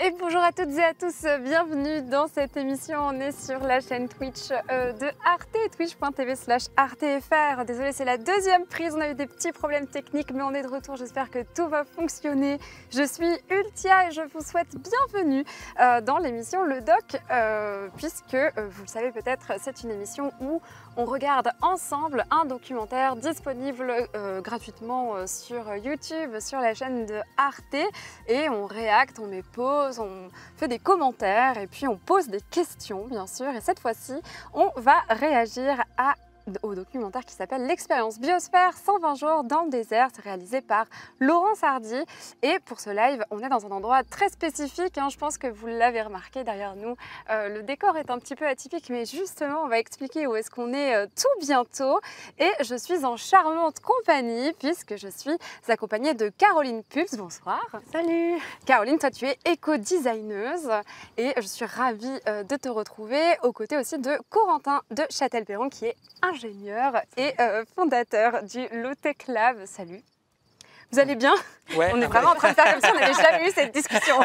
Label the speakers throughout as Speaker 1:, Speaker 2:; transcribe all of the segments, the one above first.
Speaker 1: Et bonjour à toutes et à tous, bienvenue dans cette émission. On est sur la chaîne Twitch de Arte, twitch.tv/artefr. Désolée, c'est la deuxième prise, on a eu des petits problèmes techniques, mais on est de retour, j'espère que tout va fonctionner. Je suis Ultia et je vous souhaite bienvenue dans l'émission Le Doc, puisque, vous le savez peut-être, c'est une émission où on regarde ensemble un documentaire disponible gratuitement sur YouTube, sur la chaîne de Arte, et on réacte, on met pause, on fait des commentaires et puis on pose des questions bien sûr. Et cette fois-ci, on va réagir au documentaire qui s'appelle L'expérience biosphère 120 jours dans le désert. C'est réalisé par Laurence Hardy. Et pour ce live, on est dans un endroit très spécifique, hein. Je pense que vous l'avez remarqué derrière nous. Le décor est un petit peu atypique, mais justement, on va expliquer où est-ce qu'on est tout bientôt. Et je suis en charmante compagnie puisque je suis accompagnée de Caroline Pulse. Bonsoir.
Speaker 2: Salut
Speaker 1: Caroline, toi tu es éco-designeuse et je suis ravie de te retrouver aux côtés aussi de Corentin de Châtel-Perron qui est ingénieur et fondateur du Low-Tech Lab. Salut. Vous allez bien?
Speaker 3: Ouais.
Speaker 1: On est vraiment en train de faire comme si on n'avait jamais eu cette discussion.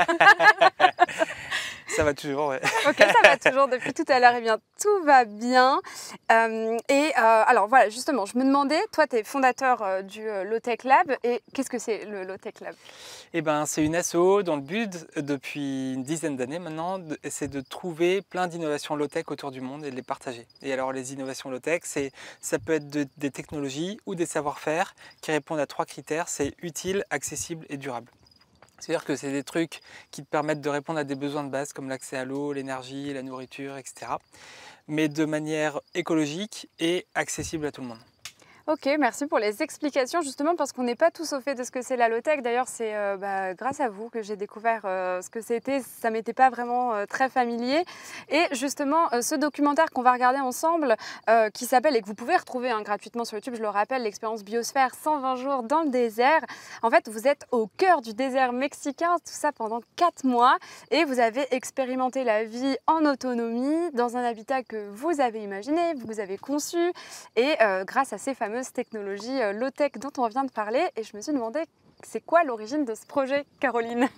Speaker 3: Ça va toujours, ouais.
Speaker 1: Ok, ça va toujours depuis tout à l'heure. Eh bien, tout va bien. Alors voilà, justement, je me demandais, toi, tu es fondateur du Low-Tech Lab. Et qu'est-ce que c'est le Low-Tech Lab?
Speaker 3: Eh ben, c'est une SO dont le but, depuis une dizaine d'années maintenant, c'est de trouver plein d'innovations low-tech autour du monde et de les partager. Et alors, les innovations low-tech, ça peut être des technologies ou des savoir-faire qui répondent à 3 critères. C'est utile, accessible et durable. C'est-à-dire que c'est des trucs qui te permettent de répondre à des besoins de base comme l'accès à l'eau, l'énergie, la nourriture, etc. Mais de manière écologique et accessible à tout le monde.
Speaker 1: Ok, merci pour les explications, justement parce qu'on n'est pas tous au fait de ce que c'est la low-tech. D'ailleurs, c'est grâce à vous que j'ai découvert ce que c'était. Ça m'était pas vraiment très familier. Et justement, ce documentaire qu'on va regarder ensemble, qui s'appelle, et que vous pouvez retrouver gratuitement sur YouTube, je le rappelle, l'expérience biosphère 120 jours dans le désert. En fait, vous êtes au cœur du désert mexicain, tout ça pendant 4 mois. Et vous avez expérimenté la vie en autonomie, dans un habitat que vous avez imaginé, vous avez conçu. Et grâce à ces fameuses technologies low-tech dont on vient de parler. Et je me suis demandé, c'est quoi l'origine de ce projet, Caroline?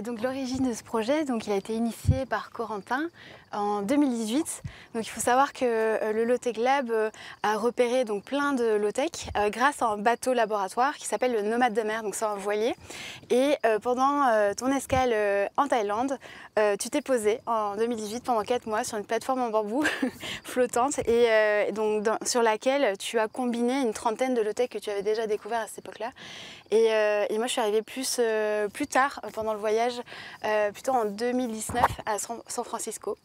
Speaker 2: Donc l'origine de ce projet, il a été initié par Corentin en 2018. Donc il faut savoir que le Low-Tech Lab a repéré plein de low-tech grâce à un bateau laboratoire qui s'appelle le Nomade de mer, donc c'est un voilier. Et pendant ton escale en Thaïlande, tu t'es posé en 2018 pendant 4 mois sur une plateforme en bambou flottante et sur laquelle tu as combiné une trentaine de low-tech que tu avais déjà découvert à cette époque-là. Et moi je suis arrivée plus tard pendant le voyage, plutôt en 2019 à San Francisco.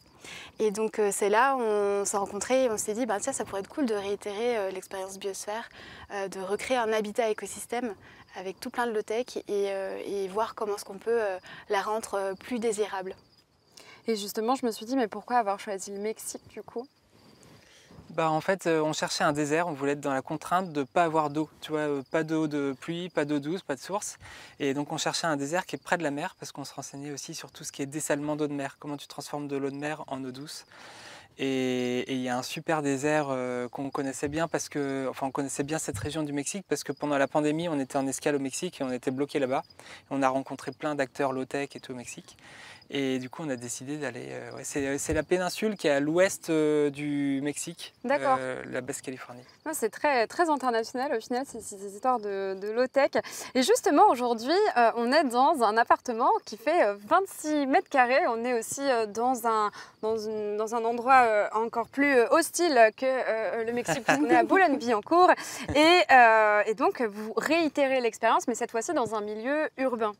Speaker 2: Et donc c'est là où on s'est rencontrés et on s'est dit tiens, ça pourrait être cool de réitérer l'expérience biosphère, de recréer un habitat écosystème avec tout plein de low-tech et voir comment est-ce qu'on peut la rendre plus désirable.
Speaker 1: Et justement, je me suis dit, mais pourquoi avoir choisi le Mexique du coup?
Speaker 3: En fait, on cherchait un désert, on voulait être dans la contrainte de ne pas avoir d'eau. Tu vois, pas d'eau de pluie, pas d'eau douce, pas de source. Et donc on cherchait un désert qui est près de la mer, parce qu'on se renseignait aussi sur tout ce qui est dessalement d'eau de mer, comment tu transformes de l'eau de mer en eau douce. Et il y a un super désert qu'on connaissait bien on connaissait bien cette région du Mexique parce que pendant la pandémie, on était en escale au Mexique et on était bloqué là-bas. On a rencontré plein d'acteurs low-tech et tout au Mexique. Et du coup, on a décidé d'aller... c'est la péninsule qui est à l'ouest du Mexique, la Basse-Californie.
Speaker 1: C'est très, très international au final, ces histoires de low-tech. Et justement, aujourd'hui, on est dans un appartement qui fait 26 mètres carrés. On est aussi dans un endroit encore plus hostile que le Mexique, puisqu'on est à Boulogne-Billancourt. Et donc, vous réitérez l'expérience, mais cette fois-ci dans un milieu urbain.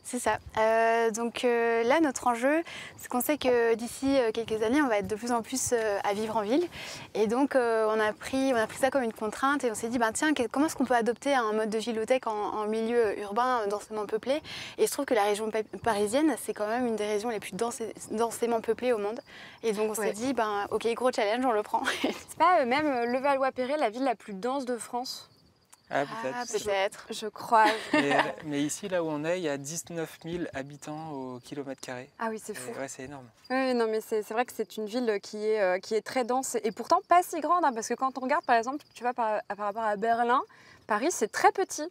Speaker 2: C'est ça. Là, notre enjeu, c'est qu'on sait que d'ici quelques années, on va être de plus en plus à vivre en ville. Et donc, on a pris ça comme une contrainte et on s'est dit, tiens, comment est-ce qu'on peut adopter un mode de vie low-tech en milieu urbain densément peuplé? Et il se trouve que la région parisienne, c'est quand même une des régions les plus densément peuplées au monde. Et donc, on s'est dit, ok, gros challenge, on le prend.
Speaker 1: C'est pas même Levallois-Perret, la ville la plus dense de France?
Speaker 3: Ah, peut-être.
Speaker 2: Peut-être.
Speaker 1: Je crois.
Speaker 3: Mais ici, là où on est, il y a 19 000 habitants au kilomètre carré.
Speaker 1: Ah oui, c'est fou.
Speaker 3: Ouais, c'est énorme.
Speaker 1: Oui, non, mais c'est vrai que c'est une ville qui est très dense et pourtant pas si grande, parce que quand on regarde, par exemple, tu vois, par rapport à Berlin, Paris, c'est très petit,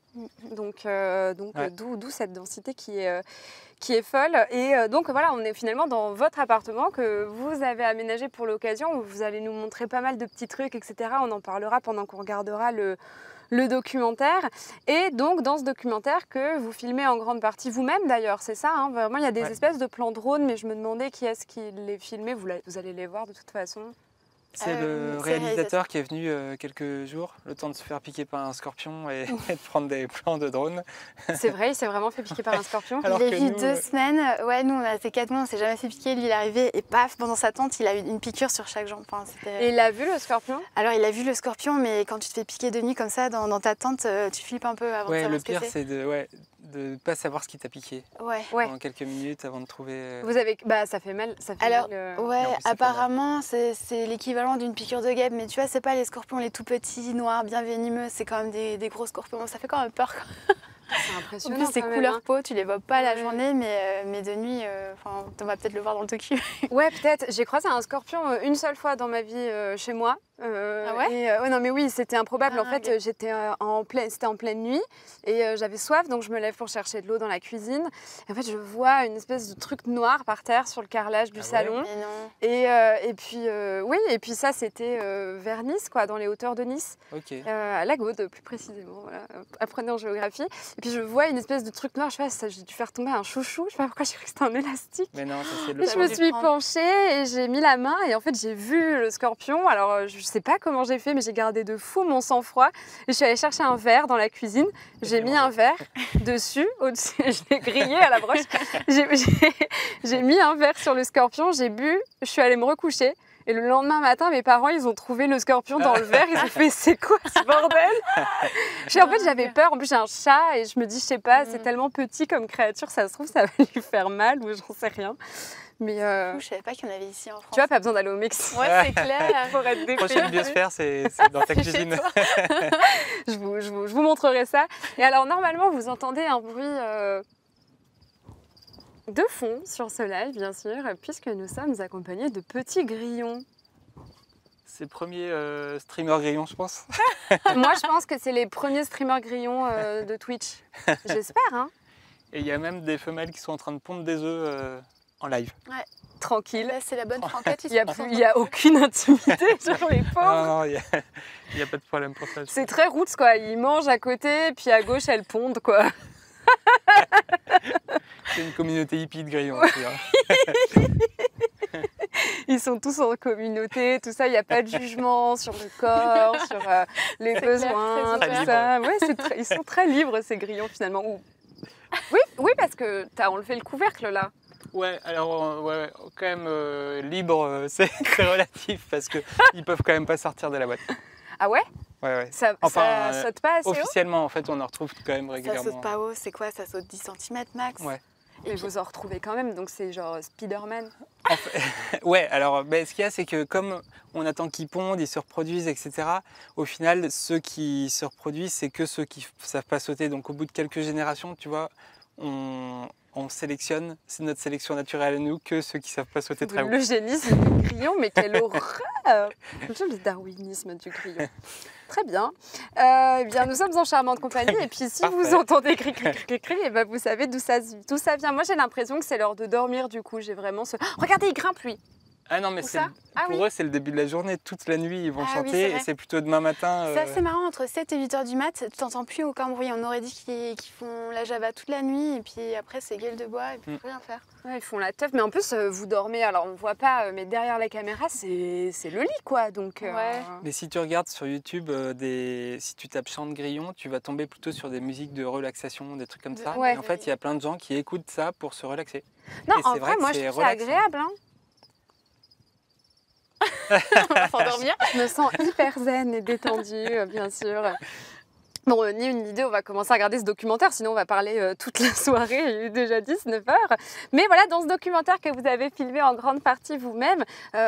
Speaker 1: donc
Speaker 3: Ouais.
Speaker 1: d'où cette densité qui est folle. Et donc voilà, on est finalement dans votre appartement que vous avez aménagé pour l'occasion, où vous allez nous montrer pas mal de petits trucs, etc. On en parlera pendant qu'on regardera le documentaire. Et donc dans ce documentaire que vous filmez en grande partie vous-même d'ailleurs, c'est ça, hein, vraiment il y a des
Speaker 3: Ouais.
Speaker 1: espèces de plans drone, mais je me demandais qui est-ce qui les filmait, vous allez les voir de toute façon.
Speaker 3: C'est le
Speaker 2: c'est
Speaker 3: réalisateur qui est venu quelques jours, le temps de se faire piquer par un scorpion et de prendre des plans de drone.
Speaker 1: C'est vrai, il s'est vraiment fait piquer par un scorpion.
Speaker 3: Alors
Speaker 2: il
Speaker 3: que
Speaker 2: est vu
Speaker 3: nous,
Speaker 2: 2 semaines. Ouais, nous, on a fait 4 mois, on s'est jamais fait piquer. Lui, il est arrivé et paf, pendant sa tente, il a eu une piqûre sur chaque jambe. Enfin,
Speaker 1: Et il a vu le scorpion?
Speaker 2: Alors, il a vu le scorpion, mais quand tu te fais piquer de nuit comme ça dans ta tente, tu flippes un peu avant de
Speaker 3: Ouais,
Speaker 2: savoir
Speaker 3: le
Speaker 2: ce que
Speaker 3: pire,
Speaker 2: c'est.
Speaker 3: c'est de pas savoir ce qui t'a piqué
Speaker 2: Ouais.
Speaker 1: Ouais.
Speaker 3: pendant quelques minutes avant de trouver.
Speaker 1: Vous avez, bah ça fait mal, ça fait
Speaker 2: Alors,
Speaker 1: mal,
Speaker 2: ouais,
Speaker 3: Et en plus, c'est
Speaker 2: apparemment, c'est l'équivalent d'une piqûre de guêpe, mais tu vois, c'est pas les scorpions les tout petits, noirs, bien venimeux, c'est quand même des gros scorpions. Ça fait quand même peur.
Speaker 1: C'est
Speaker 2: En
Speaker 1: impressionnant.
Speaker 2: plus, c'est
Speaker 1: quand même,
Speaker 2: couleur
Speaker 1: hein.
Speaker 2: peau, tu les vois pas la
Speaker 1: Ouais.
Speaker 2: journée, mais de nuit, on va peut-être le voir dans le docu.
Speaker 1: Ouais, peut-être. J'ai croisé un scorpion une seule fois dans ma vie chez moi.
Speaker 2: Ah ouais?
Speaker 1: Et, ouais, non, mais oui, c'était improbable.
Speaker 2: Ah,
Speaker 1: En fait,
Speaker 2: ok.
Speaker 1: j'étais c'était en pleine nuit et j'avais soif, donc je me lève pour chercher de l'eau dans la cuisine. Et en fait, je vois une espèce de truc noir par terre sur le carrelage du
Speaker 3: Ah ouais?
Speaker 1: salon.
Speaker 2: Mais non.
Speaker 1: Et puis, oui, et puis ça, c'était vers Nice, quoi, dans les hauteurs de Nice.
Speaker 3: Ok.
Speaker 1: À la Gaude, plus précisément, voilà. Apprenez en géographie. Et puis je vois une espèce de truc noir, je sais pas, j'ai dû faire tomber un chouchou, je sais pas pourquoi j'ai cru que c'était un élastique.
Speaker 3: Mais non, ça c'est le.
Speaker 1: Et je
Speaker 2: Ça
Speaker 1: me
Speaker 2: aurait dû
Speaker 1: suis
Speaker 2: prendre.
Speaker 1: penchée et j'ai mis la main et en fait j'ai vu le scorpion. Alors je sais pas comment j'ai fait, mais j'ai gardé de fou mon sang-froid. Et je suis allée chercher un verre dans la cuisine, j'ai mis un verre dessus, au-dessus, je l'ai grillé à la broche. J'ai mis un verre sur le scorpion, j'ai bu, je suis allée me recoucher. Et le lendemain matin, mes parents, ils ont trouvé le scorpion dans le verre. Ils ont fait, c'est quoi ce bordel? En fait, j'avais peur. En plus, j'ai un chat et je me dis, je sais pas, c'est tellement petit comme créature, ça se trouve, ça va lui faire mal ou j'en sais rien. Mais
Speaker 2: Je savais pas qu'il y en avait ici en France.
Speaker 1: tu vois, pas besoin d'aller au Mexique
Speaker 2: Ouais, c'est clair.
Speaker 1: pour être
Speaker 3: Prochaine
Speaker 1: défait.
Speaker 3: biosphère, c'est dans ta
Speaker 2: C'est chez
Speaker 3: cuisine.
Speaker 2: toi.
Speaker 1: Je vous montrerai ça. Et alors, normalement, vous entendez un bruit de fond sur ce live, bien sûr, puisque nous sommes accompagnés de petits grillons.
Speaker 3: C'est le premier streamer grillon, je pense.
Speaker 1: Moi, je pense que c'est les premiers streamers grillons de Twitch. J'espère, hein.
Speaker 3: Et il y a même des femelles qui sont en train de pondre des œufs en live.
Speaker 1: Tranquille.
Speaker 2: Là, c'est la bonne franquette.
Speaker 1: Il n'y a aucune intimité sur les pauvres.
Speaker 3: Non, il n'y a pas de problème pour ça.
Speaker 1: C'est très roots, quoi. Ils mangent à côté, puis à gauche, elles pondent, quoi.
Speaker 3: C'est une communauté hippie de grillons aussi. Hein.
Speaker 1: Ils sont tous en communauté, tout ça. Il n'y a pas de jugement sur le corps, sur les
Speaker 2: C'est clair,
Speaker 1: besoins,
Speaker 2: très
Speaker 1: tout
Speaker 3: ouvert.
Speaker 1: ça. Ouais, ils sont très libres, ces grillons, finalement. Oui, parce que tu as enlevé le couvercle, là.
Speaker 3: Ouais, alors ouais, quand même libre, c'est relatif parce qu'ils peuvent quand même pas sortir de la boîte.
Speaker 1: Ah ouais?
Speaker 3: Ouais.
Speaker 1: Ça saute pas assez haut?
Speaker 3: Officiellement, en fait, on en retrouve quand même
Speaker 2: Ça
Speaker 3: régulièrement.
Speaker 2: saute pas haut, c'est quoi? Ça saute 10 cm max?
Speaker 3: Ouais.
Speaker 1: Et vous en retrouvez quand même, donc c'est genre Spider-Man.
Speaker 3: En fait, ouais, alors ce qu'il y a, c'est que comme on attend qu'ils pondent, ils se reproduisent, etc., au final, ceux qui se reproduisent, c'est que ceux qui ne savent pas sauter. Donc au bout de quelques générations, tu vois, on sélectionne, c'est notre sélection naturelle à nous, que ceux qui ne savent pas sauter très haut.
Speaker 1: L'eugénisme du grillon, mais quelle horreur! J'aime le darwinisme du grillon. Très bien. Eh bien, nous sommes en charmante compagnie. Et puis, si vous
Speaker 3: Parfait.
Speaker 1: entendez cri, eh ben, vous savez d'où ça vient. Moi, j'ai l'impression que c'est l'heure de dormir, du coup. J'ai vraiment ce... Oh, regardez, il grimpe, lui!
Speaker 3: Ah non, mais
Speaker 1: Où
Speaker 3: c'est
Speaker 1: ça? Ah
Speaker 3: pour
Speaker 1: oui.
Speaker 3: eux, c'est le début de la journée. Toute la nuit, ils vont
Speaker 2: Ah oui,
Speaker 3: chanter
Speaker 2: c'est
Speaker 3: et
Speaker 2: vrai.
Speaker 3: c'est plutôt demain matin.
Speaker 2: C'est assez marrant, entre 7 et 8 heures du mat, tu t'entends plus aucun bruit. On aurait dit qu'ils font la java toute la nuit et puis après c'est gueule de bois et puis plus rien faire.
Speaker 1: Ouais, ils font la teuf. Mais en plus, vous dormez. Alors, on ne voit pas, mais derrière la caméra, c'est le lit, quoi. Donc,
Speaker 2: Ouais.
Speaker 3: Mais si tu regardes sur YouTube, si tu tapes chant de grillon, tu vas tomber plutôt sur des musiques de relaxation, des trucs comme ça.
Speaker 1: Ouais.
Speaker 3: Et en fait, il y a plein de gens qui écoutent ça pour se relaxer.
Speaker 1: Non,
Speaker 3: Et
Speaker 1: en
Speaker 3: c'est
Speaker 1: vrai,
Speaker 3: vrai que
Speaker 1: moi, je
Speaker 3: c'est
Speaker 1: trouve ça
Speaker 3: relaxant.
Speaker 1: agréable. Hein.
Speaker 2: On va s'endormir.
Speaker 1: Je me sens hyper zen et détendue, bien sûr. Bon, ni une idée, on va commencer à regarder ce documentaire, sinon on va parler toute la soirée, il est déjà 19h. Mais voilà, dans ce documentaire que vous avez filmé en grande partie vous-même,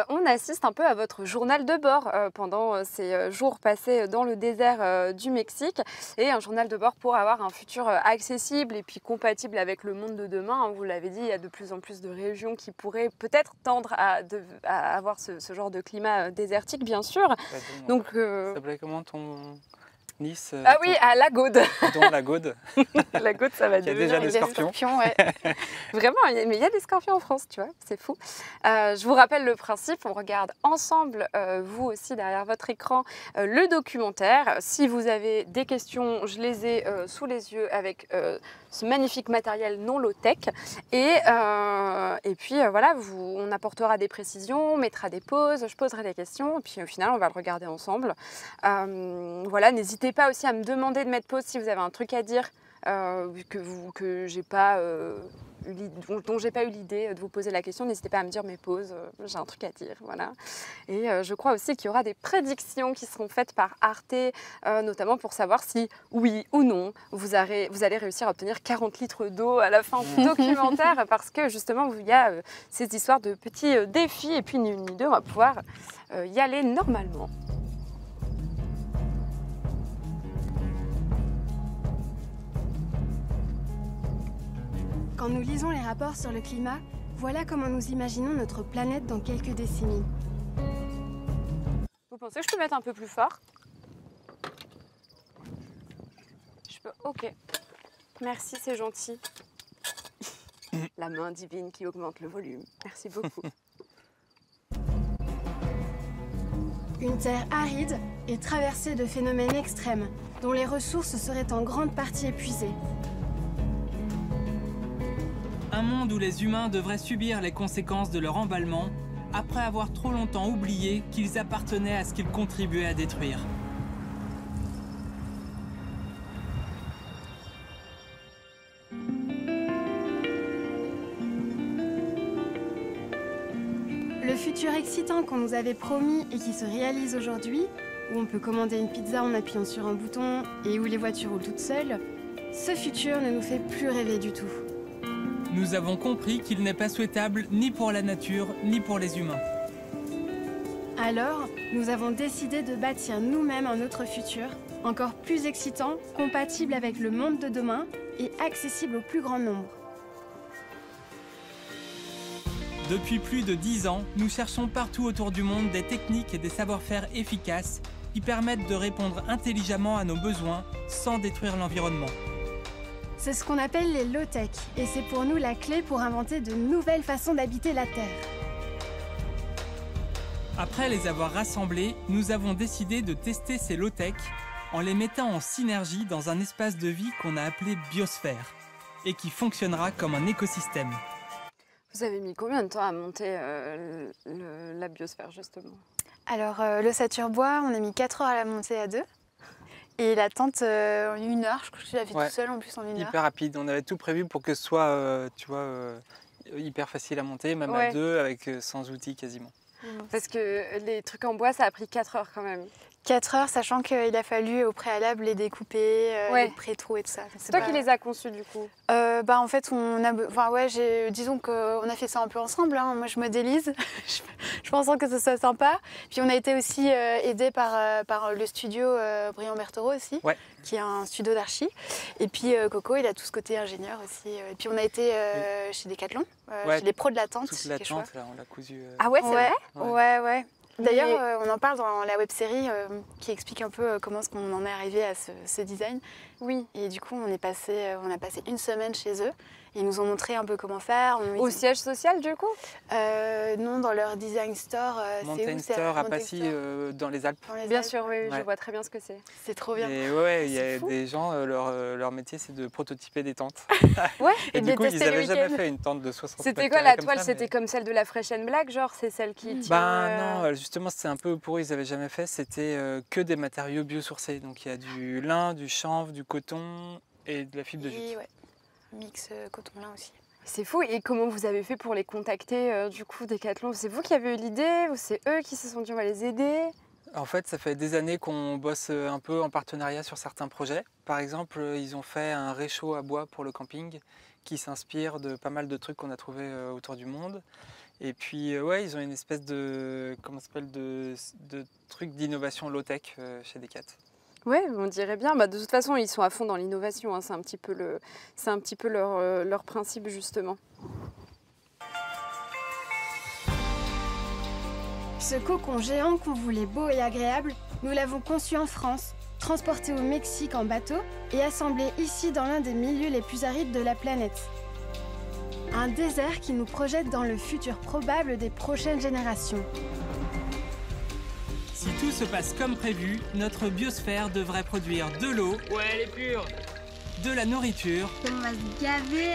Speaker 1: on assiste un peu à votre journal de bord pendant ces jours passés dans le désert du Mexique. Et un journal de bord pour avoir un futur accessible et puis compatible avec le monde de demain. Hein, vous l'avez dit, il y a de plus en plus de régions qui pourraient peut-être tendre à avoir ce genre de climat désertique, bien sûr.
Speaker 3: Bah,
Speaker 1: Donc,
Speaker 3: ça s'appelait comment ton... Nice.
Speaker 1: Ah oui, à la Gaude.
Speaker 3: Dont la Gaude.
Speaker 1: La Gaude, ça va
Speaker 3: Il y a
Speaker 1: devenir
Speaker 3: déjà des scorpions.
Speaker 2: Ouais.
Speaker 1: Vraiment, mais il y a des scorpions en France, tu vois, c'est fou. Je vous rappelle le principe, on regarde ensemble, vous aussi derrière votre écran, le documentaire. Si vous avez des questions, je les ai sous les yeux avec ce magnifique matériel non low-tech. Et puis voilà, on apportera des précisions, on mettra des pauses, je poserai des questions, et puis au final, on va le regarder ensemble. Voilà, n'hésitez pas aussi à me demander de mettre pause si vous avez un truc à dire que j'ai pas dont j'ai pas eu l'idée de vous poser la question. N'hésitez pas à me dire mes pauses, j'ai un truc à dire, voilà. Et je crois aussi qu'il y aura des prédictions qui seront faites par Arte, notamment pour savoir si, oui ou non, vous allez réussir à obtenir 40 litres d'eau à la fin du documentaire, parce que justement, il y a ces histoires de petits défis, et puis ni une ni deux, on va pouvoir y aller normalement.
Speaker 2: Quand nous lisons les rapports sur le climat, voilà comment nous imaginons notre planète dans quelques décennies.
Speaker 1: Vous pensez que je peux mettre un peu plus fort? Je peux. Ok. Merci, c'est gentil. La main divine qui augmente le volume. Merci beaucoup.
Speaker 2: Une terre aride et traversée de phénomènes extrêmes, dont les ressources seraient en grande partie épuisées.
Speaker 4: Un monde où les humains devraient subir les conséquences de leur emballement après avoir trop longtemps oublié qu'ils appartenaient à ce qu'ils contribuaient à détruire.
Speaker 2: Le futur excitant qu'on nous avait promis et qui se réalise aujourd'hui, où on peut commander une pizza en appuyant sur un bouton et où les voitures roulent toutes seules, ce futur ne nous fait plus rêver du tout.
Speaker 4: Nous avons compris qu'il n'est pas souhaitable ni pour la nature, ni pour les humains.
Speaker 2: Alors, nous avons décidé de bâtir nous-mêmes un autre futur, encore plus excitant, compatible avec le monde de demain et accessible au plus grand nombre.
Speaker 4: Depuis plus de 10 ans, nous cherchons partout autour du monde des techniques et des savoir-faire efficaces qui permettent de répondre intelligemment à nos besoins sans détruire l'environnement.
Speaker 2: C'est ce qu'on appelle les low-tech, et c'est pour nous la clé pour inventer de nouvelles façons d'habiter la Terre.
Speaker 4: Après les avoir rassemblés, nous avons décidé de tester ces low-tech en les mettant en synergie dans un espace de vie qu'on a appelé biosphère et qui fonctionnera comme un écosystème.
Speaker 1: Vous avez mis combien de temps à monter la biosphère, justement?
Speaker 2: Alors, l'ossature bois, on a mis 4 heures à la monter à 2. Et la tente, en 1 heure, je crois que je l'ai fait tout seul en plus en 1 heure.
Speaker 3: Hyper rapide, on avait tout prévu pour que ce soit, tu vois, hyper facile à monter, même à 2, avec sans outils quasiment.
Speaker 1: Parce que les trucs en bois, ça a pris 4 heures quand même.
Speaker 2: 4 heures, sachant qu'il a fallu au préalable les découper, les pré-trous et tout ça.
Speaker 1: C'est toi qui les as conçus du coup?
Speaker 2: En fait, disons qu'on a fait ça un peu ensemble. Hein. Moi, je modélise, je pense que ce soit sympa. Puis on a été aussi aidés par le studio Brian Bertoro aussi, qui est un studio d'archi. Et puis Coco, il a tout ce côté ingénieur aussi. Et puis on a été chez Decathlon, chez les pros de la tente.
Speaker 3: Toute la tente, là, on l'a cousu.
Speaker 1: Ah ouais, c'est vrai?
Speaker 2: Ouais. D'ailleurs, on en parle dans la web-série qui explique un peu comment est-ce qu'on en est arrivé à ce design.
Speaker 1: Oui.
Speaker 2: Et du coup, on a passé 1 semaine chez eux. Ils nous ont montré un peu comment faire.
Speaker 1: Au siège social, du coup?
Speaker 2: Non, dans leur design store.
Speaker 3: Mountain Store à Passy, dans les Alpes.
Speaker 1: Bien sûr, oui, je vois très bien ce que c'est.
Speaker 2: C'est trop bien.
Speaker 3: Et il y a des gens, leur métier, c'est de prototyper des tentes.
Speaker 1: Et
Speaker 3: du coup, ils n'avaient jamais fait une tente de 60 mètres.
Speaker 1: C'était quoi la toile? C'était comme celle de la Fresh and Black, genre? C'est celle qui tient...
Speaker 3: Non, justement, c'était un peu pour eux, ils n'avaient jamais fait. C'était que des matériaux biosourcés. Donc, il y a du lin, du chanvre, du coton et de la fibre de jute.
Speaker 2: Mix coton-lin aussi.
Speaker 1: C'est fou. Et comment vous avez fait pour les contacter, du coup, Decathlon? C'est vous qui avez eu l'idée ou c'est eux qui se sont dit on va les aider?
Speaker 3: En fait, ça fait des années qu'on bosse un peu en partenariat sur certains projets. Par exemple, ils ont fait un réchaud à bois pour le camping qui s'inspire de pas mal de trucs qu'on a trouvés autour du monde. Et puis, ils ont une espèce de, de truc d'innovation low-tech chez Decat.
Speaker 1: Oui, on dirait bien. De toute façon, ils sont à fond dans l'innovation. Hein. C'est un petit peu leur principe, justement.
Speaker 2: Ce cocon géant qu'on voulait beau et agréable, nous l'avons conçu en France, transportés au Mexique en bateau et assemblés ici dans l'un des milieux les plus arides de la planète. Un désert qui nous projette dans le futur probable des prochaines générations.
Speaker 4: Si tout se passe comme prévu, notre biosphère devrait produire de l'eau,
Speaker 3: Ouais, elle est pure.
Speaker 4: de la nourriture
Speaker 2: On va se gaver.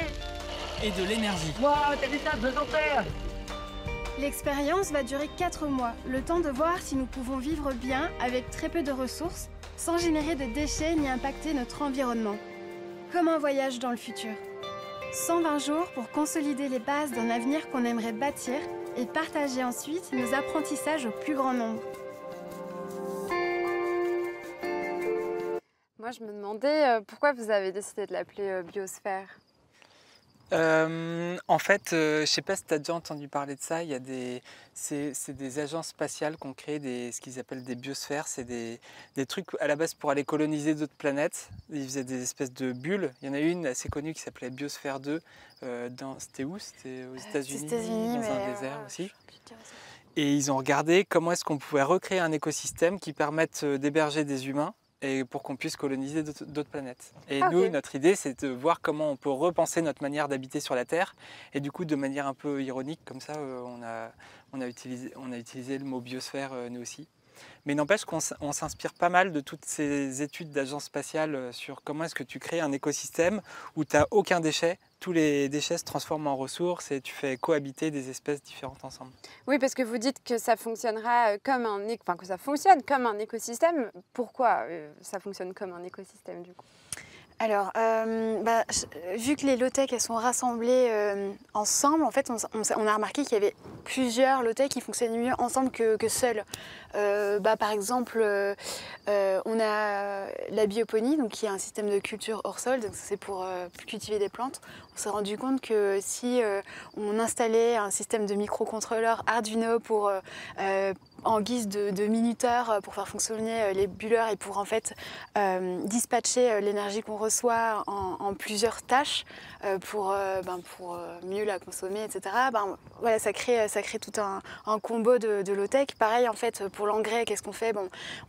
Speaker 4: et de l'énergie.
Speaker 3: Wow, t'as des tas de terre.
Speaker 2: L'expérience va durer 4 mois, le temps de voir si nous pouvons vivre bien avec très peu de ressources, sans générer de déchets ni impacter notre environnement. Comme un voyage dans le futur. 120 jours pour consolider les bases d'un avenir qu'on aimerait bâtir et partager ensuite nos apprentissages au plus grand nombre.
Speaker 1: Moi, je me demandais pourquoi vous avez décidé de l'appeler biosphère.
Speaker 3: En fait, je ne sais pas si tu as déjà entendu parler de ça. C'est des agences spatiales qui ont créé ce qu'ils appellent des biosphères. C'est des trucs à la base pour aller coloniser d'autres planètes. Ils faisaient des espèces de bulles. Il y en a une assez connue qui s'appelait Biosphère 2. C'était où? C'était aux États-Unis, dans un désert aussi. Et ils ont regardé comment est-ce qu'on pouvait recréer un écosystème qui permette d'héberger des humains et pour qu'on puisse coloniser d'autres planètes. Et nous, notre idée, c'est de voir comment on peut repenser notre manière d'habiter sur la Terre. Et du coup, de manière un peu ironique, comme ça, on a utilisé le mot biosphère, nous aussi. Mais n'empêche qu'on s'inspire pas mal de toutes ces études d'agences spatiales sur comment est-ce que tu crées un écosystème où tu n'as aucun déchet. Tous les déchets se transforment en ressources et tu fais cohabiter des espèces différentes ensemble.
Speaker 1: Oui, parce que vous dites que ça fonctionnera comme que ça fonctionne comme un écosystème. Pourquoi ça fonctionne comme un écosystème du coup?
Speaker 2: Alors, vu que les low-tech elles sont rassemblées ensemble, en fait, on a remarqué qu'il y avait plusieurs low-tech qui fonctionnaient mieux ensemble que seuls. Par exemple, on a la bioponie, donc, qui est un système de culture hors sol, donc c'est pour cultiver des plantes. On s'est rendu compte que si on installait un système de microcontrôleur Arduino en guise de minuteur pour faire fonctionner les bulleurs et pour en fait dispatcher l'énergie qu'on reçoit en plusieurs tâches pour mieux la consommer, etc. Voilà, ça crée tout un combo de low-tech. Pareil en fait pour l'engrais, qu'est-ce qu'on fait?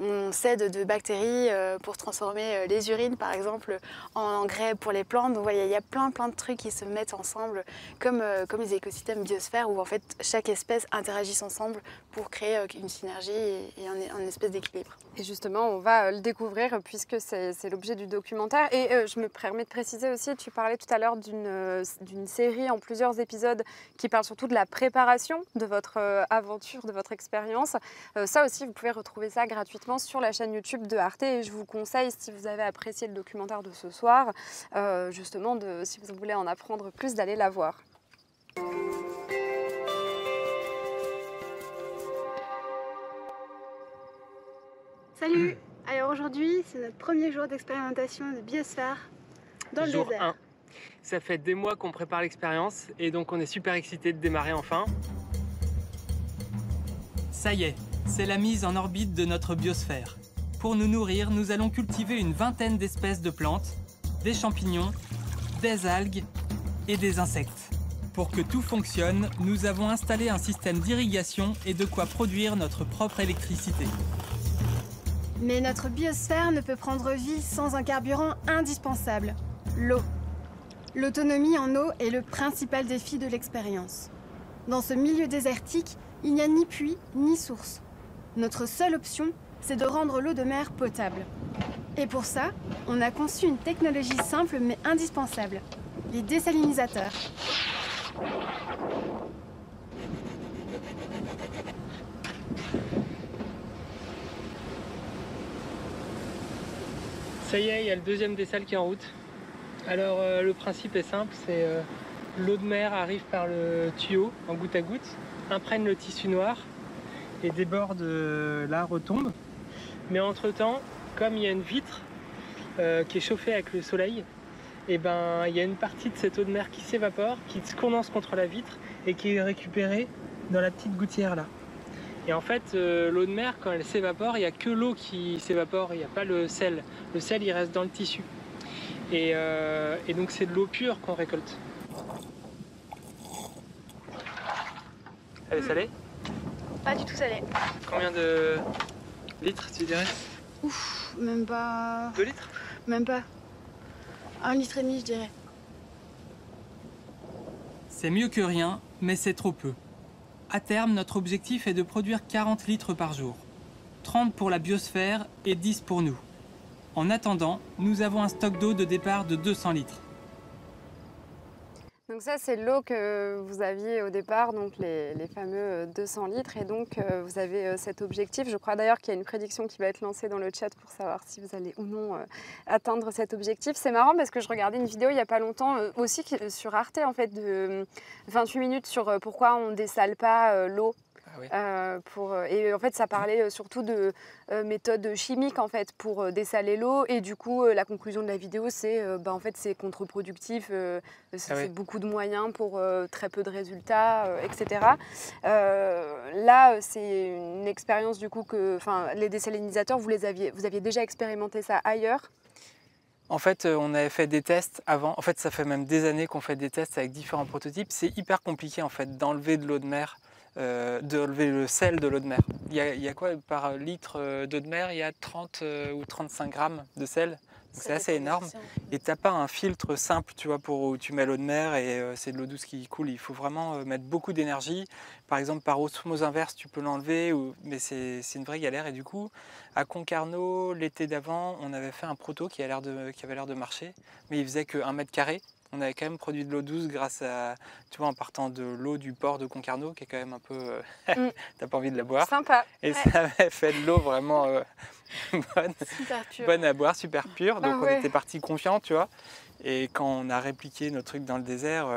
Speaker 2: On s'aide de bactéries pour transformer les urines par exemple en engrais pour les plantes. Donc voilà, il y a plein de trucs qui se mettent ensemble comme les écosystèmes biosphères où en fait chaque espèce interagissent ensemble pour créer une synergie et un espèce d'équilibre.
Speaker 1: Et justement, on va le découvrir puisque c'est l'objet du documentaire. Et je me permets de préciser aussi, tu parlais tout à l'heure d'une série en plusieurs épisodes qui parle surtout de la préparation de votre aventure, de votre expérience. Ça aussi, vous pouvez retrouver ça gratuitement sur la chaîne YouTube de Arte. Et je vous conseille, si vous avez apprécié le documentaire de ce soir, justement, si vous voulez en apprendre plus, d'aller la voir.
Speaker 2: Salut! Alors aujourd'hui, c'est notre premier jour d'expérimentation de biosphère dans le
Speaker 3: Jour
Speaker 2: désert.
Speaker 3: 1. Ça fait des mois qu'on prépare l'expérience et donc on est super excités de démarrer enfin.
Speaker 4: Ça y est, c'est la mise en orbite de notre biosphère. Pour nous nourrir, nous allons cultiver une vingtaine d'espèces de plantes, des champignons, des algues et des insectes. Pour que tout fonctionne, nous avons installé un système d'irrigation et de quoi produire notre propre électricité.
Speaker 2: Mais notre biosphère ne peut prendre vie sans un carburant indispensable, l'eau. L'autonomie en eau est le principal défi de l'expérience. Dans ce milieu désertique, il n'y a ni puits ni source. Notre seule option, c'est de rendre l'eau de mer potable. Et pour ça, on a conçu une technologie simple mais indispensable, les désalinisateurs.
Speaker 3: Ça y est, il y a le deuxième dessal qui est en route. Alors le principe est simple, c'est l'eau de mer arrive par le tuyau en goutte à goutte, imprègne le tissu noir et déborde là, retombe. Mais entre-temps, comme il y a une vitre qui est chauffée avec le soleil, et il y a une partie de cette eau de mer qui s'évapore, qui se condense contre la vitre et qui est récupérée dans la petite gouttière là. Et en fait, l'eau de mer, quand elle s'évapore, il n'y a que l'eau qui s'évapore, il n'y a pas le sel. Le sel, il reste dans le tissu. Et donc, c'est de l'eau pure qu'on récolte. Elle est salée?
Speaker 2: Pas du tout salé.
Speaker 3: Combien de litres, tu dirais?
Speaker 2: Ouf, même pas...
Speaker 3: 2 litres?
Speaker 2: Même pas. 1,5 litre, je dirais.
Speaker 4: C'est mieux que rien, mais c'est trop peu. À terme, notre objectif est de produire 40 litres par jour. 30 pour la biosphère et 10 pour nous. En attendant, nous avons un stock d'eau de départ de 200 litres.
Speaker 1: Donc ça, c'est l'eau que vous aviez au départ, donc les fameux 200 litres. Et donc, vous avez cet objectif. Je crois d'ailleurs qu'il y a une prédiction qui va être lancée dans le chat pour savoir si vous allez ou non atteindre cet objectif. C'est marrant parce que je regardais une vidéo il n'y a pas longtemps, aussi sur Arte, en fait, de 28 minutes sur pourquoi on ne dessale pas l'eau.
Speaker 3: Ah oui.
Speaker 1: Et en fait, ça parlait surtout de méthodes chimiques en fait pour dessaler l'eau. Et du coup, la conclusion de la vidéo, c'est en fait c'est contre-productif. C'est beaucoup de moyens pour très peu de résultats, etc. Là, c'est une expérience du coup que, les désalinisateurs, vous aviez déjà expérimenté ça ailleurs.
Speaker 3: En fait, on avait fait des tests avant. En fait, ça fait même des années qu'on fait des tests avec différents prototypes. C'est hyper compliqué en fait d'enlever de l'eau de mer. D'enlever le sel de l'eau de mer. Il y a quoi par litre d'eau de mer? Il y a 30 ou 35 grammes de sel. Donc c'est assez énorme. Et tu n'as pas un filtre simple, tu vois, pour où tu mets l'eau de mer et c'est de l'eau douce qui coule. Il faut vraiment mettre beaucoup d'énergie. Par exemple, par osmose inverse, tu peux l'enlever, mais c'est une vraie galère. Et du coup, à Concarneau, l'été d'avant, on avait fait un proto qui avait l'air de marcher, mais il faisait que 1 mètre carré. On avait quand même produit de l'eau douce grâce à, tu vois, en partant de l'eau du port de Concarneau, qui est quand même un peu... t'as pas envie de la boire.
Speaker 1: Sympa.
Speaker 3: Et ça avait fait de l'eau vraiment bonne à boire, super pure. Donc on était parti confiants, tu vois. Et quand on a répliqué nos trucs dans le désert,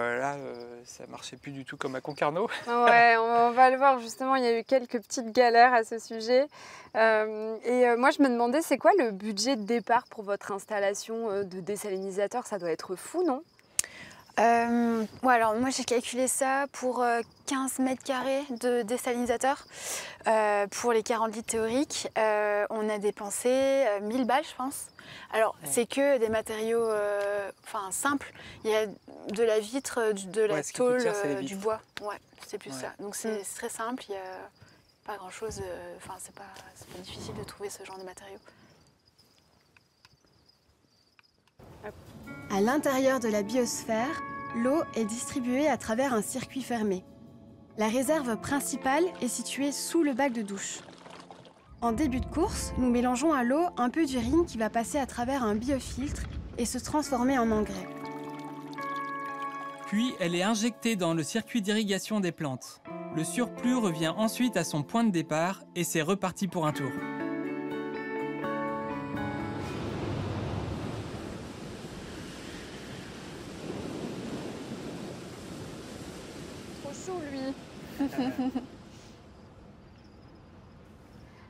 Speaker 3: ça marchait plus du tout comme à Concarneau.
Speaker 1: Ouais, on va le voir justement, il y a eu quelques petites galères à ce sujet. Moi je me demandais, c'est quoi le budget de départ pour votre installation de désalinisateur? Ça doit être fou, non?
Speaker 2: Alors moi j'ai calculé ça pour 15 mètres carrés de désalinisateur. Pour les 40 litres théoriques, on a dépensé 1000 balles je pense. Alors c'est que des matériaux simples, il y a de la vitre, de la tôle, du bois, c'est plus ça. Donc c'est très simple, il n'y a pas grand chose, c'est pas difficile de trouver ce genre de matériaux.
Speaker 5: À l'intérieur de la biosphère, l'eau est distribuée à travers un circuit fermé. La réserve principale est située sous le bac de douche. En début de course, nous mélangeons à l'eau un peu d'urine qui va passer à travers un biofiltre et se transformer en engrais.
Speaker 4: Puis elle est injectée dans le circuit d'irrigation des plantes. Le surplus revient ensuite à son point de départ et c'est reparti pour un tour.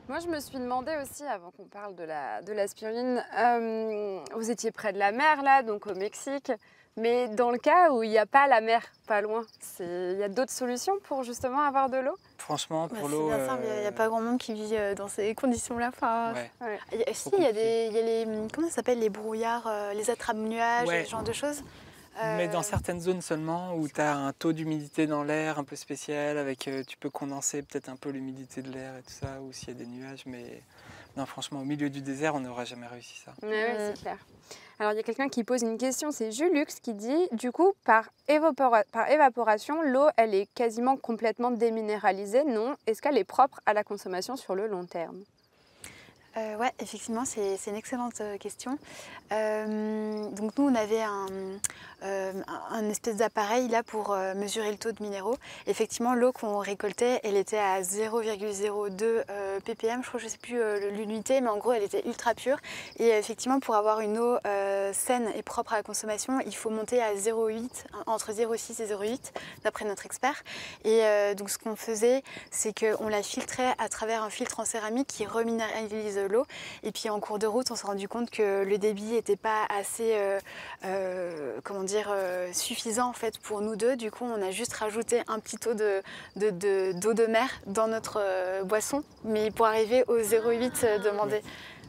Speaker 1: Moi, je me suis demandé aussi, avant qu'on parle de la spiruline, vous étiez près de la mer, là, donc au Mexique, mais dans le cas où il n'y a pas la mer, pas loin, il y a d'autres solutions pour justement avoir de l'eau?
Speaker 3: Franchement, pour l'eau...
Speaker 2: C'est bien simple, il n'y a pas grand monde qui vit dans ces conditions-là. Il y a les, comment ça s'appelle, les brouillards, les attrape-nuages, ce genre de choses.
Speaker 3: Mais dans certaines zones seulement où tu as un taux d'humidité dans l'air un peu spécial, avec tu peux condenser peut-être un peu l'humidité de l'air et tout ça, ou s'il y a des nuages, mais non, franchement, au milieu du désert, on n'aura jamais réussi ça.
Speaker 1: Oui, c'est clair. Alors, il y a quelqu'un qui pose une question, c'est Julux qui dit, du coup, par évaporation, l'eau, elle est quasiment complètement déminéralisée, non? Est-ce qu'elle est propre à la consommation sur le long terme?
Speaker 2: Oui, effectivement, c'est une excellente question. Donc nous, on avait un espèce d'appareil là pour mesurer le taux de minéraux. Effectivement, l'eau qu'on récoltait, elle était à 0,02 ppm, je crois, je ne sais plus l'unité, mais en gros, elle était ultra pure. Et effectivement, pour avoir une eau saine et propre à la consommation, il faut monter à 0,8, entre 0,6 et 0,8, d'après notre expert. Et donc ce qu'on faisait, c'est qu'on la filtrait à travers un filtre en céramique qui reminéralise l'eau. Et puis en cours de route, on s'est rendu compte que le débit n'était pas assez suffisant en fait pour nous deux. Du coup, on a juste rajouté un petit taux d'eau de mer dans notre boisson, mais pour arriver au 0,8 demandé.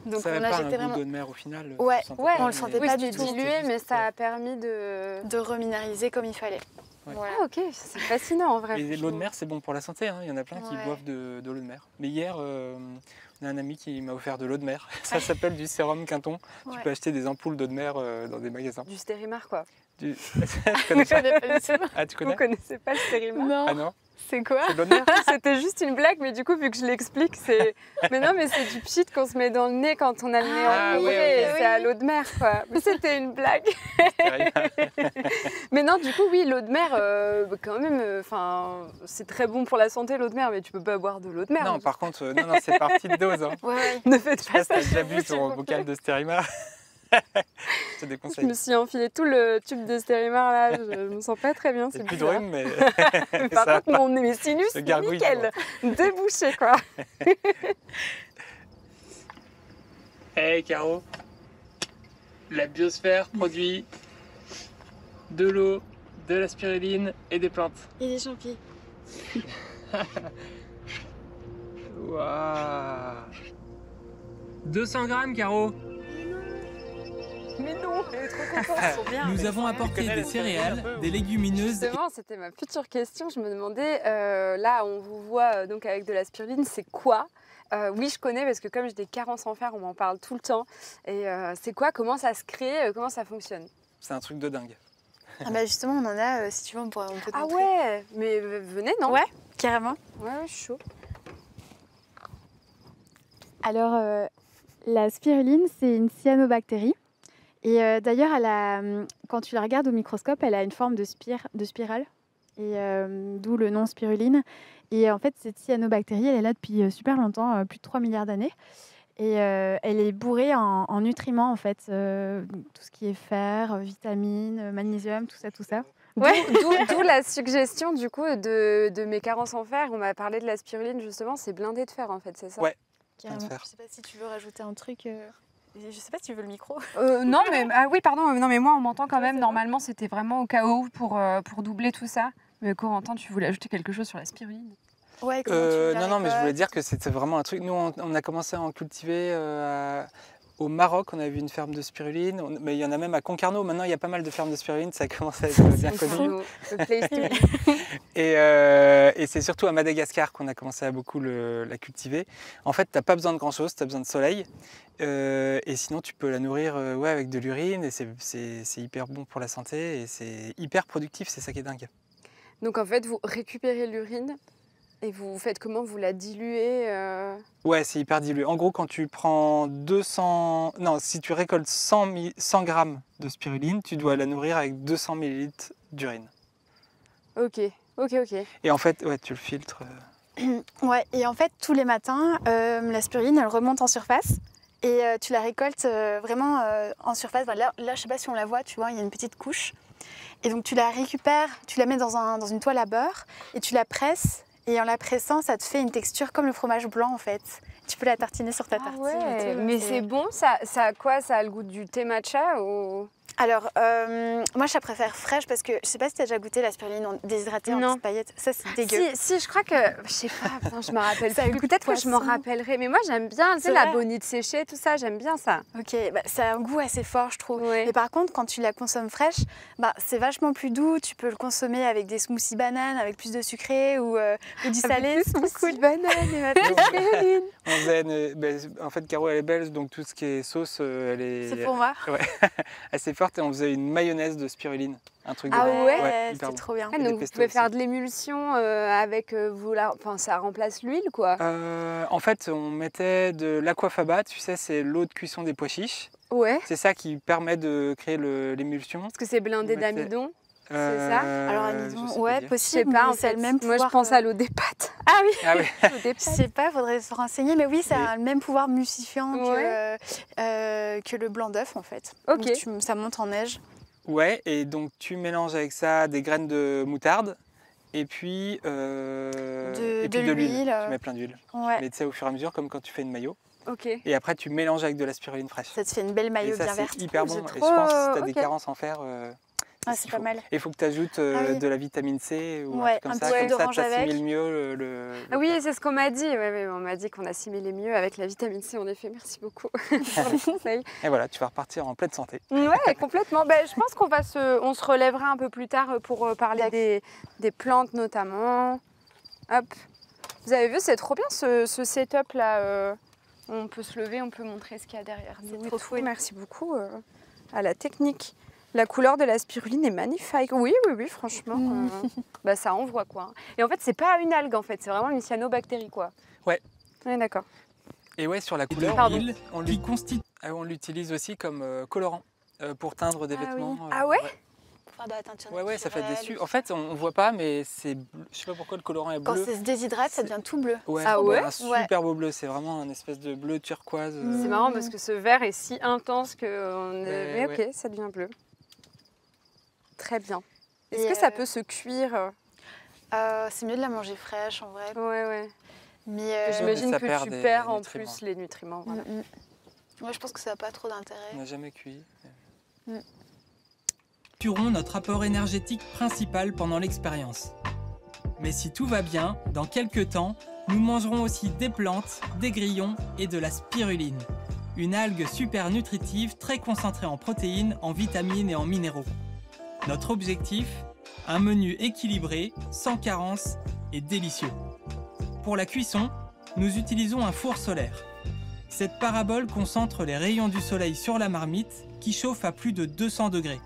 Speaker 2: Donc
Speaker 3: ça
Speaker 2: on a jeté vraiment
Speaker 3: d'eau de mer au final.
Speaker 2: On le sentait pas du tout
Speaker 1: dilué, mais ça a permis de
Speaker 2: reminéraliser comme il fallait.
Speaker 3: Ouais.
Speaker 2: Voilà.
Speaker 1: Ah ok, c'est fascinant en vrai.
Speaker 3: Et l'eau de mer, c'est bon pour la santé, hein. Il y en a plein qui
Speaker 2: Ouais.
Speaker 3: boivent de l'eau de mer. Mais hier, on a un ami qui m'a offert de l'eau de mer. Ça s'appelle du sérum Quinton. Tu
Speaker 2: Ouais.
Speaker 3: peux acheter des ampoules d'eau de mer dans des magasins.
Speaker 1: Du Stérimar quoi.
Speaker 3: Tu connais
Speaker 2: Je
Speaker 3: pas?
Speaker 2: connais pas du tout.
Speaker 3: Ah, tu
Speaker 1: Vous
Speaker 3: connais?
Speaker 1: connaissez pas le Stérimar?
Speaker 2: Non,
Speaker 3: Ah non?
Speaker 2: c'est quoi?
Speaker 3: C'est de l'eau de mer?
Speaker 1: C'était juste une blague, mais du coup, vu que je l'explique, c'est. Mais non, mais c'est du pchit qu'on se met dans le nez quand on a le nez
Speaker 3: Ah,
Speaker 1: empourré.
Speaker 3: ouais,
Speaker 2: ok.
Speaker 1: C'est à l'eau de mer, quoi. Mais c'était une blague. Mais non, du coup, oui, l'eau de mer, quand même, c'est très bon pour la santé, l'eau de mer, mais tu peux pas boire de l'eau de mer.
Speaker 3: Non, par contre, non, c'est par petite dose. Hein.
Speaker 2: Ouais.
Speaker 1: Ne faites
Speaker 3: Je sais
Speaker 1: pas
Speaker 3: pas
Speaker 1: ça.
Speaker 3: si t'as déjà bu
Speaker 1: s'il
Speaker 3: ton
Speaker 1: vous
Speaker 3: bocal
Speaker 1: plaît.
Speaker 3: de Stérimar. Je te
Speaker 1: Je
Speaker 3: déconseille.
Speaker 1: me suis enfilé tout le tube de Stérimar là, je me sens pas très bien,
Speaker 3: C'est
Speaker 1: c'est
Speaker 3: plus de
Speaker 1: bizarre.
Speaker 3: rhume, mais
Speaker 1: Par
Speaker 3: ça
Speaker 1: contre, mes sinus,
Speaker 3: se gargouille,
Speaker 1: nickel, débouché quoi.
Speaker 3: Hey Caro, la biosphère produit de l'eau, de la spiruline et des plantes.
Speaker 2: Et les champignons.
Speaker 3: Waouh 200 grammes, Caro.
Speaker 1: Mais non, elle est trop contente.
Speaker 2: Trop bien.
Speaker 4: Nous avons apporté
Speaker 3: connais
Speaker 4: des
Speaker 3: la
Speaker 4: céréales,
Speaker 3: spiruline un peu,
Speaker 4: des
Speaker 3: ou-
Speaker 4: légumineuses
Speaker 1: Justement, c'était ma future question. Je me demandais, là, on vous voit donc avec de la spiruline, c'est quoi? Oui, je connais parce que comme j'ai des carences en fer, on m'en parle tout le temps. Et c'est quoi? Comment ça se crée? Comment ça fonctionne?
Speaker 3: C'est un truc de dingue.
Speaker 2: Ah bah justement, on en a, si tu veux, on peut te
Speaker 1: Ah
Speaker 2: montrer.
Speaker 1: ouais, mais venez, non?
Speaker 2: Ouais, carrément.
Speaker 1: Ouais, je suis chaud.
Speaker 5: Alors, la spiruline, c'est une cyanobactérie. Et d'ailleurs, quand tu la regardes au microscope, elle a une forme de spirale. Et d'où le nom spiruline. Et en fait, cette cyanobactérie, elle est là depuis super longtemps, plus de 3 milliards d'années. Et elle est bourrée en nutriments, en fait. Donc, tout ce qui est fer, vitamines, magnésium, tout ça.
Speaker 1: Ouais. D'où la suggestion du coup de mes carences en fer. On m'a parlé de la spiruline justement, c'est blindé de fer en fait, c'est ça?
Speaker 3: Ouais.
Speaker 2: Carrément.
Speaker 3: faire.
Speaker 2: Je sais pas si tu veux rajouter un truc. Je sais pas si tu veux le micro.
Speaker 1: Non, mais oui, pardon. Non, mais moi on m'entend quand
Speaker 2: Ouais,
Speaker 1: même.
Speaker 2: c'est
Speaker 1: Normalement, c'était vraiment au cas où pour doubler tout ça. Mais Corentin, tu voulais ajouter quelque chose sur la spiruline?
Speaker 2: Ouais, comment tu la
Speaker 3: Non, mais je voulais
Speaker 2: récoltes?
Speaker 3: dire que c'était vraiment un truc. Nous, on a commencé à en cultiver au Maroc. On avait vu une ferme de spiruline, mais il y en a même à Concarneau. Maintenant, il y a pas mal de fermes de spiruline. Ça commence à être bien connu.
Speaker 1: Le place to be.
Speaker 3: Et c'est surtout à Madagascar qu'on a commencé à beaucoup la cultiver. En fait, tu n'as pas besoin de grand-chose, tu as besoin de soleil. Et sinon, tu peux la nourrir avec de l'urine. Et c'est hyper bon pour la santé. Et c'est hyper productif, c'est ça qui est dingue.
Speaker 1: Donc en fait, vous récupérez l'urine et vous faites comment? Vous la diluez
Speaker 3: Ouais, c'est hyper dilué. En gros, quand tu prends 200... Non, si tu récoltes 100 grammes de spiruline, tu dois la nourrir avec 200 millilitres d'urine.
Speaker 1: Ok.
Speaker 3: Et en fait, ouais, tu le filtres.
Speaker 2: Ouais, et en fait, tous les matins, la spiruline, elle remonte en surface. Et tu la récoltes vraiment en surface. Là, je sais pas si on la voit, tu vois, il y a une petite couche. Et donc, tu la récupères, tu la mets dans une toile à beurre et tu la presses. Et en la pressant, ça te fait une texture comme le fromage blanc, en fait. Tu peux la tartiner sur ta
Speaker 1: Ah
Speaker 2: tartine.
Speaker 1: ouais,
Speaker 2: et tout,
Speaker 1: mais c'est bon, ça a quoi? Ça a le goût du thé matcha ou...
Speaker 2: Alors, moi, je la préfère fraîche parce que je sais pas si tu as déjà goûté la spiruline déshydratée en
Speaker 1: Non.
Speaker 2: petites paillettes. Ça, c'est dégueu.
Speaker 1: Si, je crois que... Je sais pas, putain, je me rappelle
Speaker 2: Ça a
Speaker 1: plus.
Speaker 2: le goût de
Speaker 1: Peut-être que je m'en
Speaker 2: poisson.
Speaker 1: rappellerai. Mais moi, j'aime bien, tu sais,
Speaker 2: C'est
Speaker 1: la
Speaker 2: vrai
Speaker 1: bonite séchée, tout ça, j'aime bien ça.
Speaker 2: Ok, bah, ça a un goût assez fort, je trouve.
Speaker 1: Ouais.
Speaker 2: Mais par contre, quand tu la consommes fraîche, bah, c'est vachement plus doux. Tu peux le consommer avec des smoothies bananes, avec plus de sucré ou du salé. C'est trop cool.
Speaker 1: banane et ma petite spiruline.
Speaker 3: On faisait en fait, Caro, elle est belge, donc tout ce qui est sauce, elle est
Speaker 2: C'est pour moi.
Speaker 3: assez forte. Et on faisait une mayonnaise de spiruline. Un truc de
Speaker 1: Ah
Speaker 3: dingue.
Speaker 1: ouais,
Speaker 3: hyper
Speaker 2: c'est
Speaker 3: bon.
Speaker 2: trop bien.
Speaker 1: Ah,
Speaker 3: Et
Speaker 1: donc
Speaker 3: des
Speaker 1: vous
Speaker 3: pestos
Speaker 1: pouvez faire
Speaker 3: aussi.
Speaker 1: de l'émulsion avec enfin ça remplace l'huile quoi.
Speaker 3: En fait, on mettait de l'aquafaba, tu sais, c'est l'eau de cuisson des pois chiches.
Speaker 1: Ouais.
Speaker 3: C'est ça qui permet de créer l'émulsion.
Speaker 1: Parce que c'est blindé
Speaker 3: On mettait-
Speaker 1: d'amidon. C'est ça
Speaker 2: Alors,
Speaker 3: je
Speaker 2: amidon,
Speaker 3: sais pas
Speaker 2: ouais,
Speaker 3: dire.
Speaker 1: Je sais
Speaker 2: possible,
Speaker 1: pas
Speaker 2: mais
Speaker 1: en
Speaker 2: c'est
Speaker 1: fait.
Speaker 2: le même
Speaker 1: Moi
Speaker 2: pouvoir.
Speaker 1: je pense à l'eau des pâtes.
Speaker 2: Ah oui,
Speaker 3: Ah oui.
Speaker 1: L'eau des
Speaker 2: je
Speaker 1: pâtes.
Speaker 2: sais pas, faudrait se renseigner, mais oui, ça a le même pouvoir mucifiant
Speaker 1: Ouais.
Speaker 2: que le blanc d'œuf en fait.
Speaker 1: Ok.
Speaker 2: Donc, ça monte en neige.
Speaker 3: Ouais, et donc tu mélanges avec ça des graines de moutarde et puis,
Speaker 2: De
Speaker 3: de l'huile.
Speaker 2: l'huile.
Speaker 3: Tu mets plein d'huile.
Speaker 2: Ouais.
Speaker 3: Mais tu sais, au fur et à mesure, comme quand tu fais une mayo.
Speaker 1: Ok.
Speaker 3: Et après, tu mélanges avec de la spiruline fraîche.
Speaker 2: Ça te fait une belle
Speaker 3: Et
Speaker 2: maillot
Speaker 3: ça,
Speaker 2: bien
Speaker 3: c'est
Speaker 2: verte.
Speaker 3: hyper bon.
Speaker 1: C'est
Speaker 3: Et je
Speaker 1: trop-
Speaker 3: pense que si tu as des
Speaker 1: ok.
Speaker 3: carences en fer,
Speaker 2: Ah, c'est pas mal.
Speaker 3: Et il faut que tu ajoutes
Speaker 2: oui.
Speaker 3: de la vitamine C ou
Speaker 2: Ouais,
Speaker 3: un truc comme
Speaker 2: un
Speaker 3: ça.
Speaker 2: petit peu
Speaker 3: Comme ça,
Speaker 2: d'orange
Speaker 3: tu
Speaker 2: avec.
Speaker 3: assimiles mieux le
Speaker 1: Ah oui, c'est ce qu'on m'a dit. Ouais, on m'a dit qu'on assimilait mieux avec la vitamine C. En effet, merci beaucoup pour les conseils.
Speaker 3: Et voilà, tu vas repartir en pleine santé.
Speaker 1: Ouais, complètement. Je pense on se relèvera un peu plus tard pour parler des plantes notamment. Hop. Vous avez vu, c'est trop bien ce setup là. On peut se lever, on peut montrer ce qu'il y a derrière. C'est trop cool. Merci beaucoup à la technique. La couleur de la spiruline est magnifique. Oui, franchement, ça envoie quoi. Et en fait, c'est pas une algue en fait, c'est vraiment une cyanobactérie quoi.
Speaker 3: Ouais.
Speaker 1: Ouais, d'accord.
Speaker 3: Et ouais, sur la couleur,
Speaker 1: Pardon.
Speaker 3: on l'utilise aussi comme colorant pour teindre des vêtements.
Speaker 1: Ah ouais,
Speaker 2: Pour faire de la teinture
Speaker 3: Ouais, ça fait
Speaker 2: naturelle.
Speaker 3: déçu. En fait, on voit pas, mais c'est bleu. Je sais pas pourquoi le colorant est
Speaker 2: Quand
Speaker 3: bleu.
Speaker 2: ça se déshydrate, ça devient tout bleu.
Speaker 3: Ouais,
Speaker 1: Ah ouais
Speaker 3: un super beau bleu. C'est vraiment un espèce de bleu turquoise.
Speaker 1: C'est marrant parce que ce vert est si intense que mais ok,
Speaker 3: ouais.
Speaker 1: ça devient bleu. Très bien. Est-ce
Speaker 2: Et
Speaker 1: que ça peut se cuire?
Speaker 2: C'est mieux de la manger fraîche en vrai.
Speaker 1: Ouais.
Speaker 2: Mais
Speaker 1: J'imagine
Speaker 3: ça
Speaker 1: que
Speaker 3: perd
Speaker 1: tu
Speaker 3: des
Speaker 1: perds en
Speaker 3: nutriments.
Speaker 1: plus les nutriments. Voilà.
Speaker 2: Moi, je pense que ça n'a pas trop d'intérêt.
Speaker 3: On n'a jamais cuit.
Speaker 4: Assurons notre apport énergétique principal pendant l'expérience. Mais si tout va bien, dans quelques temps, nous mangerons aussi des plantes, des grillons et de la spiruline. Une algue super nutritive très concentrée en protéines, en vitamines et en minéraux. Notre objectif, un menu équilibré, sans carence et délicieux. Pour la cuisson, nous utilisons un four solaire. Cette parabole concentre les rayons du soleil sur la marmite qui chauffe à plus de 200 degrés.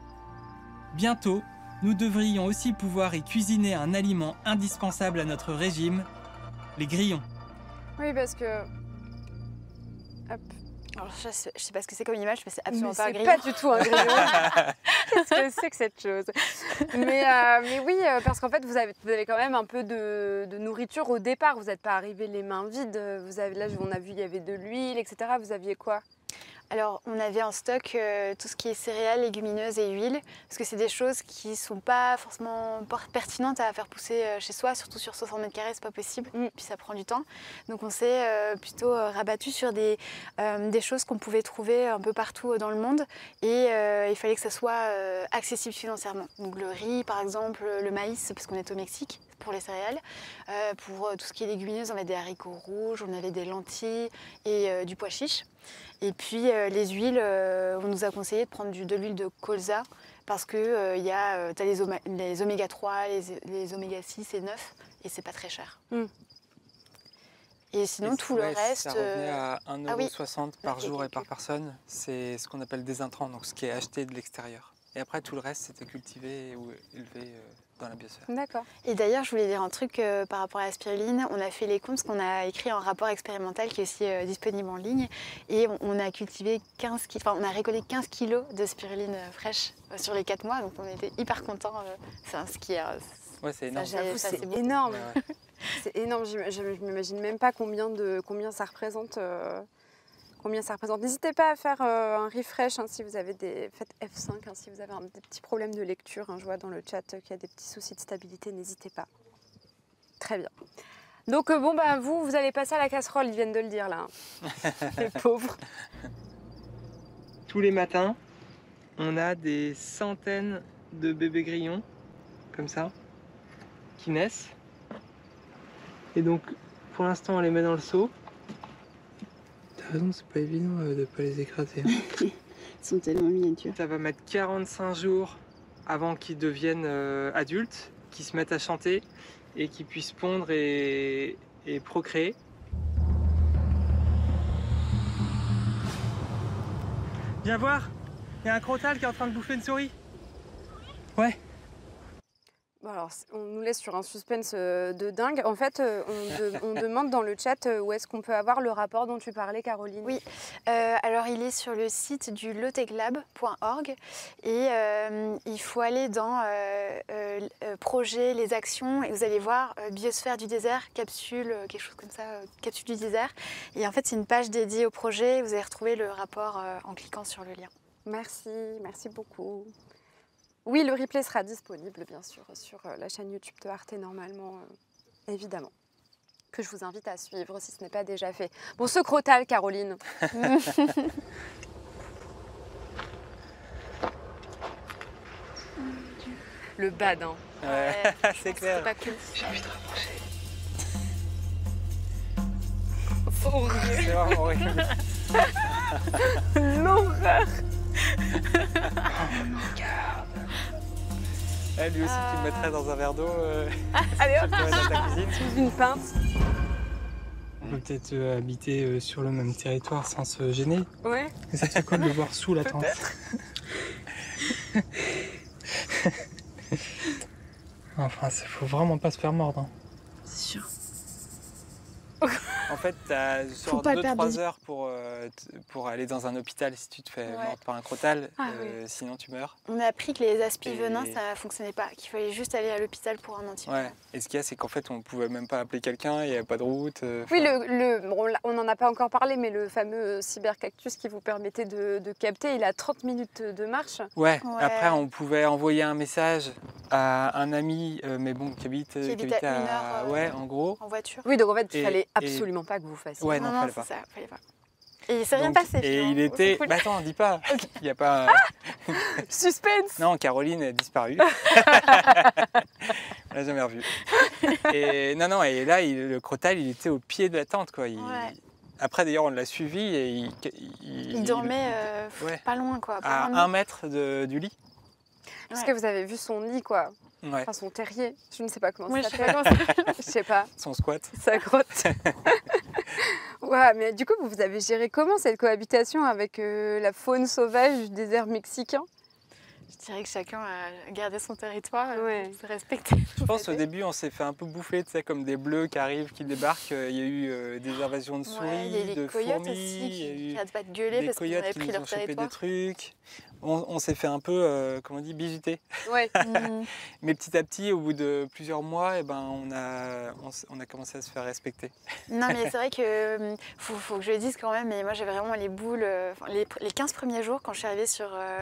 Speaker 4: Bientôt, nous devrions aussi pouvoir y cuisiner un aliment indispensable à notre régime, les grillons.
Speaker 1: Oui, parce que hop.
Speaker 2: Alors, je sais pas ce que c'est comme image, mais c'est absolument pas un
Speaker 1: c'est
Speaker 2: grillon.
Speaker 1: pas du tout un grillon. Qu'est-ce que c'est que cette chose? Mais oui, parce qu'en fait, vous avez quand même un peu de nourriture au départ. Vous n'êtes pas arrivé les mains vides. Là, on a vu, il y avait de l'huile, etc. Vous aviez quoi?
Speaker 2: Alors, on avait en stock tout ce qui est céréales, légumineuses et huiles, parce que c'est des choses qui ne sont pas forcément pertinentes à faire pousser chez soi, surtout sur 60 mètres carrés, c'est pas possible, puis ça prend du temps. Donc on s'est plutôt rabattu sur des choses qu'on pouvait trouver un peu partout dans le monde, et il fallait que ça soit accessible financièrement. Donc le riz, par exemple, le maïs, parce qu'on est au Mexique, pour les céréales. Pour tout ce qui est légumineuse, on avait des haricots rouges, on avait des lentilles et du pois chiche. Et puis les huiles, on nous a conseillé de prendre de l'huile de colza parce que t'as les oméga 3, les oméga 6 et 9 et c'est pas très cher. Et sinon, tout le reste...
Speaker 3: Ça revenait à 1,60 € par
Speaker 2: Ok,
Speaker 3: jour et par personne. C'est ce qu'on appelle des intrants, donc ce qui est acheté de l'extérieur. Et après, tout le reste, c'était cultivé ou élevé dans la biosphère.
Speaker 1: D'accord.
Speaker 2: Et d'ailleurs, je voulais dire un truc par rapport à la spiruline. On a fait les comptes, parce qu'on a écrit un rapport expérimental qui est aussi disponible en ligne. Et on a cultivé on a récolté 15 kilos de spiruline fraîche sur les 4 mois. Donc on était hyper contents.
Speaker 3: Ouais, c'est énorme.
Speaker 1: J'avoue,
Speaker 2: Ça,
Speaker 1: c'est
Speaker 2: c'est beau.
Speaker 1: énorme.
Speaker 3: Ouais.
Speaker 1: C'est énorme. Je m'imagine même pas combien ça représente. N'hésitez pas à faire un refresh si vous avez faites F5 si vous avez des petits problèmes de lecture. Je vois dans le chat qu'il y a des petits soucis de stabilité, n'hésitez pas. Très bien. Donc vous allez passer à la casserole, ils viennent de le dire là. Les pauvres.
Speaker 3: Tous les matins, on a des centaines de bébés grillons, comme ça, qui naissent. Et donc, pour l'instant, on les met dans le seau. T'as raison, c'est pas évident de ne pas les écraser.
Speaker 2: Ils sont tellement miniatures.
Speaker 3: Ça va mettre 45 jours avant qu'ils deviennent adultes, qu'ils se mettent à chanter et qu'ils puissent pondre et procréer. Viens voir, il y a un crotal qui est en train de bouffer une souris. Ouais.
Speaker 1: Bon, alors, on nous laisse sur un suspense de dingue. En fait, on demande dans le chat où est-ce qu'on peut avoir le rapport dont tu parlais, Caroline.
Speaker 2: Oui, alors il est sur le site du lowtechlab.org et il faut aller dans projet, les actions et vous allez voir biosphère du désert, capsule, quelque chose comme ça, capsule du désert. Et en fait, c'est une page dédiée au projet et vous allez retrouver le rapport en cliquant sur le lien.
Speaker 1: Merci beaucoup. Oui, le replay sera disponible, bien sûr, sur la chaîne YouTube de Arte, normalement, évidemment, que je vous invite à suivre si ce n'est pas déjà fait. Bon, ce crotal, Caroline. le bad. Hein.
Speaker 3: Ouais, c'est clair.
Speaker 2: C'est pas cool.
Speaker 3: J'ai envie de rapprocher.
Speaker 1: Horrible.
Speaker 3: C'est vraiment horrible.
Speaker 1: L'horreur.
Speaker 3: Lui aussi, tu le mettrais dans un verre d'eau.
Speaker 1: Allez
Speaker 3: Tu
Speaker 1: hop,
Speaker 3: le ferais dans ta cuisine.
Speaker 1: une pinte.
Speaker 3: On peut peut-être habiter sur le même territoire sans se gêner.
Speaker 1: Ouais.
Speaker 3: Mais ça serait cool de voir sous la tente. Enfin, faut vraiment pas se faire mordre. Hein.
Speaker 2: C'est sûr.
Speaker 3: En fait, tu as
Speaker 5: Faut pas perdre
Speaker 3: 2-3 heures pour aller dans un hôpital si tu te fais mordre par un crotal,
Speaker 1: Ah, oui.
Speaker 3: sinon tu meurs.
Speaker 2: On a appris que les aspi venins,
Speaker 3: Et-
Speaker 2: ça fonctionnait pas, qu'il fallait juste aller à l'hôpital pour un antibiotique.
Speaker 3: Ouais. Et ce qu'il y a, c'est qu'en fait, on pouvait même pas appeler quelqu'un, il n'y avait pas de route.
Speaker 1: Oui, bon, on n'en a pas encore parlé, mais le fameux cybercactus qui vous permettait de capter, il a 30 minutes de marche.
Speaker 3: Ouais.
Speaker 2: Ouais.
Speaker 3: Après, on pouvait envoyer un message à un ami, mais bon, qui habite
Speaker 2: à 1 heure,
Speaker 3: ouais, en gros.
Speaker 2: En voiture.
Speaker 1: Oui, donc en fait, il
Speaker 3: Et-
Speaker 1: fallait
Speaker 3: et-
Speaker 1: absolument pas que vous fassiez.
Speaker 3: Ouais,
Speaker 2: non,
Speaker 3: non, fallait
Speaker 2: c'est
Speaker 3: pas.
Speaker 2: ça, fallait pas. Et il s'est rien
Speaker 3: Donc,
Speaker 2: passé.
Speaker 3: Et
Speaker 2: finalement.
Speaker 3: il
Speaker 2: C'est
Speaker 3: était.
Speaker 2: cool.
Speaker 3: Bah attends, dis pas. Il y a pas.
Speaker 1: Suspense.
Speaker 3: Non, Caroline est disparue. On l'a jamais revue. Et non, et là, le crotal, il était au pied de la tente, quoi.
Speaker 2: Ouais.
Speaker 3: Après, d'ailleurs, on l'a suivi et
Speaker 2: Il dormait
Speaker 3: ouais.
Speaker 2: pas loin, quoi. pas
Speaker 3: à
Speaker 2: loin de
Speaker 3: 1
Speaker 2: nous.
Speaker 3: mètre du lit.
Speaker 1: Parce
Speaker 2: Ouais.
Speaker 1: que vous avez vu son nid, quoi.
Speaker 3: Ouais.
Speaker 1: Enfin, son terrier. Je ne sais pas comment
Speaker 2: Ouais,
Speaker 1: ça
Speaker 2: je sais
Speaker 1: s'appelle.
Speaker 2: pas comment ça s'appelle.
Speaker 1: Je sais pas.
Speaker 3: Son squat.
Speaker 1: Sa grotte. Ouais, mais du coup, vous avez géré comment cette cohabitation avec la faune sauvage du désert mexicain?
Speaker 2: Je dirais que chacun a gardé son territoire,
Speaker 1: Ouais.
Speaker 2: se respecter.
Speaker 3: Je pense au début, on s'est fait un peu bouffer, tu sais, comme des bleus qui arrivent, qui débarquent. Il y a eu des invasions de souris,
Speaker 2: Ouais, il y a les
Speaker 3: de
Speaker 2: coyotes
Speaker 3: fourmis,
Speaker 2: aussi
Speaker 3: il y a
Speaker 2: qui
Speaker 3: eu
Speaker 2: n'arrêtent pas de gueuler
Speaker 3: des
Speaker 2: parce qu'on
Speaker 3: coyotes
Speaker 2: avait
Speaker 3: qui
Speaker 2: pris
Speaker 3: nous
Speaker 2: leur
Speaker 3: ont chopé des
Speaker 2: territoire.
Speaker 3: trucs. On s'est fait un peu, comment on dit, bisuter.
Speaker 1: Ouais.
Speaker 2: Mhm.
Speaker 3: Mais petit à petit, au bout de plusieurs mois, eh ben, on a commencé à se faire respecter.
Speaker 2: Non, mais c'est vrai que faut que je le dise quand même, mais moi j'ai vraiment les boules. Enfin, les 15 premiers jours, quand je suis arrivée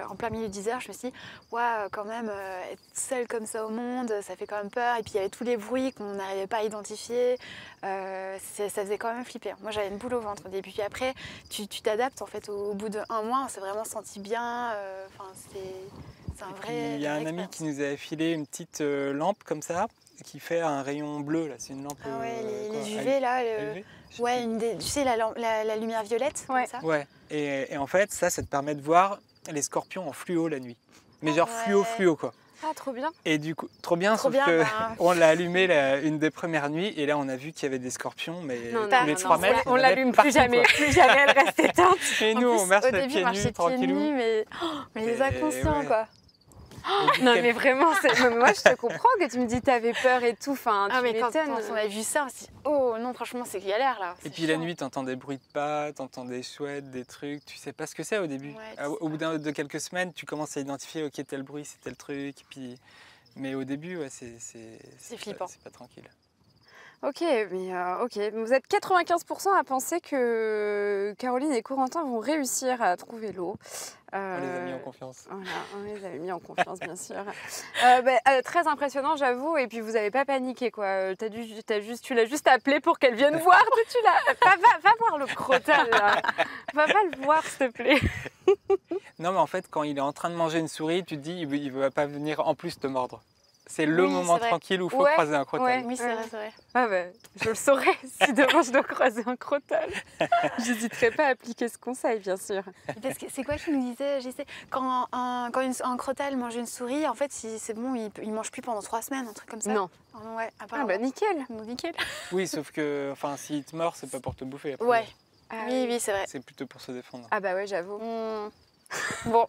Speaker 2: en plein milieu du désert, je me suis dit, ouais, quand même, être seule comme ça au monde, ça fait quand même peur. Et puis il y avait tous les bruits qu'on n'arrivait pas à identifier. Ça faisait quand même flipper. Moi j'avais une boule au ventre au début. Puis après, tu t'adaptes en fait. Au bout d'1 mois, on s'est vraiment senti bien. Enfin, c'est un
Speaker 3: Et puis,
Speaker 2: vrai.
Speaker 3: il y a un ami qui nous avait filé une petite lampe comme ça, qui fait un rayon bleu. Là, c'est une lampe.
Speaker 2: Ah ouais,
Speaker 3: quoi,
Speaker 2: les UV là.
Speaker 3: UV, je sais
Speaker 2: Ouais, tu sais, la lumière violette,
Speaker 1: Ouais.
Speaker 2: comme ça.
Speaker 3: Ouais, et en fait, ça te permet de voir les scorpions en fluo la nuit. Mais genre
Speaker 2: Ouais.
Speaker 3: fluo, quoi.
Speaker 1: Ah, trop bien.
Speaker 3: Et du coup, trop bien,
Speaker 2: Trop
Speaker 3: sauf
Speaker 2: bien,
Speaker 3: que
Speaker 2: bah.
Speaker 3: on l'a allumé une des premières nuits, et là, on a vu qu'il y avait des scorpions, mais
Speaker 1: Non,
Speaker 3: tous
Speaker 1: non,
Speaker 3: les
Speaker 1: non,
Speaker 3: 3
Speaker 1: non,
Speaker 3: mètres.
Speaker 1: on
Speaker 3: il y en avait
Speaker 1: l'allume
Speaker 3: partout,
Speaker 1: plus jamais,
Speaker 3: quoi.
Speaker 1: plus jamais, elle reste éteinte.
Speaker 3: Et
Speaker 2: En
Speaker 3: nous,
Speaker 2: plus,
Speaker 3: on marche
Speaker 2: au
Speaker 3: les
Speaker 2: début,
Speaker 3: pieds
Speaker 2: on marchait
Speaker 3: nus, tranquillou.
Speaker 2: pieds nus, mais les
Speaker 3: Et
Speaker 2: inconscients,
Speaker 3: ouais.
Speaker 2: quoi.
Speaker 3: Au bout de
Speaker 1: Non,
Speaker 3: quelques-
Speaker 1: mais vraiment, moi je te comprends que tu me dis t'avais peur et tout. Enfin,
Speaker 2: Ah,
Speaker 1: tu
Speaker 2: mais quand
Speaker 1: m'étonnes.
Speaker 2: on a vu ça, on s'est dit, oh non, franchement, c'est galère, là.
Speaker 3: Et
Speaker 2: C'est
Speaker 3: puis la
Speaker 2: chiant.
Speaker 3: nuit, t'entends des bruits de pas, t'entends des chouettes, des trucs, tu sais pas ce que c'est au début.
Speaker 2: Ouais, tu sais
Speaker 3: Au bout de quelques semaines, tu commences à identifier, ok, tel bruit, c'est tel truc, puis... Mais au début, ouais, c'est
Speaker 2: flippant.
Speaker 3: C'est pas tranquille.
Speaker 1: Ok, mais ok. Vous êtes 95% à penser que Caroline et Corentin vont réussir à trouver l'eau.
Speaker 3: On les a mis en confiance.
Speaker 1: Voilà, on les avait mis en confiance, bien sûr. Très impressionnant, j'avoue. Et puis, vous n'avez pas paniqué, quoi. Tu l'as juste appelé pour qu'elle vienne voir. Va voir le crotal, là. Va pas le voir, s'il te plaît.
Speaker 3: Non, mais en fait, quand il est en train de manger une souris, tu te dis, il va pas venir en plus te mordre. C'est le
Speaker 2: Oui,
Speaker 3: moment
Speaker 2: c'est vrai.
Speaker 3: tranquille où il faut
Speaker 1: Ouais,
Speaker 3: croiser un crotal.
Speaker 1: ouais.
Speaker 2: Oui, c'est vrai, c'est vrai.
Speaker 1: Ah ben, je le saurais si demain je dois croiser un crotal. J'hésiterai pas à appliquer ce conseil, bien sûr.
Speaker 2: Parce que c'est quoi qui nous disait, j'essaie, quand un crotal mange une souris, en fait, c'est bon, il mange plus pendant 3 semaines, un truc comme ça.
Speaker 1: Non.
Speaker 2: Ouais,
Speaker 1: Ah
Speaker 2: apparemment.
Speaker 1: bah nickel.
Speaker 2: Donc, nickel.
Speaker 3: Oui, sauf que, enfin, s'il te mord, c'est pas pour te bouffer. après.
Speaker 2: Ouais,
Speaker 1: Ah
Speaker 2: oui, c'est vrai.
Speaker 3: C'est plutôt pour se défendre.
Speaker 1: Ah bah ouais, j'avoue.
Speaker 2: Bon,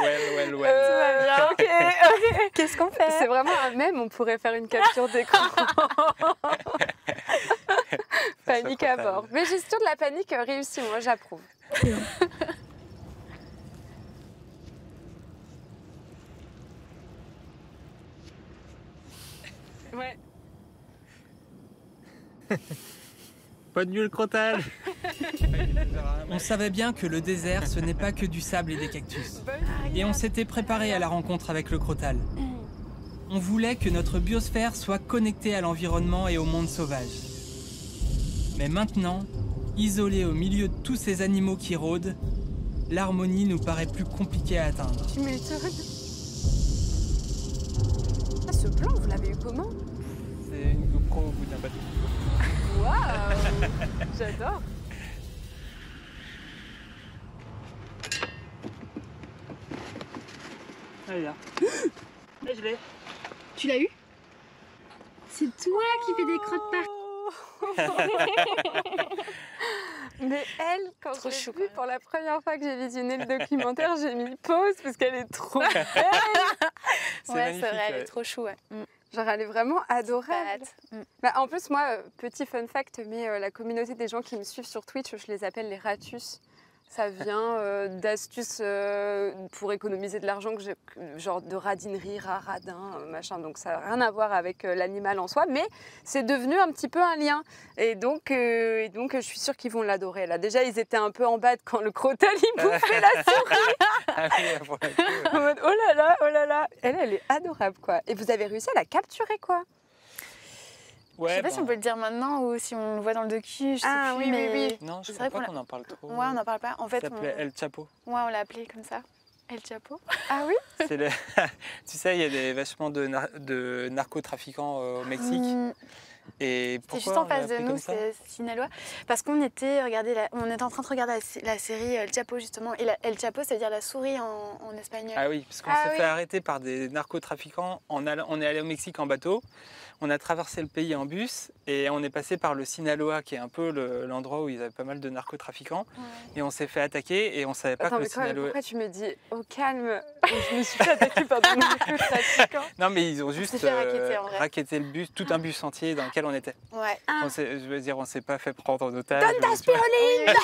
Speaker 3: Well.
Speaker 2: tout va bien.
Speaker 1: Ok.
Speaker 2: Qu'est-ce qu'on fait?
Speaker 1: C'est vraiment un mème, on pourrait faire une capture d'écran. Panique à bord. Mais gestion de la panique réussie, moi j'approuve. Ouais.
Speaker 3: Pas de nul crotal.
Speaker 4: On savait bien que le désert, ce n'est pas que du sable et des cactus. Et on s'était préparé à la rencontre avec le crotal. On voulait que notre biosphère soit connectée à l'environnement et au monde sauvage. Mais maintenant, isolée au milieu de tous ces animaux qui rôdent, l'harmonie nous paraît plus compliquée à atteindre.
Speaker 1: Tu m'étonnes. Ah, ce plan, vous l'avez eu comment?
Speaker 3: C'est une GoPro au bout d'un bateau.
Speaker 1: Waouh. J'adore.
Speaker 3: Ah, là. Là, je l'ai.
Speaker 5: Tu l'as eu? C'est toi qui fais des crottes par...
Speaker 1: Mais elle, quand
Speaker 2: Trop
Speaker 1: je
Speaker 2: chou,
Speaker 1: l'ai
Speaker 2: quand
Speaker 1: vue
Speaker 2: même.
Speaker 1: pour la première fois que j'ai visionné le documentaire, j'ai mis pause parce qu'elle est trop belle.
Speaker 3: C'est
Speaker 2: Ouais,
Speaker 3: magnifique,
Speaker 2: c'est vrai, elle
Speaker 3: ouais.
Speaker 2: est trop chou. Ouais.
Speaker 1: Genre, elle est vraiment adorable.
Speaker 2: Patate.
Speaker 1: Bah, en plus, moi, petit fun fact, mais la communauté des gens qui me suivent sur Twitch, je les appelle les ratus. Ça vient d'astuces pour économiser de l'argent, genre de radinerie, radin, machin. Donc ça n'a rien à voir avec l'animal en soi, mais c'est devenu un petit peu un lien. Et donc je suis sûre qu'ils vont l'adorer. Là, déjà, ils étaient un peu en bas quand le crotal il bouffait la souris.
Speaker 3: Ah oui, pour le coup, ouais.
Speaker 1: En mode, oh là là. Elle est adorable, quoi. Et vous avez réussi à la capturer, quoi.
Speaker 2: Je sais pas
Speaker 3: Ouais,
Speaker 2: si on peut le dire maintenant ou si on le voit dans le docu. Je sais
Speaker 1: Ah,
Speaker 2: plus,
Speaker 1: oui,
Speaker 2: mais...
Speaker 1: oui.
Speaker 3: Non, je
Speaker 2: C'est vrai
Speaker 3: crois pas
Speaker 2: qu'on
Speaker 3: qu'on en parle trop.
Speaker 2: Ouais, on n'en parle pas. En fait,
Speaker 3: Ça s'appelait El Chapo.
Speaker 2: ouais, on l'a appelé comme ça. El Chapo.
Speaker 1: Ah oui.
Speaker 3: C'est le... Tu sais, il y a vachement de narcotrafiquants au Mexique. Et
Speaker 2: C'était
Speaker 3: pourquoi
Speaker 2: juste en
Speaker 3: on l'a
Speaker 2: face de
Speaker 3: appelé
Speaker 2: nous,
Speaker 3: comme ça
Speaker 2: c'est Sinaloa. Parce qu'on était en train de regarder la série El Chapo justement. Et El Chapo, ça veut dire la souris en espagnol.
Speaker 3: Ah oui, parce qu'on
Speaker 1: Ah
Speaker 3: s'est
Speaker 1: oui.
Speaker 3: fait arrêter par des narcotrafiquants. On est allé au Mexique en bateau. On a traversé le pays en bus et on est passé par le Sinaloa, qui est un peu l'endroit où ils avaient pas mal de narcotrafiquants.
Speaker 2: Ouais.
Speaker 3: Et on s'est fait attaquer et on savait pas
Speaker 1: Attends,
Speaker 3: que le
Speaker 1: mais quand même,
Speaker 3: Sinaloa.
Speaker 1: pourquoi tu me dis au calme? Je me suis fait attaquer par des narcotrafiquants.
Speaker 3: Non, mais ils ont juste
Speaker 2: s'est fait racketter, en vrai.
Speaker 3: racketté le bus, tout un bus entier dans lequel on était.
Speaker 2: Ouais.
Speaker 3: On s'est pas fait prendre en otage.
Speaker 1: Donne ta
Speaker 3: tu vois.
Speaker 1: spiruline,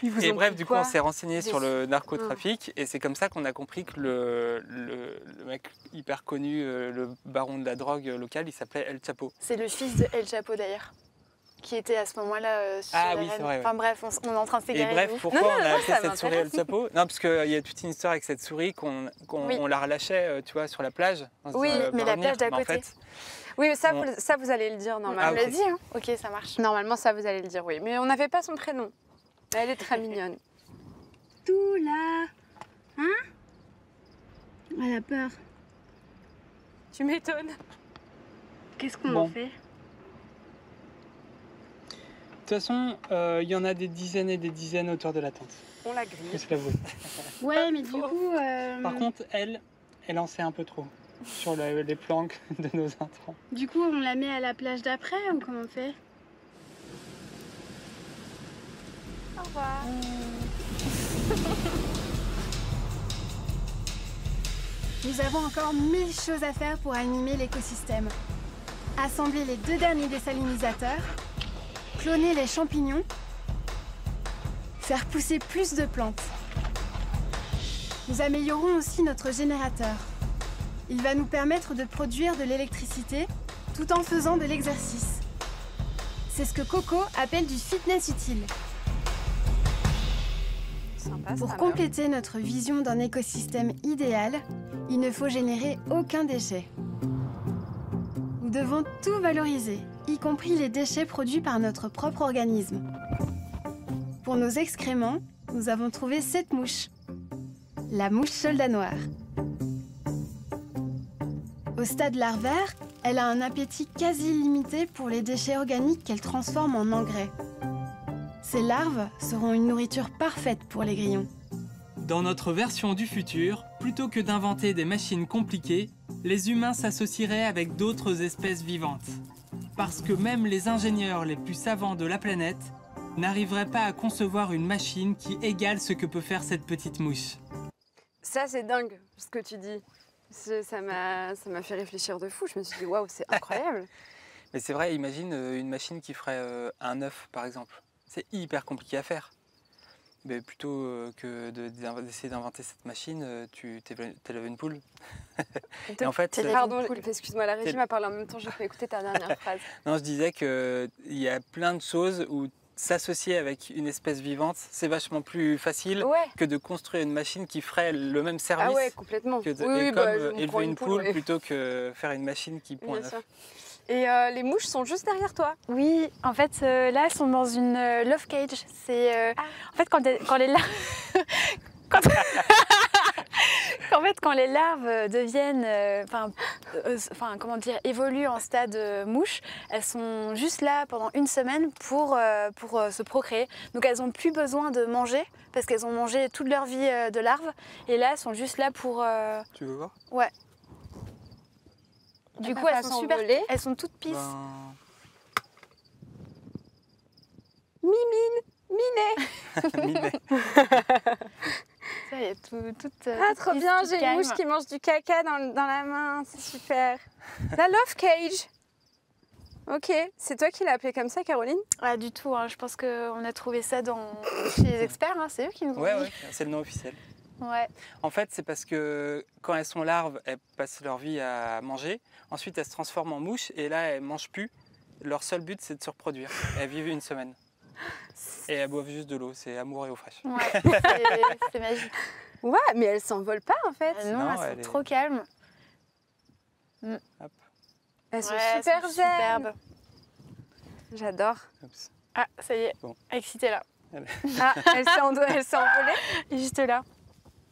Speaker 1: Ils vous
Speaker 3: Et
Speaker 1: ont
Speaker 3: bref,
Speaker 1: pris
Speaker 3: du coup,
Speaker 1: quoi?
Speaker 3: on s'est renseigné sur le
Speaker 1: Mmh.
Speaker 3: narcotrafic et c'est comme ça qu'on a compris que le mec hyper connu, le baron de la drogue local, il s'appelait El Chapo.
Speaker 2: C'est le fils de El Chapo d'ailleurs, qui était à ce moment-là sur
Speaker 3: Ah
Speaker 2: la
Speaker 3: oui, c'est
Speaker 2: reine.
Speaker 3: vrai, ouais.
Speaker 2: Enfin bref, on est en train de
Speaker 3: Et
Speaker 2: s'égarer.
Speaker 3: bref,
Speaker 2: de ouf.
Speaker 3: pourquoi
Speaker 1: Non,
Speaker 3: on a appelé
Speaker 1: ça
Speaker 3: cette souris El
Speaker 1: m'intéresse.
Speaker 3: Chapo? Non, parce qu'il y a toute une histoire avec cette souris qu'on
Speaker 2: Oui.
Speaker 3: on la relâchait, tu vois, sur la plage. On se
Speaker 1: Oui,
Speaker 3: disait,
Speaker 2: mais
Speaker 3: va
Speaker 2: la
Speaker 3: revenir.
Speaker 2: plage d'à
Speaker 3: Mais en
Speaker 2: côté.
Speaker 3: fait,
Speaker 1: Oui, ça,
Speaker 3: On-
Speaker 1: vous allez le dire
Speaker 2: On
Speaker 1: normalement.
Speaker 3: Ah,
Speaker 2: l'a
Speaker 3: ok.
Speaker 2: dit, hein. Ok, ça marche.
Speaker 1: Normalement, ça, vous allez le dire, oui. Mais on n'avait pas son prénom. Elle est très mignonne.
Speaker 5: Tout là. Hein? Elle a peur.
Speaker 1: Tu m'étonnes.
Speaker 5: Qu'est-ce qu'on
Speaker 4: Bon.
Speaker 5: en fait?
Speaker 4: De toute façon, il y en a des dizaines et des dizaines autour de la tente.
Speaker 1: On la grille.
Speaker 4: Je l'avoue.
Speaker 5: Ouais, mais du coup...
Speaker 4: Par contre, elle en sait un peu trop sur les planques de nos intrants.
Speaker 5: Du coup, on la met à la plage d'après ou comment on fait?
Speaker 1: Au revoir.
Speaker 5: Nous avons encore 1000 choses à faire pour animer l'écosystème. Assembler les 2 derniers désalinisateurs, cloner les champignons, faire pousser plus de plantes. Nous améliorons aussi notre générateur. Il va nous permettre de produire de l'électricité tout en faisant de l'exercice. C'est ce que Coco appelle du fitness utile.
Speaker 1: Sympa,
Speaker 5: Pour
Speaker 1: ça,
Speaker 5: compléter notre vision d'un écosystème idéal, il ne faut générer aucun déchet. Nous devons tout valoriser, y compris les déchets produits par notre propre organisme. Pour nos excréments, nous avons trouvé cette mouche. La mouche soldat noir. Au stade larvaire, elle a un appétit quasi illimité pour les déchets organiques qu'elle transforme en engrais. Ces larves seront une nourriture parfaite pour les grillons.
Speaker 4: Dans notre version du futur, plutôt que d'inventer des machines compliquées, les humains s'associeraient avec d'autres espèces vivantes. Parce que même les ingénieurs les plus savants de la planète n'arriveraient pas à concevoir une machine qui égale ce que peut faire cette petite mouche.
Speaker 1: Ça, c'est dingue, ce que tu dis. Ça m'a fait réfléchir de fou. Je me suis dit, waouh, c'est incroyable.
Speaker 3: mais c'est vrai, imagine une machine qui ferait un œuf, par exemple. C'est hyper compliqué à faire. Mais plutôt que d'essayer d'inventer cette machine, tu t'élèves une poule. Et en fait,
Speaker 1: Pardon, excuse-moi, la régie m'a parlé en même temps, je peux écouter ta dernière phrase.
Speaker 3: non, je disais qu'il y a plein de choses où s'associer avec une espèce vivante, c'est vachement plus facile
Speaker 1: Ouais.
Speaker 3: que de construire une machine qui ferait le même service.
Speaker 1: Ah ouais, complètement.
Speaker 3: Que de,
Speaker 1: Oui,
Speaker 3: et
Speaker 1: oui,
Speaker 3: comme
Speaker 1: bah, on
Speaker 3: élever
Speaker 1: prend
Speaker 3: une poule
Speaker 1: ouais.
Speaker 3: plutôt que faire une machine qui pond un
Speaker 1: Bien sûr.
Speaker 3: œuf.
Speaker 1: Et les mouches sont juste derrière toi.
Speaker 2: Oui, en fait, là, elles sont dans une love cage. C'est en fait quand les larves, quand les larves deviennent, comment dire, évoluent en stade mouche, elles sont juste là pendant une semaine pour se procréer. Donc elles n'ont plus besoin de manger parce qu'elles ont mangé toute leur vie de larves. Et là, elles sont juste là pour.
Speaker 3: Tu veux voir?
Speaker 2: Ouais. Du coup, elles sont super. Elles sont toutes pisses.
Speaker 1: Miné.
Speaker 2: Ça, il y a toutes.
Speaker 1: Ah, trop bien, j'ai une mouche qui mange du caca dans la main, c'est super. La love cage. Ok, c'est toi qui l'as appelée comme ça, Caroline?
Speaker 2: Ah, du tout, hein. Je pense qu'on a trouvé ça chez les experts, hein. C'est eux qui nous ont dit.
Speaker 3: Ouais, c'est le nom officiel.
Speaker 2: Ouais.
Speaker 3: En fait, c'est parce que quand elles sont larves, elles passent leur vie à manger. Ensuite, elles se transforment en mouches et là, elles ne mangent plus. Leur seul but, c'est de se reproduire. Elles vivent une semaine. Et elles boivent juste de l'eau. C'est amour et eau fraîche.
Speaker 2: Ouais, c'est magique.
Speaker 1: Ouais, mais elles s'envolent pas en fait.
Speaker 2: Non, elles sont trop calmes.
Speaker 3: Hop.
Speaker 1: Elles sont
Speaker 2: Ouais,
Speaker 1: super
Speaker 2: elles sont
Speaker 1: zen.
Speaker 2: superbes.
Speaker 1: J'adore.
Speaker 3: Oups.
Speaker 2: Ah, ça y est,
Speaker 3: Bon.
Speaker 2: excitée là.
Speaker 1: Ah, elle s'est envolée.
Speaker 2: Juste là.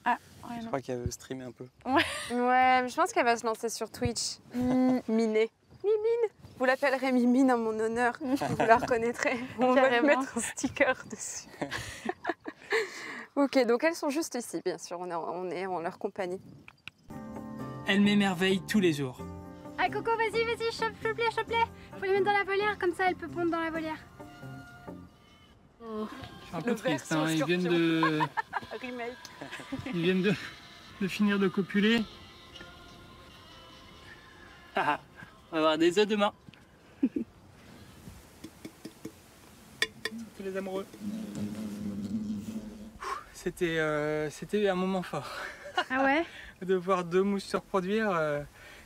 Speaker 2: Ah, ouais,
Speaker 3: Je
Speaker 2: non.
Speaker 3: crois qu'elle veut streamer un peu.
Speaker 1: Ouais, mais je pense qu'elle va se lancer sur Twitch. Miné. Mimine. Vous l'appellerez Mimine en mon honneur. Vous la reconnaîtrez. On va lui
Speaker 2: Carrément.
Speaker 1: mettre un sticker dessus. Ok, donc elles sont juste ici, bien sûr. On est en leur compagnie.
Speaker 4: Elle m'émerveille tous les jours.
Speaker 5: Ah Coco, vas-y, chope-les. Faut les mettre dans la volière, comme ça elle peut pondre dans la volière.
Speaker 4: Je suis un peu
Speaker 1: Le
Speaker 4: triste,
Speaker 1: verre sur
Speaker 4: hein. Ils
Speaker 1: scorpion.
Speaker 4: viennent de finir de copuler. Ah, on va avoir des œufs demain. Tous les amoureux. C'était un moment fort.
Speaker 5: Ah ouais?
Speaker 3: De voir 2 mouches se reproduire,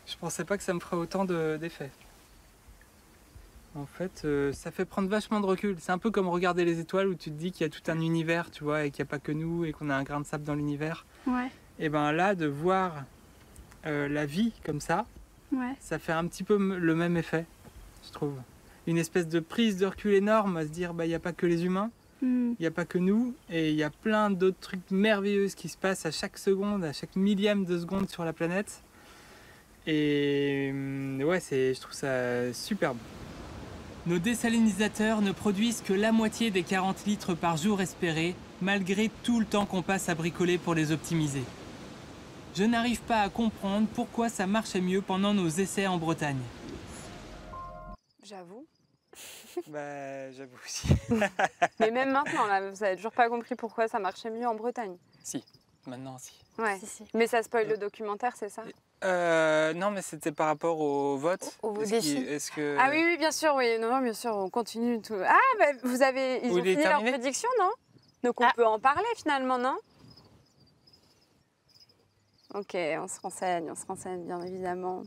Speaker 3: je pensais pas que ça me ferait autant d'effets. En fait, ça fait prendre vachement de recul. C'est un peu comme regarder les étoiles où tu te dis qu'il y a tout un univers, tu vois, et qu'il n'y a pas que nous et qu'on a un grain de sable dans l'univers.
Speaker 5: Ouais.
Speaker 3: Et ben là, de voir la vie comme ça,
Speaker 5: Ouais.
Speaker 3: ça fait un petit peu le même effet, je trouve. Une espèce de prise de recul énorme à se dire, bah, il n'y a pas que les humains, il n'y a pas que nous, et il y a plein d'autres trucs merveilleux qui se passent à chaque seconde, à chaque millième de seconde sur la planète. Et ouais, je trouve ça superbe.
Speaker 4: Nos désalinisateurs ne produisent que la moitié des 40 litres par jour espérés, malgré tout le temps qu'on passe à bricoler pour les optimiser. Je n'arrive pas à comprendre pourquoi ça marchait mieux pendant nos essais en Bretagne.
Speaker 1: J'avoue.
Speaker 3: Bah, j'avoue aussi.
Speaker 1: Mais même maintenant, là, vous avez toujours pas compris pourquoi ça marchait mieux en Bretagne.
Speaker 3: Si, maintenant si.
Speaker 1: Ouais.
Speaker 2: Si.
Speaker 1: Mais ça spoil le documentaire, c'est ça?
Speaker 3: Non, mais c'était par rapport au vote.
Speaker 2: Au défi.
Speaker 3: Est-ce que...
Speaker 1: Ah oui, bien sûr, oui. Non, bien sûr, on continue tout. Ah, bah, ils ont
Speaker 3: Il est
Speaker 1: fini leur
Speaker 3: terminé
Speaker 1: prédiction, non? Donc on peut en parler finalement, non? Ok, on se renseigne, bien évidemment.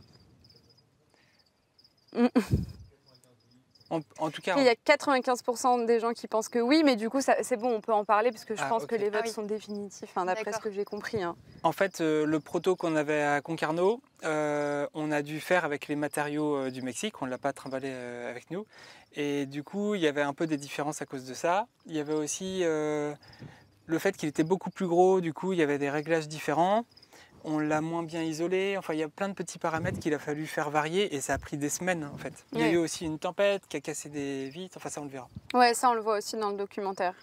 Speaker 3: En tout cas,
Speaker 1: Il y a 95% des gens qui pensent que oui, mais du coup, c'est bon, on peut en parler parce que je pense
Speaker 3: ok.
Speaker 1: que les votes
Speaker 2: Ah oui.
Speaker 1: sont définitifs, hein, d'après ce
Speaker 2: D'accord.
Speaker 1: que j'ai compris. Hein.
Speaker 3: en fait, le proto qu'on avait à Concarneau, on a dû faire avec les matériaux du Mexique. On ne l'a pas trimballé avec nous. Et du coup, il y avait un peu des différences à cause de ça. Il y avait aussi le fait qu'il était beaucoup plus gros. Du coup, il y avait des réglages différents. On l'a moins bien isolé. Enfin, il y a plein de petits paramètres qu'il a fallu faire varier et ça a pris des semaines en fait. Il y a
Speaker 1: Ouais.
Speaker 3: eu aussi une tempête qui a cassé des vitres. Enfin, ça, on le verra.
Speaker 1: Ouais, ça, on le voit aussi dans le documentaire.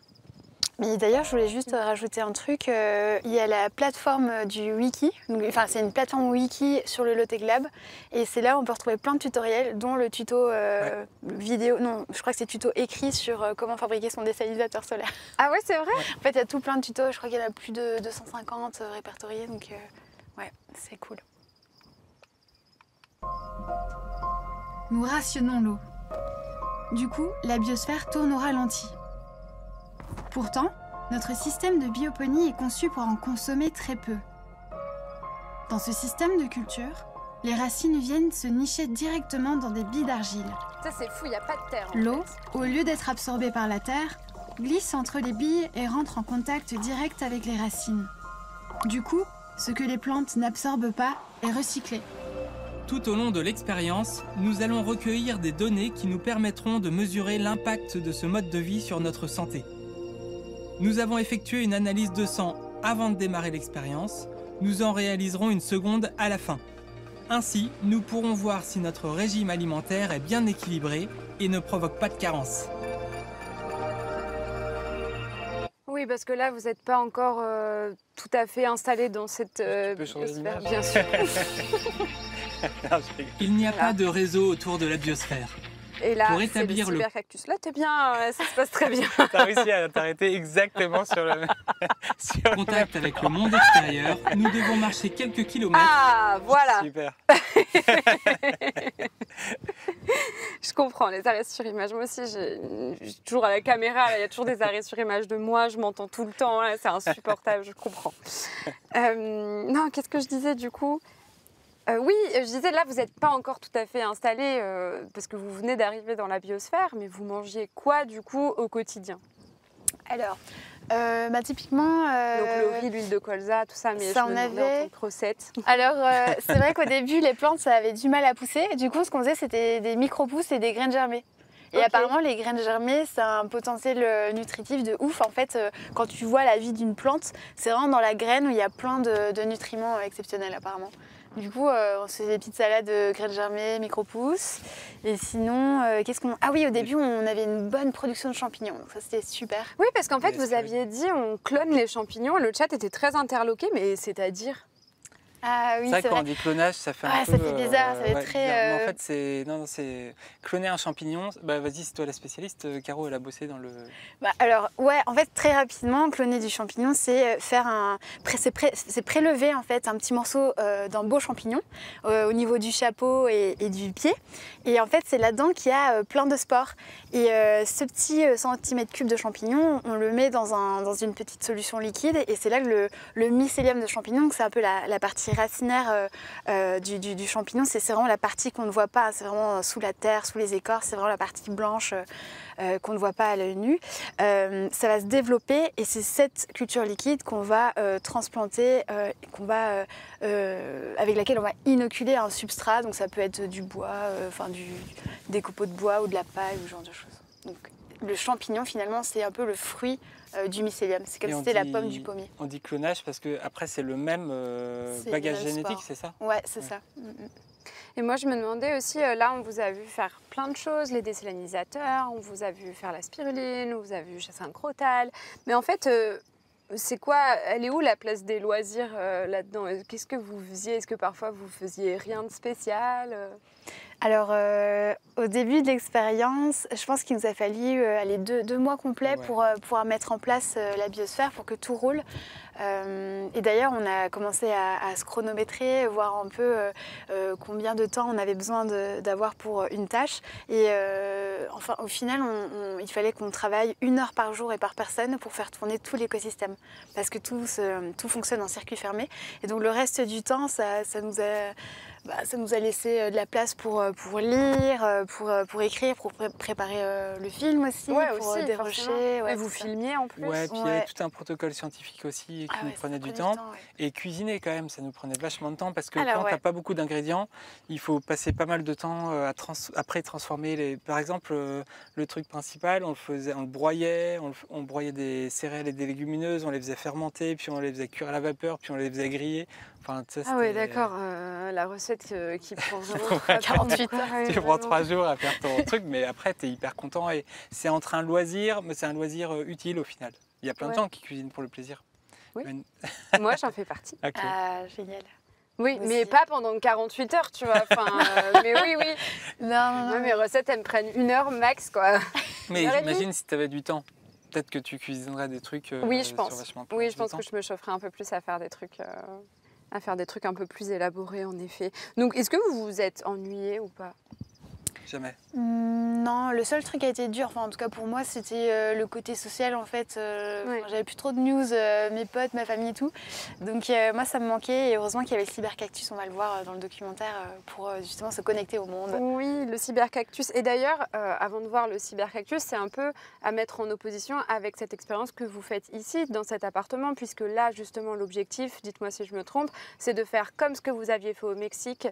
Speaker 2: Mais d'ailleurs, je voulais juste rajouter un truc. Il y a la plateforme du wiki. Enfin, c'est une plateforme wiki sur le Low-Tech Lab. Et c'est là où on peut retrouver plein de tutoriels, dont le tuto vidéo. Non, je crois que c'est tuto écrit sur comment fabriquer son désalinisateur solaire.
Speaker 1: Ah ouais, c'est vrai?
Speaker 2: En fait, il y a tout plein de tutos. Je crois qu'il y en a plus de 250 répertoriés. Donc, ouais, c'est cool.
Speaker 5: Nous rationnons l'eau. Du coup, la biosphère tourne au ralenti. Pourtant, notre système de bioponie est conçu pour en consommer très peu. Dans ce système de culture, les racines viennent se nicher directement dans des billes d'argile.
Speaker 1: Ça, c'est fou, il n'y a pas de terre. en
Speaker 5: L'eau,
Speaker 1: fait.
Speaker 5: au lieu d'être absorbée par la terre, glisse entre les billes et rentre en contact direct avec les racines. Du coup, ce que les plantes n'absorbent pas est recyclé.
Speaker 4: Tout au long de l'expérience, nous allons recueillir des données qui nous permettront de mesurer l'impact de ce mode de vie sur notre santé. Nous avons effectué une analyse de sang avant de démarrer l'expérience. Nous en réaliserons une seconde à la fin. Ainsi, nous pourrons voir si notre régime alimentaire est bien équilibré et ne provoque pas de carence.
Speaker 1: Oui, parce que là, vous n'êtes pas encore tout à fait installé dans cette
Speaker 3: Tu peux changer
Speaker 1: biosphère,
Speaker 3: d'image
Speaker 1: bien sûr.
Speaker 3: Non, je rigole.
Speaker 4: Il n'y a
Speaker 1: Voilà.
Speaker 4: pas de réseau autour de la biosphère.
Speaker 1: Et là,
Speaker 4: Pour
Speaker 1: c'est
Speaker 4: établir
Speaker 1: le
Speaker 4: le-
Speaker 1: cybercactus. Là, t'es bien, ça se passe très bien.
Speaker 3: T'as réussi à t'arrêter exactement sur le sur le
Speaker 4: Contact avec le monde extérieur, nous devons marcher quelques kilomètres.
Speaker 1: Ah, voilà,
Speaker 3: Super.
Speaker 1: je comprends, les arrêts sur image. Moi aussi, je suis toujours à la caméra, là, il y a toujours des arrêts sur image de moi, je m'entends tout le temps, là, c'est insupportable, je comprends. Non, qu'est-ce que je disais du coup? Oui, je disais, là, vous n'êtes pas encore tout à fait installé parce que vous venez d'arriver dans la biosphère, mais vous mangiez quoi, du coup, au quotidien?
Speaker 2: Alors, typiquement...
Speaker 1: Donc, le riz, l'huile de colza, tout ça, mais
Speaker 2: ça,
Speaker 1: je me
Speaker 2: on
Speaker 1: demandais en
Speaker 2: avait-
Speaker 1: tant que recette.
Speaker 2: Alors, c'est vrai qu'au début, les plantes, ça avait du mal à pousser. Du coup, ce qu'on faisait, c'était des micro-pousses et des graines germées. Et
Speaker 1: Ok.
Speaker 2: apparemment, les graines germées, c'est un potentiel nutritif de ouf. En fait, quand tu vois la vie d'une plante, c'est vraiment dans la graine où il y a plein de nutriments exceptionnels, apparemment. Du coup, on se faisait des petites salades de graines germées, micro-pousses. Et sinon, qu'est-ce qu'on... Ah oui, au début, on avait une bonne production de champignons. Donc ça, c'était super.
Speaker 1: Oui, parce qu'en fait,
Speaker 3: Yes,
Speaker 1: vous
Speaker 3: oui.
Speaker 1: aviez dit on clone les champignons. Le chat était très interloqué, mais c'est-à-dire?
Speaker 2: Ah oui,
Speaker 3: C'est vrai
Speaker 2: c'est
Speaker 3: que quand
Speaker 2: vrai.
Speaker 3: on dit clonage, ça fait un
Speaker 2: Ouais,
Speaker 3: peu...
Speaker 2: ça fait bizarre, ça fait
Speaker 3: ouais,
Speaker 2: très,
Speaker 3: bizarre. Mais en fait, c'est... Non, c'est... Cloner un champignon... Bah, vas-y, c'est toi la spécialiste. Caro, elle a bossé dans le...
Speaker 2: Alors, ouais, en fait, très rapidement, cloner du champignon, c'est faire c'est prélever, en fait, un petit morceau d'un beau champignon au niveau du chapeau et du pied. Et en fait, c'est là-dedans qu'il y a plein de spores. Et ce petit centimètre cube de champignon, on le met dans une petite solution liquide. Et c'est là que le mycélium de champignon, que c'est un peu la partie racinaire du champignon, c'est vraiment la partie qu'on ne voit pas. C'est vraiment sous la terre, sous les écorces. C'est vraiment la partie blanche qu'on ne voit pas à l'œil nu. Ça va se développer et c'est cette culture liquide qu'on va transplanter, avec laquelle on va inoculer un substrat. Donc ça peut être du bois, des copeaux de bois ou de la paille ou ce genre de choses. Donc le champignon finalement c'est un peu le fruit du mycélium. C'est comme
Speaker 3: Et
Speaker 2: si
Speaker 3: on
Speaker 2: c'était la
Speaker 3: dit-
Speaker 2: pomme du pommier.
Speaker 3: On dit clonage parce que après c'est le même
Speaker 2: C'est
Speaker 3: bagage
Speaker 2: le même
Speaker 3: génétique,
Speaker 2: sport.
Speaker 3: c'est ça?
Speaker 2: Ouais, c'est
Speaker 3: Ouais.
Speaker 2: ça.
Speaker 1: Et moi, je me demandais aussi, là, on vous a vu faire plein de choses, les désalinisateurs, on vous a vu faire la spiruline, on vous a vu chasser un crotal. Mais en fait, c'est quoi, elle est où la place des loisirs là-dedans? Qu'est-ce que vous faisiez? Est-ce que parfois vous faisiez rien de spécial?
Speaker 2: Alors, au début de l'expérience, je pense qu'il nous a fallu aller deux mois complets
Speaker 3: Ouais.
Speaker 2: pour pouvoir mettre en place la biosphère, pour que tout roule. Et d'ailleurs, on a commencé à se chronométrer, voir un peu combien de temps on avait besoin d'avoir pour une tâche. Et enfin, au final, il fallait qu'on travaille 1 heure par jour et par personne pour faire tourner tout l'écosystème. Parce que tout fonctionne en circuit fermé. Et donc, le reste du temps, ça nous a laissé de la place pour lire, pour écrire, pour préparer le film aussi, pour dérocher.
Speaker 1: forcément.
Speaker 2: Ouais,
Speaker 1: Et vous
Speaker 2: c'est ça.
Speaker 1: filmiez en plus?
Speaker 3: Ouais, puis il y avait
Speaker 2: Ouais.
Speaker 3: tout un protocole scientifique aussi qui
Speaker 2: Ah
Speaker 3: nous
Speaker 2: ouais, ça
Speaker 3: prenait du
Speaker 2: prenait
Speaker 3: temps.
Speaker 2: ouais.
Speaker 3: Et cuisiner quand même, ça nous prenait vachement de temps parce que
Speaker 2: Alors,
Speaker 3: quand
Speaker 2: ouais.
Speaker 3: t'as pas beaucoup d'ingrédients, il faut passer pas mal de temps après transformer les. Par exemple, le truc principal, on le broyait, on broyait des céréales et des légumineuses, on les faisait fermenter, puis on les faisait cuire à la vapeur, puis on les faisait griller. Enfin, ça,
Speaker 1: Ah ouais,
Speaker 3: c'était-
Speaker 1: d'accord, la recette qui prend vraiment
Speaker 3: Ouais,
Speaker 2: 48 heures.
Speaker 1: Ouais,
Speaker 3: Tu prends
Speaker 1: vraiment.
Speaker 3: 3 jours à faire ton truc, mais après, tu es hyper content. Et c'est entre un loisir, mais c'est un loisir utile au final. Il y a plein de
Speaker 1: Ouais.
Speaker 3: gens qui cuisinent pour le plaisir.
Speaker 1: Oui.
Speaker 3: Mais-
Speaker 1: Moi, j'en fais partie.
Speaker 3: Ok.
Speaker 2: Ah, génial.
Speaker 1: Oui,
Speaker 2: Moi
Speaker 1: mais
Speaker 2: aussi.
Speaker 1: pas pendant 48 heures, tu vois. Enfin, mais oui, oui.
Speaker 2: Non,
Speaker 1: Moi, mes recettes, elles me prennent 1 heure max, quoi.
Speaker 3: Mais
Speaker 1: heure et demie.
Speaker 3: j'imagine si tu avais du temps, peut-être que tu cuisinerais des trucs
Speaker 1: Oui, je
Speaker 3: sur
Speaker 1: pense.
Speaker 3: vachement plus
Speaker 1: Oui,
Speaker 3: de
Speaker 1: je pense
Speaker 3: temps.
Speaker 1: que je me chaufferai un peu plus à faire des trucs, un peu plus élaborés, en effet. Donc, est-ce que vous vous êtes ennuyé ou pas?
Speaker 3: Jamais.
Speaker 2: Non, le seul truc qui a été dur, enfin en tout cas pour moi, c'était le côté social en fait.
Speaker 1: Ouais.
Speaker 2: J'avais plus trop de news, mes potes, ma famille et tout. Donc moi ça me manquait et heureusement qu'il y avait le cybercactus, on va le voir dans le documentaire, pour justement se connecter au monde.
Speaker 1: Oui, le cybercactus. Et d'ailleurs, avant de voir le cybercactus, c'est un peu à mettre en opposition avec cette expérience que vous faites ici, dans cet appartement, puisque là, justement, l'objectif, dites-moi si je me trompe, c'est de faire comme ce que vous aviez fait au Mexique,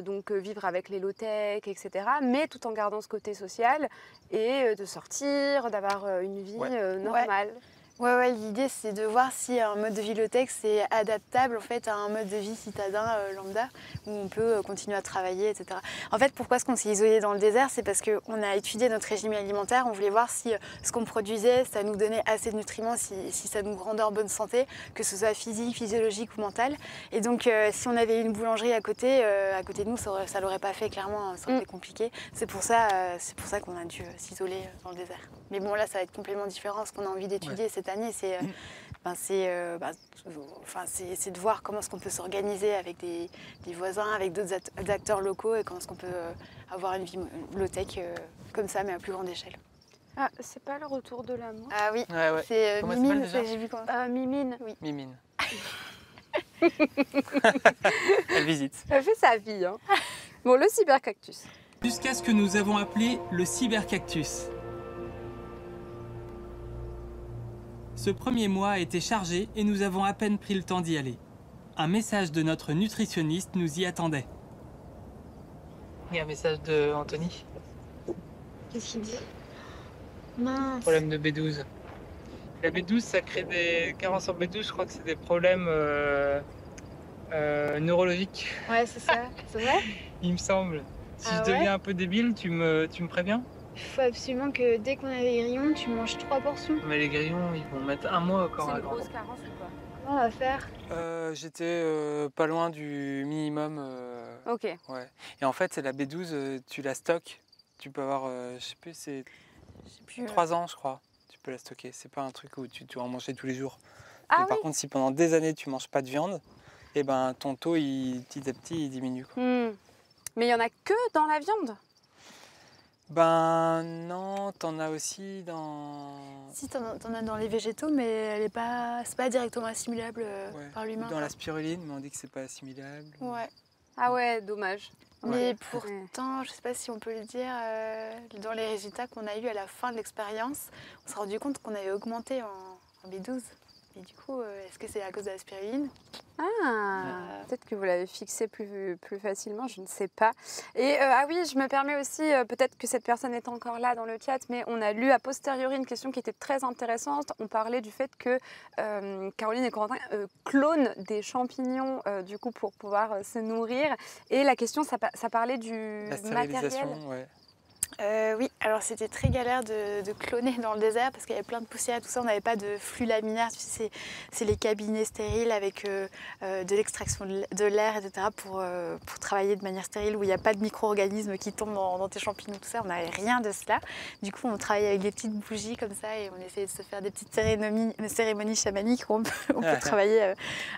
Speaker 1: donc vivre avec les low-tech, etc., mais tout en gardant ce côté social et de sortir, d'avoir une vie normale.
Speaker 2: Ouais, l'idée c'est de voir si un mode de vie low-tech c'est adaptable en fait à un mode de vie citadin lambda où on peut continuer à travailler, etc. En fait, pourquoi est-ce qu'on s'est isolé dans le désert? C'est parce qu'on a étudié notre régime alimentaire, on voulait voir si ce qu'on produisait, ça nous donnait assez de nutriments, si ça nous rendait en bonne santé, que ce soit physique, physiologique ou mental. Et donc si on avait une boulangerie à côté de nous, ça l'aurait pas fait clairement, ça aurait été compliqué. C'est pour ça qu'on a dû s'isoler dans le désert. Mais bon, là, ça va être complètement différent. Ce qu'on a envie d'étudier cette année, c'est de voir comment est-ce qu'on peut s'organiser avec des voisins, avec d'autres acteurs locaux et comment est-ce qu'on peut avoir une vie low-tech comme ça, mais à plus grande échelle.
Speaker 1: Ah, c'est pas le retour de l'amour?
Speaker 2: Ah oui,
Speaker 3: Ouais.
Speaker 2: c'est
Speaker 3: Comment elle
Speaker 2: Mimine,
Speaker 3: s'appelle déjà
Speaker 2: j'ai vu comment...
Speaker 1: Mimine.
Speaker 2: Oui.
Speaker 3: Mimine. Elle visite.
Speaker 1: Elle fait sa vie. Hein. Bon, le cybercactus.
Speaker 4: Jusqu'à ce que nous avons appelé le cybercactus. Ce premier mois a été chargé et nous avons à peine pris le temps d'y aller. Un message de notre nutritionniste nous y attendait. Il y a un message de Anthony.
Speaker 2: Qu'est-ce qu'il dit? Mince.
Speaker 4: Problème de B12. La B12, ça crée des carences en B12, je crois que c'est des problèmes neurologiques,
Speaker 2: Ouais, c'est ça. C'est vrai?
Speaker 4: il me semble. Si
Speaker 2: Ah
Speaker 4: je deviens
Speaker 2: ouais
Speaker 4: un peu débile, tu me préviens?
Speaker 2: Il faut absolument que dès qu'on a des grillons, tu manges 3 portions.
Speaker 4: Mais les grillons, ils vont mettre un mois encore
Speaker 1: C'est
Speaker 4: à
Speaker 1: une
Speaker 4: grandir.
Speaker 1: grosse carence ou pas?
Speaker 2: Comment on va faire?
Speaker 3: J'étais pas loin du minimum.
Speaker 1: Ok.
Speaker 3: Ouais. Et en fait, c'est la B12, tu la stockes. Tu peux avoir, je sais plus, c'est
Speaker 2: Je sais plus.
Speaker 3: 3 ans, je crois. Tu peux la stocker. C'est pas un truc où tu dois en manger tous les jours.
Speaker 1: Ah
Speaker 3: Mais par
Speaker 1: oui.
Speaker 3: contre, si pendant des années tu manges pas de viande, et ben ton taux, petit à petit, il diminue. Quoi.
Speaker 1: Mais il y en a que dans la viande?
Speaker 3: Ben non, t'en as aussi dans.
Speaker 2: Si, t'en as dans les végétaux, mais c'est pas directement assimilable
Speaker 3: Ouais.
Speaker 2: par l'humain.
Speaker 3: Dans la spiruline, mais on dit que c'est pas assimilable.
Speaker 2: Ouais.
Speaker 1: Ah ouais, dommage.
Speaker 2: Mais pourtant, je sais pas si on peut le dire, dans les résultats qu'on a eus à la fin de l'expérience, on s'est rendu compte qu'on avait augmenté en B12. Et du coup, est-ce que c'est à cause de la spiruline?
Speaker 1: Peut-être que vous l'avez fixé plus facilement, je ne sais pas. Et ah oui, je me permets aussi, peut-être que cette personne est encore là dans le chat, mais on a lu a posteriori une question qui était très intéressante. On parlait du fait que Caroline et Corentin clonent des champignons du coup pour pouvoir se nourrir. Et la question, ça parlait du
Speaker 3: La
Speaker 1: matériel.
Speaker 3: stérilisation, ouais.
Speaker 2: Oui, alors c'était très galère de cloner dans le désert parce qu'il y avait plein de poussière et tout ça. On n'avait pas de flux laminaire. Tu sais, c'est les cabinets stériles avec de l'extraction de l'air, etc. pour travailler de manière stérile où il n'y a pas de micro-organismes qui tombent dans tes champignons, tout ça. On n'avait rien de cela. Du coup, on travaillait avec des petites bougies comme ça et on essayait de se faire des petites cérémonies chamaniques où on peut travailler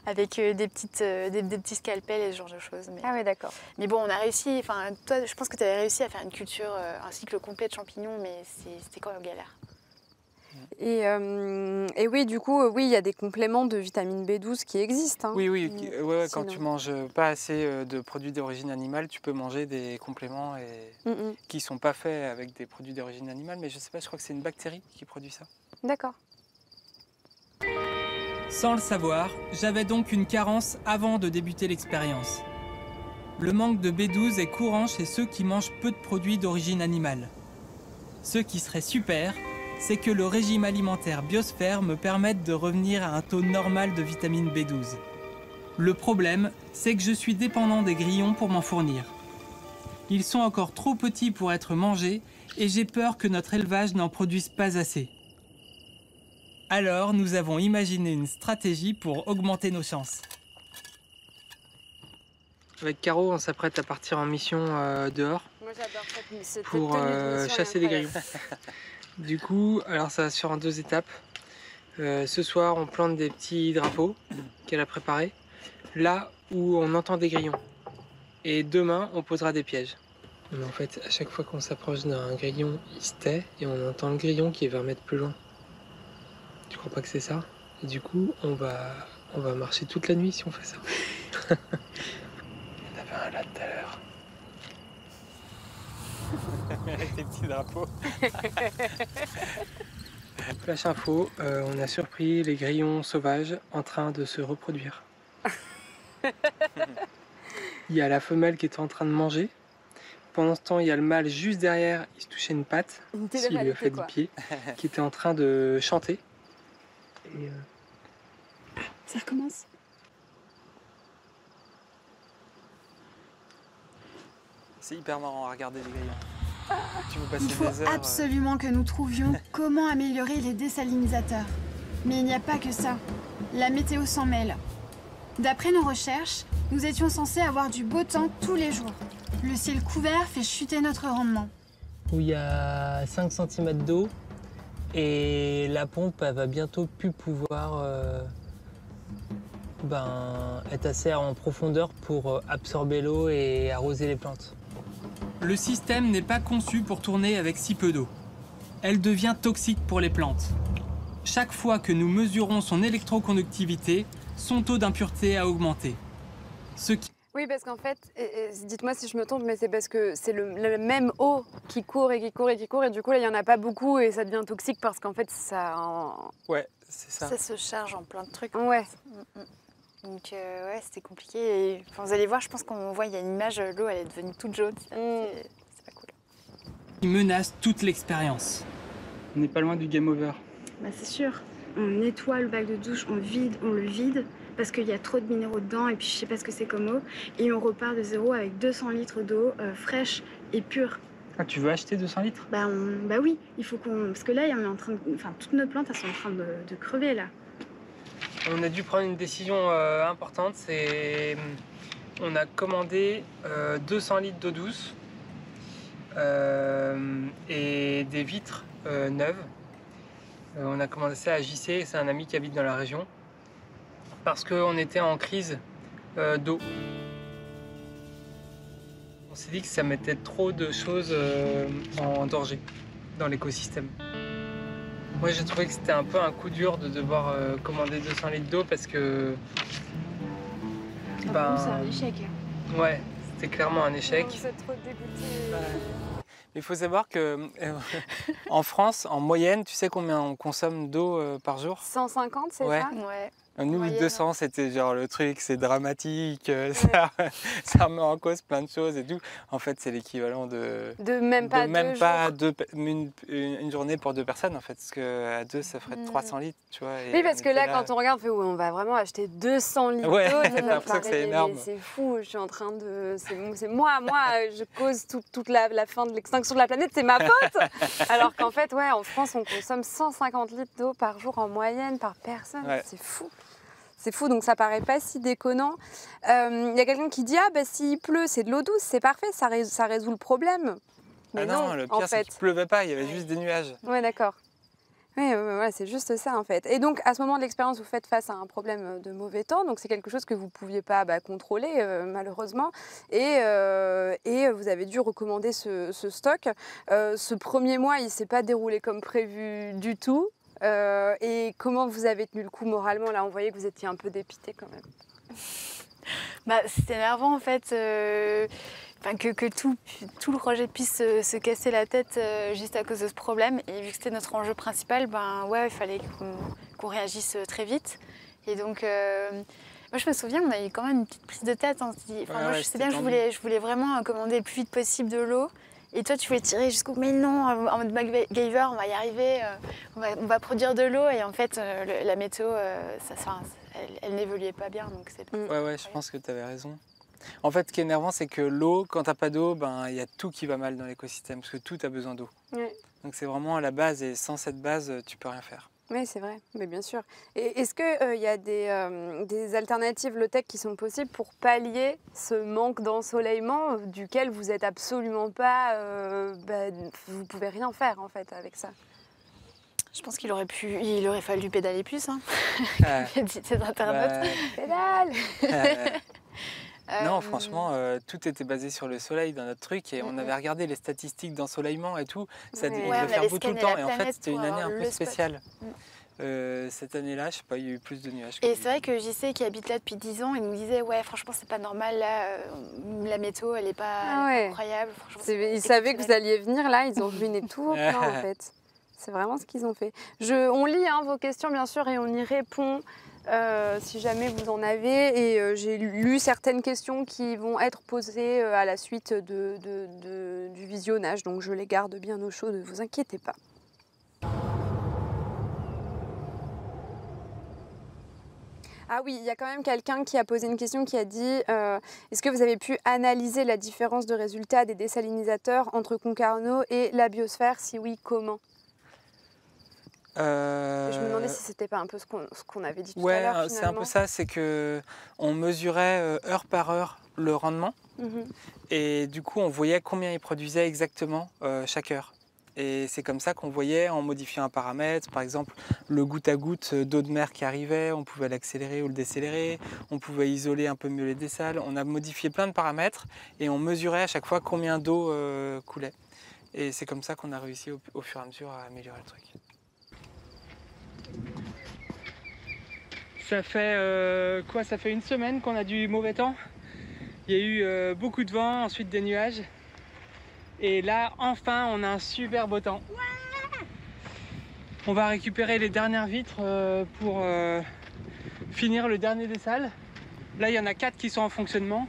Speaker 2: avec des petits scalpels et ce genre de choses.
Speaker 1: Ah oui, d'accord.
Speaker 2: Mais bon, on a réussi. Enfin, toi, je pense que tu avais réussi à faire une culture, un cycle complet de champignons, mais c'était quand même galère.
Speaker 1: Et oui, du coup, oui, il y a des compléments de vitamine B12 qui existent. Hein.
Speaker 3: Oui, ouais, quand
Speaker 1: Sinon.
Speaker 3: tu manges pas assez de produits d'origine animale, tu peux manger des compléments qui sont pas faits avec des produits d'origine animale, mais je sais pas, je crois que c'est une bactérie qui produit ça.
Speaker 1: D'accord.
Speaker 4: Sans le savoir, j'avais donc une carence avant de débuter l'expérience. Le manque de B12 est courant chez ceux qui mangent peu de produits d'origine animale. Ce qui serait super, c'est que le régime alimentaire Biosphère me permette de revenir à un taux normal de vitamine B12. Le problème, c'est que je suis dépendant des grillons pour m'en fournir. Ils sont encore trop petits pour être mangés et j'ai peur que notre élevage n'en produise pas assez. Alors, nous avons imaginé une stratégie pour augmenter nos chances. Avec Caro, on s'apprête à partir en mission dehors.
Speaker 1: Moi, j'adore cette
Speaker 4: pour
Speaker 1: tenue de mission,
Speaker 4: chasser
Speaker 1: elle est
Speaker 4: les grillons. Du coup, alors ça va se faire en 2 étapes. Ce soir, on plante des petits drapeaux qu'elle a préparés, là où on entend des grillons. Et demain, on posera des pièges.
Speaker 3: Mais en fait, à chaque fois qu'on s'approche d'un grillon, il se tait et on entend le grillon qui est 20 mètres plus loin. Tu crois pas que c'est ça? Et du coup, on va marcher toute la nuit si on fait ça. Il y en avait un là tout à l'heure. Avec tes petits drapeaux. Flash info, on a surpris les grillons sauvages en train de se reproduire. Il y a la femelle qui était en train de manger. Pendant ce temps, il y a le mâle juste derrière, il se touchait une patte, s'il lui a fait du pied, qui était en train de chanter. Et
Speaker 5: Ça recommence.
Speaker 3: c'est hyper marrant à regarder les grillons. Tu veux passer
Speaker 5: Il faut
Speaker 3: des heures,
Speaker 5: absolument que nous trouvions comment améliorer les désalinisateurs. Mais il n'y a pas que ça. La météo s'en mêle. D'après nos recherches, nous étions censés avoir du beau temps tous les jours. Le ciel couvert fait chuter notre rendement.
Speaker 6: Où il y a 5 cm d'eau et la pompe elle va bientôt plus pouvoir être assez en profondeur pour absorber l'eau et arroser les plantes.
Speaker 4: Le système n'est pas conçu pour tourner avec si peu d'eau. Elle devient toxique pour les plantes. Chaque fois que nous mesurons son électroconductivité, son taux d'impureté a augmenté. Ce qui
Speaker 1: Oui, parce qu'en fait, dites-moi si je me trompe, mais c'est parce que c'est le même eau qui court et qui court et qui court, et du coup, là, il n'y en a pas beaucoup et ça devient toxique parce qu'en fait,
Speaker 3: Ouais, c'est ça.
Speaker 2: Ça se charge en plein de trucs.
Speaker 1: Ouais.
Speaker 2: Donc ouais, c'était compliqué. Et, enfin, vous allez voir, je pense qu'on voit, il y a une image, l'eau, elle est devenue toute jaune. C'est pas cool.
Speaker 4: menace toute l'expérience.
Speaker 3: On n'est pas loin du game over.
Speaker 5: Bah c'est sûr. On nettoie le bac de douche, on le vide parce qu'il y a trop de minéraux dedans et puis je sais pas ce que c'est comme eau. Et on repart de zéro avec 200 litres d'eau fraîche et pure.
Speaker 3: Ah, tu veux acheter 200 litres?
Speaker 5: Bah oui, il faut qu'on... Parce que là, on est en train de... Enfin, toutes nos plantes, elles sont en train de crever là.
Speaker 3: On a dû prendre une décision importante, c'est on a commandé 200 litres d'eau douce et des vitres neuves. On a commandé ça à JC, c'est un ami qui habite dans la région, parce qu'on était en crise d'eau. On s'est dit que ça mettait trop de choses en danger dans l'écosystème. Moi, j'ai trouvé que c'était un peu un coup dur de devoir commander 200 litres d'eau parce que...
Speaker 5: C'est un échec.
Speaker 3: Ouais, c'était clairement un échec.
Speaker 1: Vous êtes trop dégoûtés.
Speaker 3: Il faut savoir que en France, en moyenne, tu sais combien on consomme d'eau par jour?
Speaker 1: 150, c'est
Speaker 3: Ouais.
Speaker 1: ça?
Speaker 2: Ouais.
Speaker 3: Nous,
Speaker 2: Moyenne.
Speaker 3: 200, c'était genre le truc, c'est dramatique, ça remet en cause plein de choses et tout. En fait, c'est l'équivalent de
Speaker 1: Même pas
Speaker 3: une journée pour 2 personnes, en fait. Parce qu'à 2, ça ferait 300 litres, tu vois.
Speaker 1: Oui, parce que là, quand on regarde, on va vraiment acheter 200 litres
Speaker 3: Ouais,
Speaker 1: d'eau.
Speaker 3: t'as l'impression que c'est énorme.
Speaker 1: C'est fou, je suis en train de... C'est moi, je cause toute la fin de l'extinction de la planète, c'est ma faute. Alors qu'en fait, ouais, en France, on consomme 150 litres d'eau par jour en moyenne, par personne.
Speaker 3: Ouais.
Speaker 1: C'est fou. C'est fou, donc ça paraît pas si déconnant. Il y a quelqu'un qui dit, ah bah s'il pleut, c'est de l'eau douce, c'est parfait, ça résout le problème. Mais
Speaker 3: Ah non, le pire, c'est qu'il pleuvait pas, il y avait juste des nuages.
Speaker 1: Ouais, d'accord. Oui, c'est juste ça en fait. Et donc à ce moment de l'expérience, vous faites face à un problème de mauvais temps, donc c'est quelque chose que vous ne pouviez pas contrôler malheureusement, et vous avez dû recommander ce stock. Ce premier mois, il ne s'est pas déroulé comme prévu du tout. Et comment vous avez tenu le coup moralement? Là, on voyait que vous étiez un peu dépité quand même.
Speaker 2: C'était énervant en fait. Que tout le projet puisse se casser la tête juste à cause de ce problème. Et vu que c'était notre enjeu principal, il fallait qu'on réagisse très vite. Et donc, moi je me souviens, on a eu quand même une petite prise de tête. On s'est dit, moi je sais bien, je voulais vraiment commander le plus vite possible de l'eau. Et toi, tu voulais tirer jusqu'au... Mais non, en mode MacGyver, on va y arriver, on va produire de l'eau. Et en fait, la météo, elle n'évoluait pas bien. Donc
Speaker 3: Ouais, je pense que tu avais raison. En fait, ce qui est énervant, c'est que l'eau, quand t'as pas d'eau, il y a tout qui va mal dans l'écosystème, parce que tout a besoin d'eau.
Speaker 1: Ouais.
Speaker 3: Donc c'est vraiment à la base, et sans cette base, tu peux rien faire.
Speaker 1: Oui, c'est vrai, mais bien sûr. Et est-ce qu'il y a des alternatives low-tech qui sont possibles pour pallier ce manque d'ensoleillement duquel vous n'êtes absolument pas... vous ne pouvez rien faire en fait avec ça?
Speaker 2: je pense qu'il aurait fallu pédaler plus. Hein. Comme dit cet internaute.
Speaker 1: Pédale.
Speaker 3: Non, franchement, tout était basé sur le soleil dans notre truc et on avait regardé les statistiques d'ensoleillement et tout. Ça
Speaker 1: Ouais.
Speaker 3: il
Speaker 2: Ouais,
Speaker 3: devait
Speaker 2: on
Speaker 3: faire
Speaker 2: avait
Speaker 3: beau tout le
Speaker 2: scanné
Speaker 3: temps
Speaker 2: la
Speaker 3: et en fait
Speaker 2: planète
Speaker 3: c'était une
Speaker 2: pour
Speaker 3: année un
Speaker 2: avoir
Speaker 3: peu
Speaker 2: le spot.
Speaker 3: spéciale. Cette année-là, je sais pas, il y a eu plus de nuages.
Speaker 2: Et c'est vrai que JC qui habite là depuis 10 ans, il nous disait ouais franchement c'est pas normal là, la météo elle est pas,
Speaker 1: Ah
Speaker 2: elle est
Speaker 1: ouais.
Speaker 2: pas incroyable. Franchement,
Speaker 1: Ils savaient que vous alliez venir là, ils ont ruiné tous vos plans en fait. C'est vraiment ce qu'ils ont fait. On lit vos questions bien sûr et on y répond si jamais vous en avez. Et j'ai lu certaines questions qui vont être posées à la suite du visionnage, donc je les garde bien au chaud, ne vous inquiétez pas. Ah oui, il y a quand même quelqu'un qui a posé une question qui a dit est-ce que vous avez pu analyser la différence de résultats des désalinisateurs entre Concarneau et la biosphère? Si oui, comment? Je me demandais si c'était pas un peu ce qu'on avait dit tout à l'heure.
Speaker 3: Ouais, c'est un peu ça, c'est que on mesurait heure par heure le rendement et du coup on voyait combien il produisait exactement chaque heure. Et c'est comme ça qu'on voyait en modifiant un paramètre, par exemple le goutte à goutte d'eau de mer qui arrivait, on pouvait l'accélérer ou le décélérer, on pouvait isoler un peu mieux les dessales. On a modifié plein de paramètres et on mesurait à chaque fois combien d'eau coulait. Et c'est comme ça qu'on a réussi au fur et à mesure à améliorer le truc. Ça fait quoi? Ça fait une semaine qu'on a du mauvais temps. Il y a eu beaucoup de vent, ensuite des nuages. Et là, enfin, on a un super beau temps. Ouais, on va récupérer les dernières vitres pour finir le dernier des salles. Là, il y en a 4 qui sont en fonctionnement.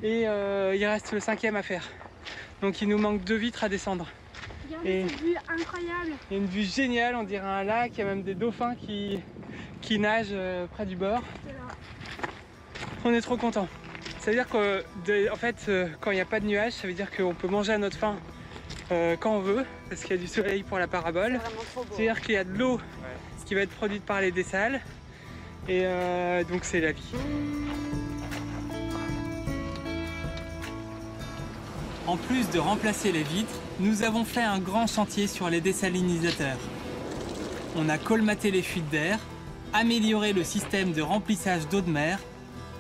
Speaker 3: Et il reste le 5e à faire. Donc il nous manque 2 vitres à descendre.
Speaker 5: Regardez cette vue incroyable.
Speaker 3: Il y a une vue géniale, on dirait un lac. Il y a même des dauphins qui nagent près du bord. On est trop contents. Ça veut dire que, en fait, quand il n'y a pas de nuages, ça veut dire qu'on peut manger à notre faim quand on veut, parce qu'il y a du soleil pour la parabole. C'est-à-dire qu'il y a de l'eau qui va être produite par les dessales. Et donc c'est la vie.
Speaker 4: En plus de remplacer les vitres, nous avons fait un grand chantier sur les désalinisateurs. On a colmaté les fuites d'air, amélioré le système de remplissage d'eau de mer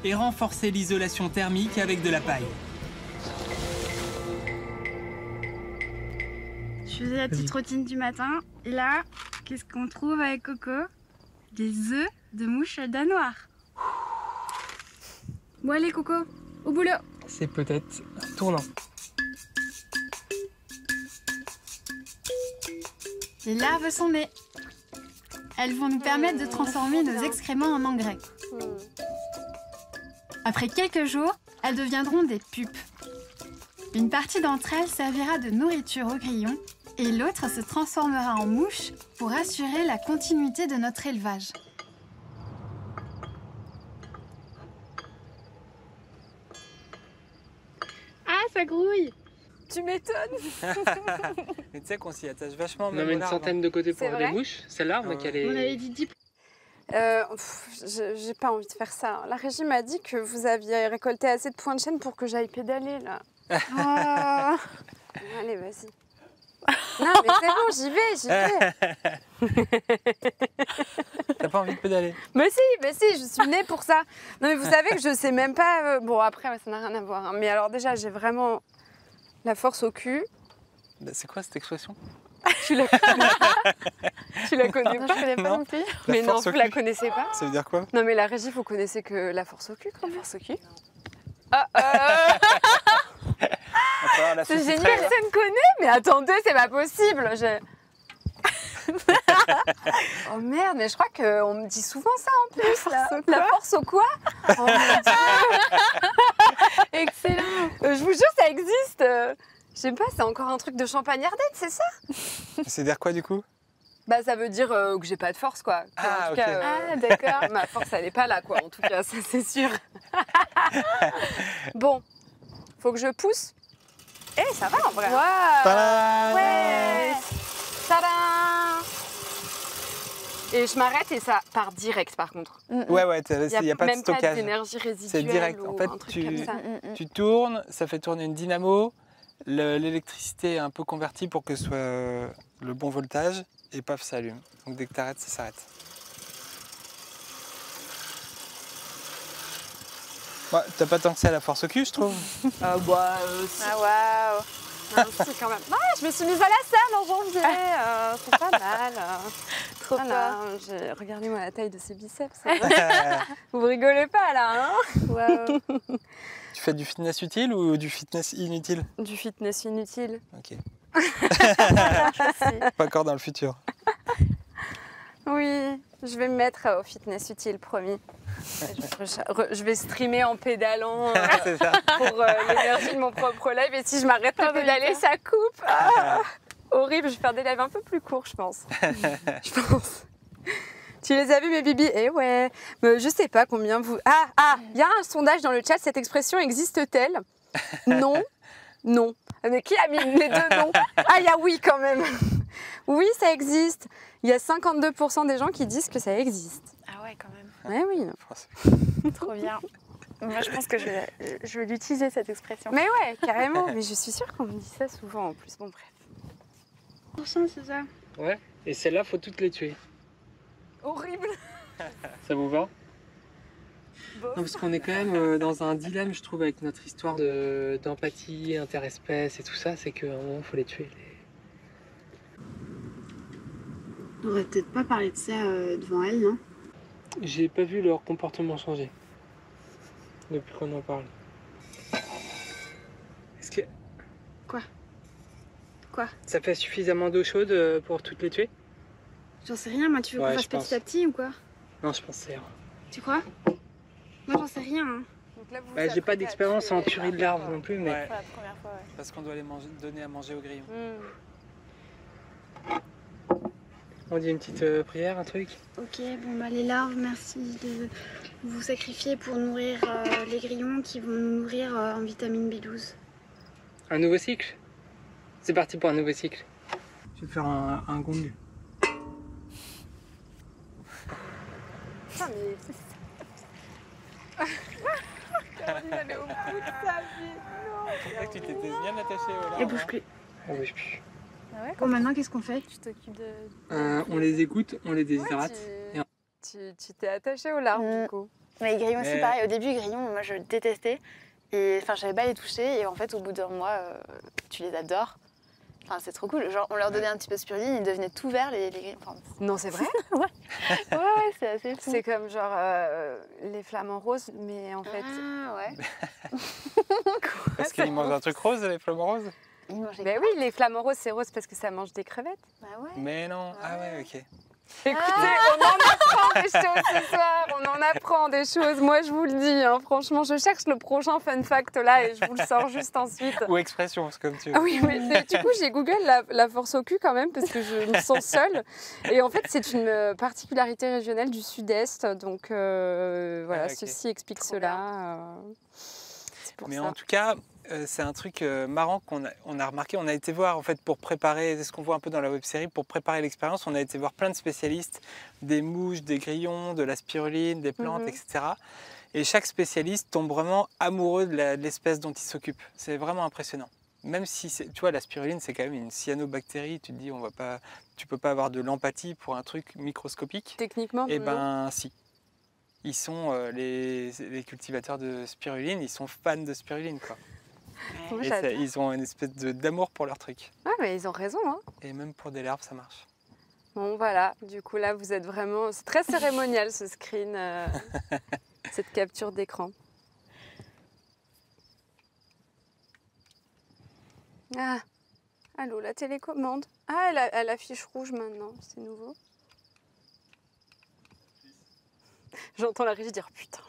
Speaker 4: et renforcé l'isolation thermique avec de la paille.
Speaker 5: Je faisais la petite routine du matin. Et là, qu'est-ce qu'on trouve avec Coco? Des œufs de mouche danois. Bon allez Coco, au boulot.
Speaker 3: C'est peut-être tournant.
Speaker 5: Les larves sont nées. Elles vont nous permettre de transformer nos excréments en engrais. Après quelques jours, elles deviendront des pupes. Une partie d'entre elles servira de nourriture aux grillons et l'autre se transformera en mouche pour assurer la continuité de notre élevage. Ah, ça grouille!
Speaker 1: Tu m'étonnes.
Speaker 3: Mais tu sais qu'on s'y attache vachement.
Speaker 6: On en met une centaine de côté pour
Speaker 1: C'est
Speaker 6: des
Speaker 1: vrai
Speaker 6: mouches. Celle-là, on a qu'à
Speaker 5: On avait
Speaker 6: les...
Speaker 5: dit 10.
Speaker 1: J'ai pas envie de faire ça. La régie m'a dit que vous aviez récolté assez de points de chaîne pour que j'aille pédaler là. Allez, vas-y. Non, mais c'est bon, j'y vais.
Speaker 3: T'as pas envie de pédaler?
Speaker 1: Mais si, je suis née pour ça. Non, mais vous savez que je sais même pas. Bon, après, ça n'a rien à voir. Hein. Mais alors, déjà, j'ai vraiment la force au cul.
Speaker 3: Bah, c'est quoi cette expression?
Speaker 1: Tu la connais pas? Tu la connais
Speaker 2: Non,
Speaker 1: pas?
Speaker 2: je connais pas
Speaker 3: Non.
Speaker 2: non plus.
Speaker 1: Mais non,
Speaker 3: force au
Speaker 1: vous la
Speaker 3: cul.
Speaker 1: connaissez pas?
Speaker 3: Ça veut dire quoi?
Speaker 1: Non, mais la régie, vous connaissez que la force au cul quand même.
Speaker 2: Force au cul.
Speaker 1: C'est génial, personne connaît. Mais attendez, c'est pas possible. Oh merde, mais je crois qu'on me dit souvent ça en plus. La force au quoi? Oh mon Dieu.
Speaker 2: Excellent.
Speaker 1: Je vous jure, ça existe. Je sais pas, c'est encore un truc de champagnardette, c'est ça?
Speaker 3: C'est dire quoi du coup?
Speaker 1: Bah ça veut dire que j'ai pas de force quoi. Que,
Speaker 3: Ah,
Speaker 1: en tout
Speaker 3: ok.
Speaker 1: cas,
Speaker 2: Ah, d'accord.
Speaker 1: ma force elle est pas là quoi, en tout cas, ça c'est sûr. Bon, faut que je pousse. Eh, ça va en vrai.
Speaker 3: Tadam!
Speaker 1: Ouais. Tadam! Et je m'arrête et ça part direct par contre.
Speaker 3: Ouais, il n'y a pas de
Speaker 1: même pas
Speaker 3: stockage.
Speaker 1: d'énergie résiduelle.
Speaker 3: C'est direct.
Speaker 1: Ou
Speaker 3: En fait,
Speaker 1: un truc comme ça.
Speaker 3: tu tournes, ça fait tourner une dynamo, l'électricité est un peu convertie pour que ce soit le bon voltage, et paf, ça allume. Donc dès que tu arrêtes, ça s'arrête. Ouais, t'as pas tant que ça la force au cul, je trouve.
Speaker 1: Si.
Speaker 2: Ah waouh.
Speaker 1: Non, si, quand même. Ouais, je me suis mise à la salle en janvier. C'est pas mal.
Speaker 2: Trop
Speaker 1: Voilà,
Speaker 2: fort.
Speaker 1: regardez-moi la taille de ses biceps. Vous rigolez pas là, hein?
Speaker 2: Waouh.
Speaker 3: Tu fais du fitness utile ou du fitness inutile?
Speaker 1: Du fitness inutile.
Speaker 3: Ok. Pas encore dans le futur.
Speaker 1: Oui, je vais me mettre au fitness utile, promis. Je vais streamer en pédalant
Speaker 3: C'est ça.
Speaker 1: pour l'énergie de mon propre live. Et si je m'arrête de pédaler, ça coupe. Ah, horrible, je vais faire des lives un peu plus courts, je pense. Je pense. Tu les as vus, mes bibis? Eh ouais, mais je sais pas combien vous... Il y a un sondage dans le chat, cette expression existe-t-elle? Non, non. Mais qui a mis les deux non? Ah, il y a oui quand même. Oui, ça existe. Il y a 52% des gens qui disent que ça existe.
Speaker 2: Ah ouais, quand même.
Speaker 1: Ouais, oui.
Speaker 2: Trop bien. Moi, je pense que je vais l'utiliser, cette expression.
Speaker 1: Mais ouais, carrément. Mais je suis sûre qu'on me dit ça souvent en plus. Bon, bref.
Speaker 2: C'est ça.
Speaker 6: Ouais. Et celles-là, faut toutes les tuer.
Speaker 1: Horrible.
Speaker 6: Ça vous va?
Speaker 1: Bon.
Speaker 6: Non, parce qu'on est quand même dans un dilemme, je trouve, avec notre histoire d'empathie, interespèce et tout ça, c'est qu'à un moment, il faut les tuer.
Speaker 5: On aurait peut-être pas parlé de ça devant elle, non?
Speaker 6: J'ai pas vu leur comportement changer depuis qu'on en parle. Est-ce que...
Speaker 5: Quoi?
Speaker 6: Ça fait suffisamment d'eau chaude pour toutes les tuer?
Speaker 5: J'en sais rien, moi, tu veux
Speaker 6: Ouais,
Speaker 5: qu'on fasse
Speaker 6: je pense.
Speaker 5: petit à petit ou quoi?
Speaker 6: Non, je pense que c'est...
Speaker 5: Tu crois? Moi, j'en sais rien. Hein.
Speaker 1: Donc là, vous
Speaker 6: Bah, j'ai pas d'expérience en tuerie de larves
Speaker 1: larves
Speaker 6: non plus, mais...
Speaker 3: Ouais.
Speaker 2: Pour la première fois, ouais.
Speaker 3: Parce qu'on doit les donner à manger au grillon.
Speaker 6: On dit une petite prière, un truc?
Speaker 5: Ok, bon, bah, les larves, merci de vous sacrifier pour nourrir les grillons qui vont nous nourrir en vitamine B12.
Speaker 6: Un nouveau cycle? C'est parti pour un nouveau cycle. Je vais faire un gong.
Speaker 1: Ah, mais... Caroline, elle est au bout de sa vie.
Speaker 3: C'est vrai que tu t'étais bien attaché au larve.
Speaker 5: Et bouge plus.
Speaker 6: On bouge plus.
Speaker 2: Ah ouais,
Speaker 5: Bon, maintenant, qu'est-ce qu'on fait?
Speaker 2: tu t'occupes de...
Speaker 6: On les écoute, on les déshydrate.
Speaker 1: Ouais, tu t'es attaché aux larves, du coup.
Speaker 2: Mais les grillons aussi,
Speaker 3: Mais-
Speaker 2: pareil. Au début, les grillons, moi, je détestais. Et enfin, j'avais pas les toucher. Et en fait, au bout d'un mois, tu les adores. Enfin, c'est trop cool. Genre, on leur donnait un petit peu de spiruline, ils devenaient tout verts, les grillons. Enfin,
Speaker 1: Non, c'est vrai.
Speaker 2: ouais, c'est assez fou.
Speaker 1: C'est comme genre les flamants roses, mais en fait...
Speaker 2: Ah ouais.
Speaker 3: Parce qu'ils mangent un truc rose, les flamants roses?
Speaker 2: Ils mangeaient
Speaker 1: Ben oui, les flamants roses, c'est rose parce que ça mange des crevettes.
Speaker 2: Bah ouais.
Speaker 3: Mais non. Ah ouais, ok.
Speaker 1: Écoutez, on en apprend des choses ce soir, on en apprend des choses. Moi, je vous le dis, hein, franchement, je cherche le prochain fun fact là et je vous le sors juste ensuite.
Speaker 3: Ou expression, c'est comme tu veux.
Speaker 1: Ah oui, mais du coup, j'ai googlé la force au cul quand même parce que je me sens seule. Et en fait, c'est une particularité régionale du sud-est. Donc voilà,
Speaker 3: Ah, ok.
Speaker 1: ceci explique
Speaker 2: Trop
Speaker 1: cela. C'est pour
Speaker 3: Mais
Speaker 1: ça.
Speaker 3: en tout cas, c'est un truc marrant qu'on a remarqué. On a été voir en fait pour préparer, c'est ce qu'on voit un peu dans la web-série, pour préparer l'expérience. On a été voir plein de spécialistes, des mouches, des grillons, de la spiruline, des plantes,
Speaker 1: Mhm.
Speaker 3: etc. Et chaque spécialiste tombe vraiment amoureux de l'espèce dont il s'occupe. C'est vraiment impressionnant. Même si, tu vois, la spiruline, c'est quand même une cyanobactérie. Tu te dis, tu peux pas avoir de l'empathie pour un truc microscopique.
Speaker 1: Techniquement,
Speaker 3: Eh
Speaker 1: non.
Speaker 3: ben, si. Ils sont les cultivateurs de spiruline, ils sont fans de spiruline, quoi.
Speaker 1: Moi,
Speaker 3: Et
Speaker 1: j'adore.
Speaker 3: ils ont une espèce d'amour pour leur truc.
Speaker 1: Ah, mais ils ont raison, hein.
Speaker 3: Et même pour des larves, ça marche.
Speaker 1: Bon, voilà, du coup, là, vous êtes vraiment... C'est très cérémonial, ce screen, cette capture d'écran. Ah, allô, la télécommande. Ah, elle affiche rouge maintenant, c'est nouveau. J'entends la régie dire putain.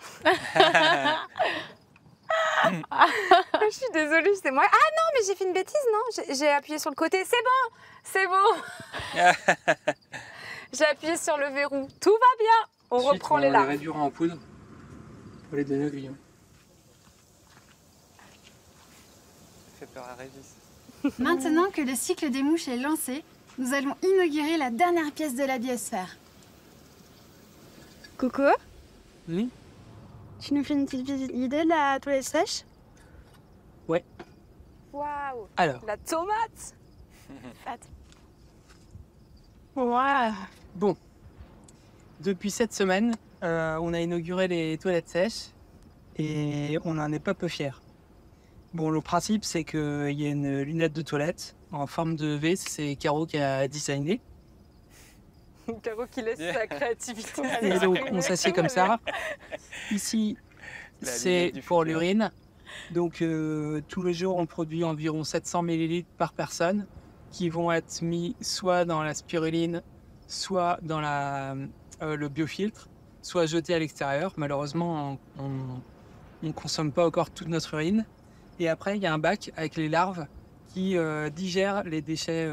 Speaker 1: Je suis désolée, c'est moi. Ah non, mais j'ai fait une bêtise, non? J'ai appuyé sur le côté. C'est bon. J'ai appuyé sur le verrou. Tout va bien. On
Speaker 6: Ensuite,
Speaker 1: reprend
Speaker 6: on
Speaker 1: les
Speaker 6: les
Speaker 1: larves.
Speaker 6: réduira en poudre pour les donner aux grillons.
Speaker 3: Ça fait peur à Régis.
Speaker 5: Maintenant que le cycle des mouches est lancé, nous allons inaugurer la dernière pièce de la biosphère. Coucou,
Speaker 6: Oui.
Speaker 5: tu nous fais une petite visite guidée de la toilette sèche?
Speaker 1: Waouh,
Speaker 6: Alors,
Speaker 1: la tomate.
Speaker 2: Ouais.
Speaker 7: Bon, depuis cette semaine, on a inauguré les toilettes sèches et on n'en est pas peu fiers. Bon, le principe, c'est qu'il y a une lunette de toilette en forme de V, c'est Caro qui a designé.
Speaker 1: Caro qui laisse sa créativité.
Speaker 7: Et donc, on s'assied comme ça. Ici, c'est pour l'urine. Donc, tous les jours, on produit environ 700 ml par personne qui vont être mis soit dans la spiruline, soit dans le biofiltre, soit jetés à l'extérieur. Malheureusement, on ne consomme pas encore toute notre urine. Et après, il y a un bac avec les larves qui digèrent les déchets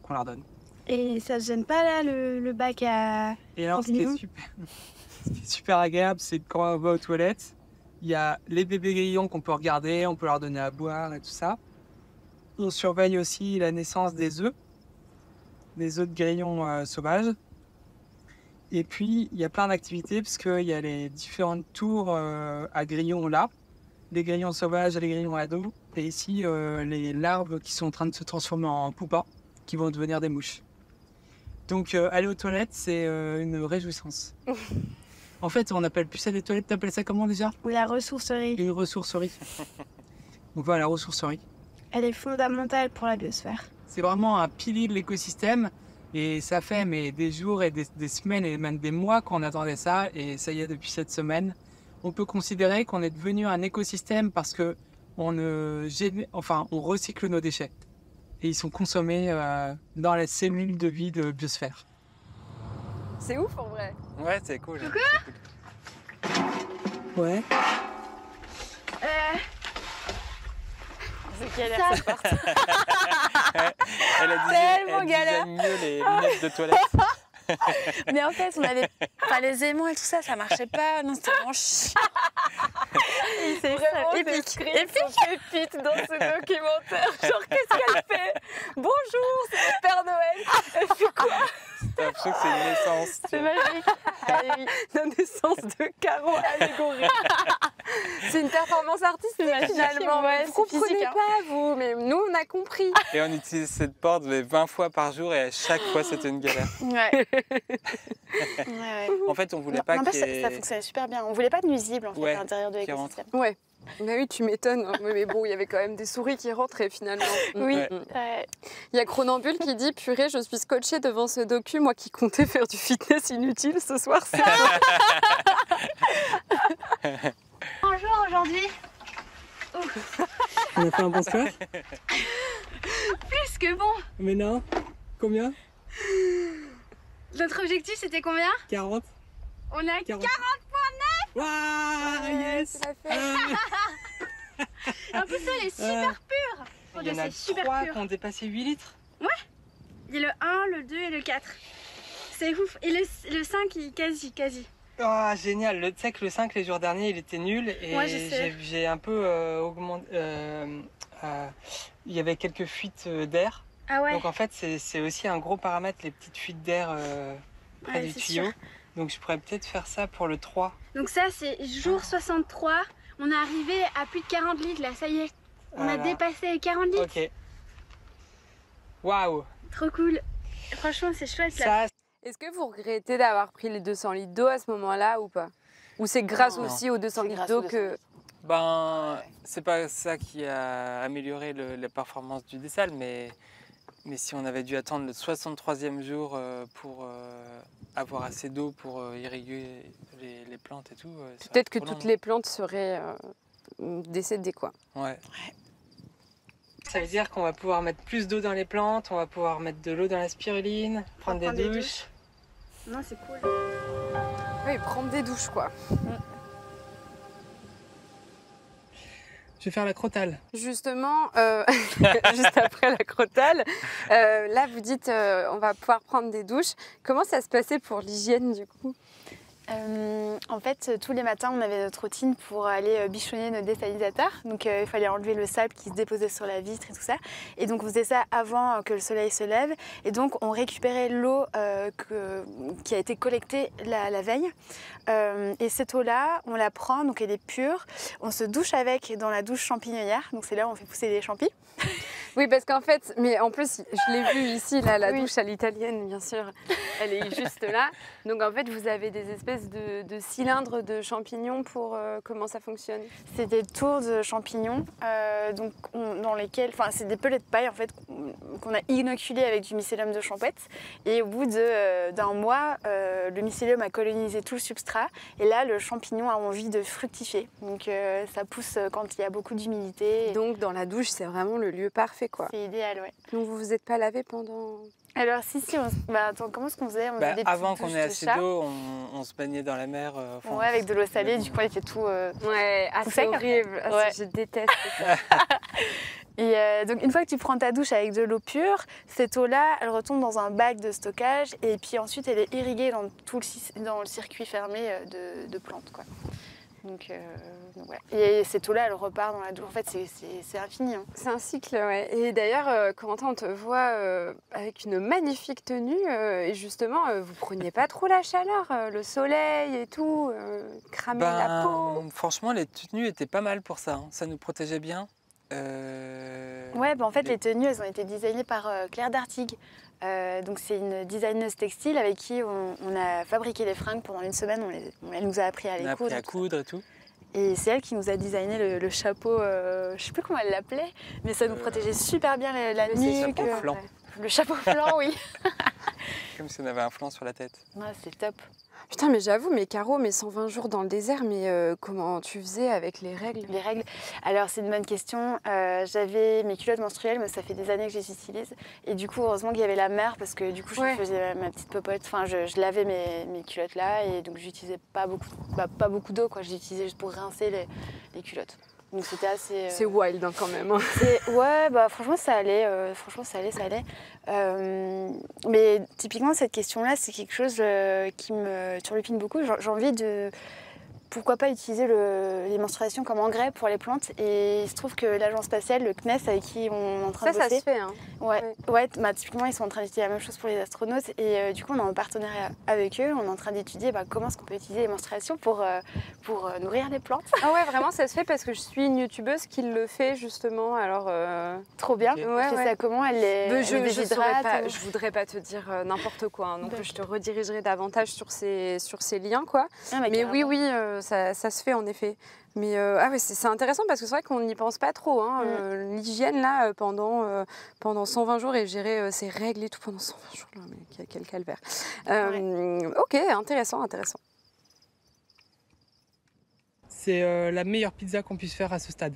Speaker 7: qu'on leur donne.
Speaker 5: Et ça ne gêne pas là le bac à...
Speaker 7: Et alors, ce qui est super agréable, c'est que quand on va aux toilettes, il y a les bébés grillons qu'on peut regarder, on peut leur donner à boire et tout ça. On surveille aussi la naissance des œufs de grillons sauvages. Et puis, il y a plein d'activités parce qu'il y a les différentes tours à grillons là, les grillons sauvages et les grillons ados. Et ici, les larves qui sont en train de se transformer en pupas, qui vont devenir des mouches. Donc, aller aux toilettes, c'est une réjouissance. En fait, on appelle plus ça des toilettes, t'appelles ça comment déjà?
Speaker 5: Ou la ressourcerie.
Speaker 7: Une ressourcerie. Donc voilà, la ressourcerie.
Speaker 5: Elle est fondamentale pour la biosphère.
Speaker 7: C'est vraiment un pilier de l'écosystème et ça fait des jours et des semaines et même des mois qu'on attendait ça et ça y est, depuis cette semaine, on peut considérer qu'on est devenu un écosystème parce que on recycle nos déchets et ils sont consommés dans les cellules de vie de biosphère.
Speaker 1: C'est ouf en vrai.
Speaker 3: Ouais, c'est cool.
Speaker 7: Ouais.
Speaker 1: C'est galère cette porte.
Speaker 3: Elle design mieux les lunettes de toilette.
Speaker 2: Mais en fait, on avait pas les aimants et tout ça, ça marchait pas. Non, c'était vraiment chiant.
Speaker 1: C'est vraiment épique. Pépite dans ce documentaire. Genre, qu'est-ce qu'elle fait? Bonjour, c'est le Père Noël. Elle fait quoi?
Speaker 3: T'as l'impression que c'est une naissance.
Speaker 1: C'est magique. Allez, la naissance de Caro allégorique. C'est une performance artistique finalement.
Speaker 2: Ouais,
Speaker 1: vous comprenez
Speaker 2: physique,
Speaker 1: pas, vous, mais nous, on a compris.
Speaker 3: Et on utilise cette porte 20 fois par jour et à chaque fois, c'était une galère.
Speaker 2: Ouais.
Speaker 3: En fait, on voulait pas
Speaker 2: N'empêche, ça fonctionnait super bien. On voulait pas de nuisible en fait,
Speaker 3: Ouais,
Speaker 2: à l'intérieur de
Speaker 3: qui
Speaker 2: l'écosystème.
Speaker 1: Ouais. Bah oui, tu m'étonnes. Mais bon, il y avait quand même des souris qui rentraient finalement.
Speaker 2: Oui.
Speaker 3: Ouais.
Speaker 2: Ouais.
Speaker 1: Il y a Chronambule qui dit purée, je suis scotchée devant ce docu, moi qui comptais faire du fitness inutile ce soir. C'est
Speaker 5: Bonjour aujourd'hui.
Speaker 7: On a fait un bon score?
Speaker 5: Plus que bon.
Speaker 7: Mais non. Combien?
Speaker 5: Notre objectif c'était combien?
Speaker 7: 40.
Speaker 5: On est à 40.
Speaker 7: Waouh, yes.
Speaker 5: En plus elle est super pure.
Speaker 3: Il y en a
Speaker 5: C'est super
Speaker 3: 3
Speaker 5: pur.
Speaker 3: qui ont dépassé 8 litres.
Speaker 5: Il y a le 1, le 2 et le 4. C'est ouf. Et le 5 il quasi.
Speaker 3: Oh, génial. Tu sais que le 5, les jours derniers, il était nul. Et
Speaker 5: Ouais, je sais.
Speaker 3: j'ai un peu augmenté. Il y avait quelques fuites d'air.
Speaker 5: Ah ouais.
Speaker 3: Donc en fait, c'est aussi un gros paramètre, les petites fuites d'air près
Speaker 5: Ouais,
Speaker 3: du
Speaker 5: c'est
Speaker 3: tuyau.
Speaker 5: sûr.
Speaker 3: Donc je pourrais peut-être faire ça pour le 3.
Speaker 5: Donc ça c'est jour 63. On est arrivé à plus de 40 litres là, ça y est. On a
Speaker 3: Voilà.
Speaker 5: dépassé les 40 litres.
Speaker 3: Ok. Waouh.
Speaker 5: Trop cool. Franchement c'est chouette là.
Speaker 3: Ça,
Speaker 1: Est-ce que vous regrettez d'avoir pris les 200 litres d'eau à ce moment-là ou pas? Ou c'est grâce
Speaker 2: Non.
Speaker 1: aussi aux 200
Speaker 2: C'est
Speaker 1: litres
Speaker 2: grâce
Speaker 1: d'eau
Speaker 2: aux 200
Speaker 1: que...
Speaker 3: ben, c'est pas ça qui a amélioré la performance du dessal, mais si on avait dû attendre le 63e jour pour avoir assez d'eau pour irriguer les plantes et tout, ça aurait
Speaker 1: Peut-être que
Speaker 3: été trop
Speaker 1: toutes
Speaker 3: long.
Speaker 1: les plantes seraient décédées, quoi.
Speaker 3: Ouais. Ça veut dire qu'on va pouvoir mettre plus d'eau dans les plantes, on va pouvoir mettre de l'eau dans la spiruline, prendre des douches.
Speaker 5: Non c'est cool.
Speaker 1: Oui, prendre des douches, quoi.
Speaker 7: Je vais faire la crotale.
Speaker 1: Justement, juste après la crotale, là vous dites on va pouvoir prendre des douches. Comment ça se passait pour l'hygiène du coup?
Speaker 2: En fait, tous les matins, on avait notre routine pour aller bichonner nos désalinisateurs. Donc, il fallait enlever le sable qui se déposait sur la vitre et tout ça. Et donc, on faisait ça avant que le soleil se lève. Et donc, on récupérait l'eau qui a été collectée la veille. Et cette eau-là, on la prend, donc elle est pure. On se douche avec dans la douche champignonnière. Donc, c'est là où on fait pousser des champis.
Speaker 1: Oui, parce qu'en fait, mais en plus, je l'ai vu ici, là, la
Speaker 2: Oui.
Speaker 1: douche à l'italienne, bien sûr, elle est juste là. Donc en fait, vous avez des espèces espèce de cylindre de champignons pour comment ça fonctionne?
Speaker 2: C'est des tours de champignons, dans lesquels, enfin, c'est des pellets de paille en fait qu'on a inoculés avec du mycélium de champêtre. Et au bout d'un mois, le mycélium a colonisé tout le substrat. Et là, le champignon a envie de fructifier. Donc, ça pousse quand il y a beaucoup d'humidité.
Speaker 1: Donc, dans la douche, c'est vraiment le lieu parfait, quoi.
Speaker 2: C'est idéal, ouais.
Speaker 1: Donc, vous vous êtes pas lavé pendant...
Speaker 2: Alors si, attends, comment est-ce qu'on faisait? On faisait des
Speaker 3: avant
Speaker 2: petites
Speaker 3: qu'on ait
Speaker 2: douches de
Speaker 3: assez
Speaker 2: chat.
Speaker 3: d'eau, on se baignait dans la mer.
Speaker 2: Ouais, avec de l'eau salée, du coup, elle était tout...
Speaker 1: Ouais,
Speaker 2: tout
Speaker 1: c'est
Speaker 2: sec.
Speaker 1: horrible. Ah,
Speaker 2: Ouais.
Speaker 1: je déteste ça.
Speaker 2: Et donc une fois que tu prends ta douche avec de l'eau pure, cette eau-là, elle retombe dans un bac de stockage et puis ensuite elle est irriguée dans dans le circuit fermé de plantes, quoi. Donc ouais. Et cette eau-là, elle repart dans la douche. En fait, c'est infini. Hein.
Speaker 1: C'est un cycle, ouais. Et d'ailleurs, Corentin, on te voit avec une magnifique tenue. Et justement, vous preniez pas trop la chaleur, le soleil et tout, cramer la peau.
Speaker 3: Franchement, les tenues étaient pas mal pour ça. Hein. Ça nous protégeait bien.
Speaker 2: Ouais, en fait, les tenues, elles ont été designées par Claire Dartigue. Donc c'est une designeuse textile avec qui on a fabriqué les fringues pendant une semaine. Elle nous a appris à les coudre.
Speaker 3: On a appris à coudre et tout.
Speaker 2: Et c'est elle qui nous a designé le chapeau, je sais plus comment elle l'appelait, mais ça nous protégeait super bien la nuque.
Speaker 3: chapeau flanc.
Speaker 2: Le chapeau flanc, oui.
Speaker 3: Comme si on avait un flanc sur la tête.
Speaker 2: Ouais, c'est top.
Speaker 1: Putain, mais j'avoue, mes Caro, mes 120 jours dans le désert, mais comment tu faisais avec les règles?
Speaker 2: Les règles, alors c'est une bonne question. J'avais mes culottes menstruelles, mais ça fait des années que je les utilise. Et du coup, heureusement qu'il y avait la mer, parce que du coup, je faisais ma petite popote. Enfin, je lavais mes culottes là, et donc j'utilisais pas beaucoup d'eau, quoi. J'utilisais juste pour rincer les culottes. Donc c'était assez...
Speaker 1: C'est wild hein, quand même. Hein.
Speaker 2: Ouais, bah franchement ça allait. Mais typiquement cette question-là, c'est quelque chose qui me turlupine beaucoup. J'ai envie de... Pourquoi pas utiliser les menstruations comme engrais pour les plantes? Et il se trouve que l'agence spatiale, le CNES, avec qui on est en train de bosser...
Speaker 1: Ça se fait, hein.
Speaker 2: Ouais, bah, typiquement, ils sont en train d'étudier la même chose pour les astronautes. Et du coup, on est en partenariat avec eux. On est en train d'étudier comment est-ce qu'on peut utiliser les menstruations pour nourrir les plantes.
Speaker 1: Ah ouais, vraiment, ça se fait parce que je suis une youtubeuse qui le fait, justement. Alors,
Speaker 2: Trop bien.
Speaker 3: Ok.
Speaker 2: Ouais, elle fait ça comment? Elle les
Speaker 1: je
Speaker 2: déshydrate
Speaker 1: je voudrais pas te dire n'importe quoi. Hein, donc, je te redirigerai davantage sur ces liens, quoi.
Speaker 2: Ah, bah,
Speaker 1: Mais
Speaker 2: carrément.
Speaker 1: oui, ça se fait en effet. Mais ouais, c'est intéressant parce que c'est vrai qu'on n'y pense pas trop. Hein. L'hygiène, là, pendant 120 jours et gérer ses règles et tout pendant 120 jours, là, mais quel calvaire. Ok, intéressant.
Speaker 7: C'est la meilleure pizza qu'on puisse faire à ce stade.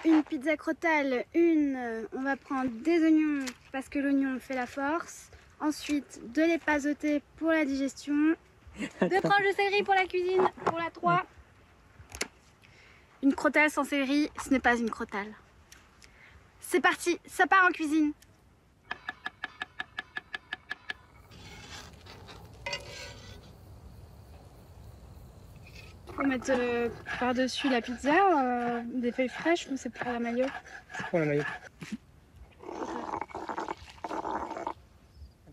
Speaker 5: Une pizza crotale, on va prendre des oignons parce que l'oignon fait la force. Ensuite, de l'épazoter pour la digestion. 2 tranches de céleri pour la cuisine, pour la 3. Une crotale sans céleri, ce n'est pas une crotale. C'est parti, ça part en cuisine. Faut mettre par-dessus la pizza des feuilles fraîches ou c'est pour la mayo?
Speaker 7: C'est pour la maillot.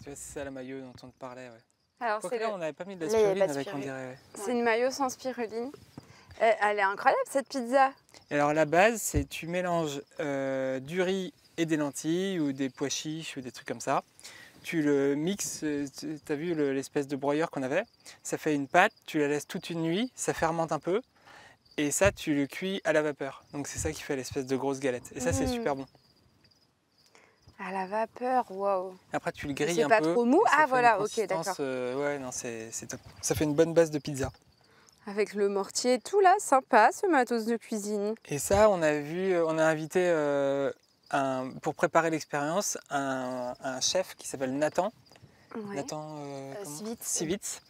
Speaker 3: Tu vois, c'est ça la maillot dont on te parlait, ouais.
Speaker 1: Alors,
Speaker 3: Quoique là, on n'avait pas mis de la
Speaker 2: Là, il y avait
Speaker 3: spiruline
Speaker 2: pas de
Speaker 3: avec, on
Speaker 2: spiruline.
Speaker 3: dirait. Ouais.
Speaker 1: c'est une mayo sans spiruline. Elle est incroyable, cette pizza.
Speaker 3: Et alors la base, c'est tu mélanges du riz et des lentilles ou des pois chiches ou des trucs comme ça. Tu le mixes, tu as vu l'espèce de broyeur qu'on avait? Ça fait une pâte, tu la laisses toute une nuit, ça fermente un peu. Et ça, tu le cuis à la vapeur. Donc c'est ça qui fait l'espèce de grosse galette. Et ça, c'est super bon.
Speaker 1: À la vapeur, waouh.
Speaker 3: Après, tu le grilles
Speaker 1: C'est
Speaker 3: un
Speaker 1: pas
Speaker 3: peu.
Speaker 1: trop mou?
Speaker 3: et ça
Speaker 1: Ah,
Speaker 3: fait
Speaker 1: voilà,
Speaker 3: une
Speaker 1: ok,
Speaker 3: consistance,
Speaker 1: d'accord.
Speaker 3: ouais, non, c'est top. Ça fait une bonne base de pizza.
Speaker 1: Avec le mortier et tout, là, sympa, ce matos de cuisine.
Speaker 3: Et ça, on a invité, pour préparer l'expérience, un chef qui s'appelle Nathan.
Speaker 1: Ouais.
Speaker 3: Nathan
Speaker 2: Sivitz.
Speaker 3: Sivitz.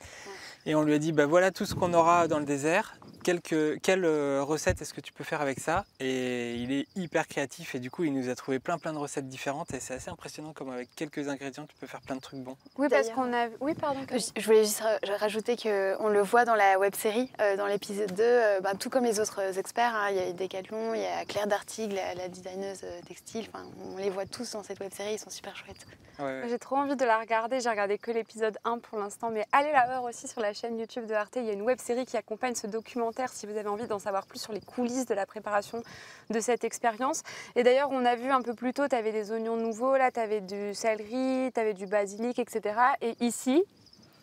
Speaker 3: Et on lui a dit, bah voilà tout ce qu'on aura dans le désert. Quelle recette est-ce que tu peux faire avec ça? Et il est hyper créatif et du coup il nous a trouvé plein de recettes différentes et c'est assez impressionnant comme avec quelques ingrédients tu peux faire plein de trucs bons.
Speaker 1: Oui, parce
Speaker 2: D'ailleurs,
Speaker 1: qu'on a... Oui, pardon.
Speaker 2: Je voulais juste rajouter qu'on le voit dans la web-série, dans l'épisode 2, tout comme les autres experts. Hein, il y a Decathlon, il y a Claire Dartigue, la designeuse textile. On les voit tous dans cette web-série, ils sont super chouettes.
Speaker 3: Ouais.
Speaker 1: J'ai trop envie de la regarder. J'ai regardé que l'épisode 1 pour l'instant, mais allez la voir aussi sur la chaîne YouTube de Arte. Il y a une web série qui accompagne ce documentaire commentaires si vous avez envie d'en savoir plus sur les coulisses de la préparation de cette expérience. Et d'ailleurs, on a vu un peu plus tôt, tu avais des oignons nouveaux, là tu avais du céleri, tu avais du basilic, etc. Et ici,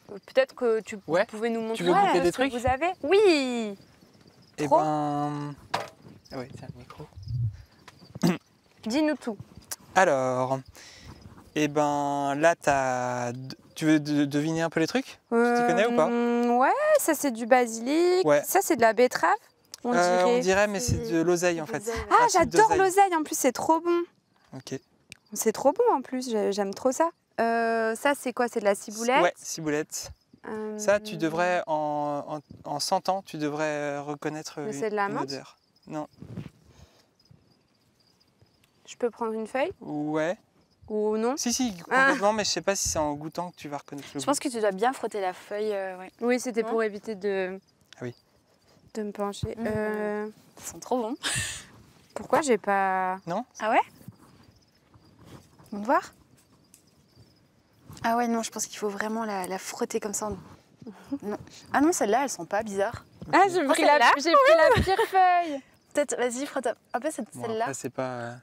Speaker 1: peut-être que vous pouvez nous montrer
Speaker 3: veux goûter des
Speaker 1: ce que
Speaker 3: trucs
Speaker 1: vous avez. Oui.
Speaker 3: Et
Speaker 1: Trop.
Speaker 3: ben... Ah oui, tiens, le micro.
Speaker 1: Dis-nous tout.
Speaker 3: Alors, et ben là, tu veux deviner un peu les trucs? Tu t'y connais ou pas?
Speaker 1: Ouais, ça c'est du basilic,
Speaker 3: Ouais.
Speaker 1: ça c'est de la betterave, on dirait.
Speaker 3: On dirait, mais c'est de l'oseille en fait.
Speaker 1: Ah,
Speaker 3: Rachis
Speaker 1: j'adore
Speaker 3: d'oseille.
Speaker 1: l'oseille, en plus c'est trop bon.
Speaker 3: Ok.
Speaker 1: C'est trop bon en plus, j'aime trop ça. Ça c'est quoi? C'est de la ciboulette?
Speaker 3: Ouais, ciboulette. Ça, tu devrais, en sentant, tu devrais reconnaître
Speaker 1: Mais c'est de la
Speaker 3: une
Speaker 1: menthe?
Speaker 3: odeur. Non.
Speaker 1: Je peux prendre une feuille
Speaker 3: Ouais.
Speaker 1: ou non?
Speaker 3: Si, complètement, mais je sais pas si c'est en goûtant que tu vas reconnaître le
Speaker 2: Je
Speaker 3: goût.
Speaker 2: pense que tu dois bien frotter la feuille. Ouais.
Speaker 1: Oui, c'était
Speaker 2: Non.
Speaker 1: pour éviter de...
Speaker 3: Ah oui.
Speaker 1: de me pencher.
Speaker 2: Ils sont trop bons.
Speaker 1: Pourquoi j'ai pas...
Speaker 3: Non?
Speaker 2: Ah ouais? On va voir? Ah ouais, non, je pense qu'il faut vraiment la frotter comme ça. Non. Ah non, celle-là, elles sont pas bizarres.
Speaker 1: Ah, j'ai pris la pire feuille.
Speaker 2: Peut-être, vas-y, frotte un peu
Speaker 3: Bon,
Speaker 2: celle-là.
Speaker 3: après, c'est pas...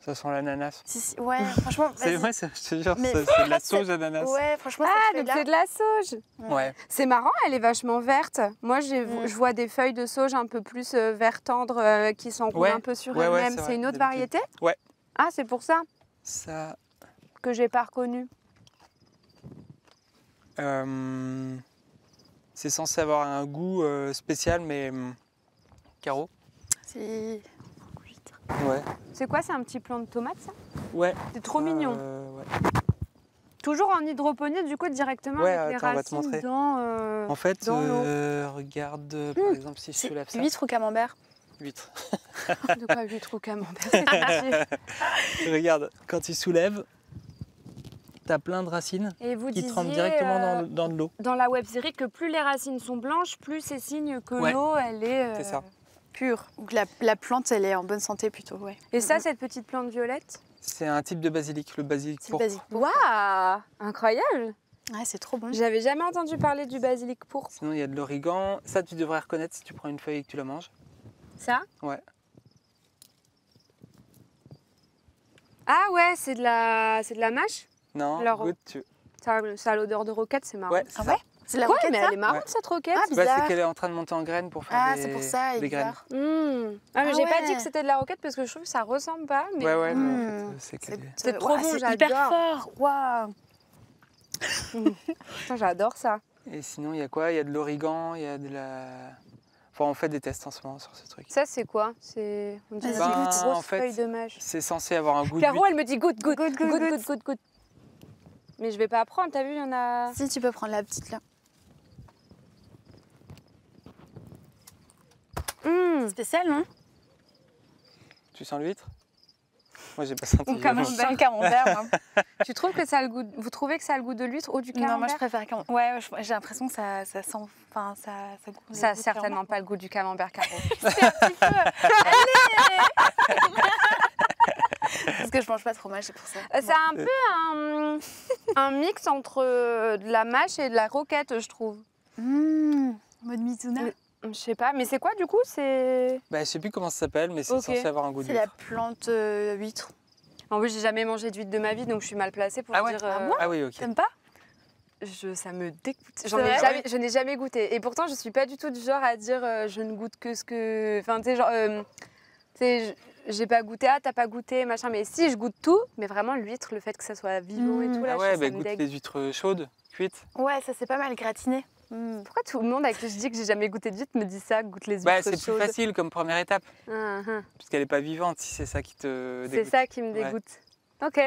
Speaker 3: Ça sent l'ananas.
Speaker 2: Si, ouais, franchement,
Speaker 3: C'est
Speaker 2: vas-y.
Speaker 3: vrai, je te jure,
Speaker 2: Mais
Speaker 3: c'est de la
Speaker 2: franchement,
Speaker 3: sauge ananas.
Speaker 2: Ouais, franchement,
Speaker 1: Ah,
Speaker 2: cette
Speaker 1: donc
Speaker 2: feuille-là.
Speaker 1: c'est de la sauge.
Speaker 3: Ouais.
Speaker 1: C'est marrant, elle est vachement verte. Moi, je vois des feuilles de sauge un peu plus vert tendre qui s'enroulent
Speaker 3: Ouais.
Speaker 1: un peu sur
Speaker 3: Ouais,
Speaker 1: elles-mêmes.
Speaker 3: c'est
Speaker 1: C'est
Speaker 3: vrai,
Speaker 1: une autre
Speaker 3: d'habitude.
Speaker 1: variété?
Speaker 3: Ouais.
Speaker 1: Ah, c'est pour ça
Speaker 3: Ça...
Speaker 1: que j'ai pas reconnu.
Speaker 3: C'est censé avoir un goût spécial, mais... Caro?
Speaker 2: Si.
Speaker 3: Ouais.
Speaker 1: C'est quoi? C'est un petit plant de tomate, ça?
Speaker 3: Ouais.
Speaker 1: C'est trop mignon.
Speaker 3: Ouais.
Speaker 1: Toujours en hydroponie, du coup, directement
Speaker 3: Ouais,
Speaker 1: avec les
Speaker 3: attends, on va te
Speaker 1: racines
Speaker 3: montrer.
Speaker 1: dans...
Speaker 3: En fait,
Speaker 1: dans l'eau.
Speaker 3: regarde, par exemple, si je
Speaker 2: C'est
Speaker 3: soulève ça.
Speaker 2: huître ou camembert?
Speaker 3: Huître.
Speaker 1: De quoi huître ou camembert, c'est compliqué.
Speaker 3: Regarde, quand il soulève, t'as plein de racines
Speaker 1: Et vous
Speaker 3: qui
Speaker 1: disiez,
Speaker 3: trempent directement dans de l'eau.
Speaker 1: dans la web série que plus les racines sont blanches, plus c'est signe que
Speaker 3: Ouais.
Speaker 1: l'eau, elle est
Speaker 3: C'est ça.
Speaker 1: pure.
Speaker 2: Donc la plante, elle est en bonne santé plutôt, ouais.
Speaker 1: Et ça, cette petite plante violette?
Speaker 3: C'est un type de basilic, le basilic
Speaker 2: C'est
Speaker 3: pourpre.
Speaker 2: basique.
Speaker 1: Waouh, incroyable.
Speaker 2: Ouais, c'est trop bon.
Speaker 1: J'avais jamais entendu parler du basilic pourpre.
Speaker 3: Sinon, il y a de l'origan. Ça, tu devrais reconnaître si tu prends une feuille et que tu la manges.
Speaker 1: Ça?
Speaker 3: Ouais.
Speaker 1: Ah ouais, c'est de la mâche.
Speaker 3: Non,
Speaker 1: Alors,
Speaker 3: goûte.
Speaker 1: Ça a l'odeur de roquette, c'est marrant.
Speaker 3: Ouais,
Speaker 2: Ah
Speaker 3: c'est
Speaker 2: ouais?
Speaker 3: ça.
Speaker 2: C'est de la
Speaker 1: Ouais,
Speaker 2: roquette,
Speaker 1: mais
Speaker 2: ça?
Speaker 1: elle est marrante
Speaker 3: Ouais.
Speaker 1: cette roquette.
Speaker 2: Ah,
Speaker 3: Bah,
Speaker 2: bizarre.
Speaker 3: c'est qu'elle est en train de monter en graines pour faire
Speaker 2: Ah,
Speaker 3: des,
Speaker 2: c'est pour ça, elle est
Speaker 3: des graines.
Speaker 2: bizarre.
Speaker 1: Ah, mais
Speaker 2: Ah
Speaker 1: j'ai pas
Speaker 2: ouais.
Speaker 1: dit que c'était de la roquette parce que je trouve que ça ressemble pas. Mais...
Speaker 3: Ouais, mais
Speaker 2: Mm.
Speaker 3: en fait, c'est qu'elle est-
Speaker 1: C'est trop
Speaker 2: Ouah,
Speaker 1: bon,
Speaker 2: c'est hyper
Speaker 1: j'adore.
Speaker 2: fort. Waouh.
Speaker 1: Putain, j'adore ça.
Speaker 3: Et sinon, il y a quoi? Il y a de l'origan, il y a de la... Enfin, on fait des tests en ce moment sur ce truc.
Speaker 1: Ça, c'est quoi? C'est on dirait
Speaker 2: Vas-y,
Speaker 1: une
Speaker 2: goûte.
Speaker 1: grosse
Speaker 3: En fait,
Speaker 1: feuille de mâche.
Speaker 3: C'est censé avoir un goût
Speaker 1: Caro,
Speaker 3: de
Speaker 1: elle me dit goûte, goûte, goûte,
Speaker 2: Goûte, goûte,
Speaker 1: goûte, goûte, goûte. Mais je vais pas apprendre, t'as vu, il y en a...
Speaker 2: Si, tu peux prendre la petite là. Spécial, non?
Speaker 3: Tu sens l'huître? Moi, j'ai pas senti.
Speaker 1: Ou camembert.
Speaker 2: Je sens le camembert, moi.
Speaker 1: Tu trouves que ça a le goût... Vous trouvez que ça a le goût de l'huître ou du camembert?
Speaker 2: Non, moi je préfère camembert. Ouais, j'ai l'impression que ça sent. Enfin, ça goûte.
Speaker 1: Ça a certainement pas le goût du camembert, Caro.
Speaker 2: Parce que je mange pas de fromage, c'est pour ça.
Speaker 1: C'est un peu un mix entre de la mâche et de la roquette, je trouve.
Speaker 2: Mode Mizuna.
Speaker 1: Je sais pas, mais c'est quoi du coup? C'est...
Speaker 3: Bah, je sais plus comment ça s'appelle, mais c'est
Speaker 1: Ok.
Speaker 3: censé avoir un goût
Speaker 2: C'est la
Speaker 3: d'huître.
Speaker 2: plante huître.
Speaker 1: En plus, j'ai jamais mangé d'huître de ma vie, donc je suis mal placée pour
Speaker 3: Ah ouais?
Speaker 1: dire...
Speaker 3: Ah oui, ok.
Speaker 2: T'aimes pas?
Speaker 1: Ça me dégoûte.
Speaker 2: C'est vrai?
Speaker 1: Je n'ai jamais goûté. Et pourtant, je suis pas du tout du genre à dire je ne goûte que ce que... Enfin, tu sais, genre... tu sais, j'ai pas goûté, ah, t'as pas goûté, machin. Mais si, je goûte tout. Mais vraiment, l'huître, le fait que ça soit vivant et tout, là,
Speaker 3: Ah ouais,
Speaker 1: ça
Speaker 3: bah,
Speaker 1: me
Speaker 3: goûte
Speaker 1: dégoûte.
Speaker 3: les huîtres chaudes, cuites.
Speaker 2: Ouais, ça c'est pas mal gratiné.
Speaker 1: Pourquoi tout le monde à qui je dis que j'ai jamais goûté d'huître me dit ça, goûte les huîtres
Speaker 3: Bah, c'est plus
Speaker 1: chaudes?
Speaker 3: facile comme première étape,
Speaker 1: Ah, ah.
Speaker 3: puisqu'elle est pas vivante, si c'est ça qui te
Speaker 1: C'est
Speaker 3: dégoûte.
Speaker 1: ça qui me
Speaker 3: Ouais.
Speaker 1: dégoûte. Ok.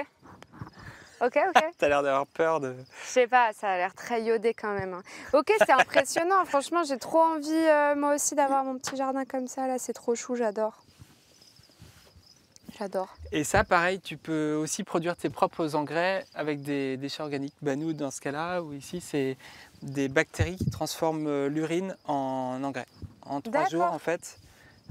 Speaker 1: Ok.
Speaker 3: T'as l'air d'avoir peur de...
Speaker 1: Je sais pas, ça a l'air très iodé quand même. Hein. Ok, c'est impressionnant. Franchement, j'ai trop envie, moi aussi, d'avoir mon petit jardin comme ça. Là, c'est trop chou, j'adore. J'adore.
Speaker 3: Et ça, pareil, tu peux aussi produire tes propres engrais avec des déchets organiques. Bah, nous, dans ce cas-là, ou ici, c'est des bactéries qui transforment l'urine en engrais. En 3 jours,
Speaker 1: D'accord.
Speaker 3: en fait,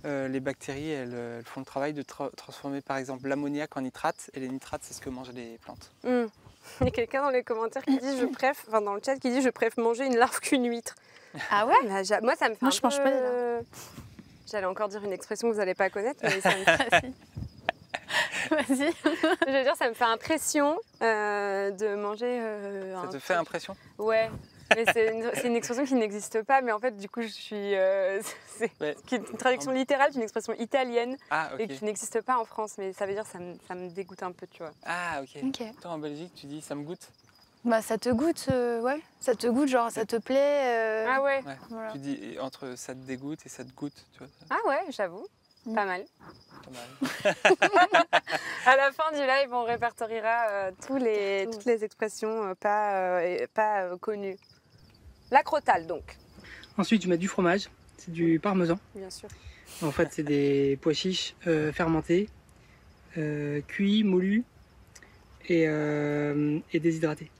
Speaker 3: les bactéries, elles font le travail de transformer, par exemple, l'ammoniac en nitrate. Et les nitrates, c'est ce que mangent les plantes.
Speaker 1: Il y a quelqu'un dans les commentaires qui dit, enfin dans le chat, qui dit, je préfère manger une larve qu'une huître.
Speaker 2: Ah ouais?
Speaker 1: Moi, ça me fait
Speaker 2: Moi,
Speaker 1: un
Speaker 2: je mange
Speaker 1: peu...
Speaker 2: pas les
Speaker 1: J'allais encore dire une expression que vous n'allez pas connaître, mais ça me...
Speaker 2: Vas-y.
Speaker 1: Je veux dire, ça me fait impression de manger...
Speaker 3: Ça
Speaker 1: un
Speaker 3: te fait
Speaker 1: truc.
Speaker 3: impression?
Speaker 1: Ouais, mais c'est une expression qui n'existe pas, mais en fait, du coup, je suis... c'est
Speaker 3: Ouais.
Speaker 1: une traduction littérale d'une expression italienne
Speaker 3: Ah,
Speaker 1: et
Speaker 3: ok.
Speaker 1: qui n'existe pas en France, mais ça veut dire ça me dégoûte un peu, tu vois.
Speaker 3: Ah, ok.
Speaker 2: Ok.
Speaker 3: Toi, en Belgique, tu dis ça me goûte?
Speaker 2: Bah ça te goûte, ouais. Ça te goûte, genre ça te plaît.
Speaker 1: Ah ouais.
Speaker 3: Ouais.
Speaker 2: Voilà.
Speaker 3: Tu dis entre ça te dégoûte et ça te goûte, tu vois.
Speaker 1: Ah ouais, j'avoue. Pas mal.
Speaker 3: Pas mal.
Speaker 1: À la fin du live, on répertoriera toutes les expressions pas connues. La crotale, donc,
Speaker 6: Ensuite, tu mets du fromage, c'est du parmesan.
Speaker 1: bien sûr.
Speaker 6: En fait, c'est des pois chiches fermentés, cuits, moulus et déshydratés.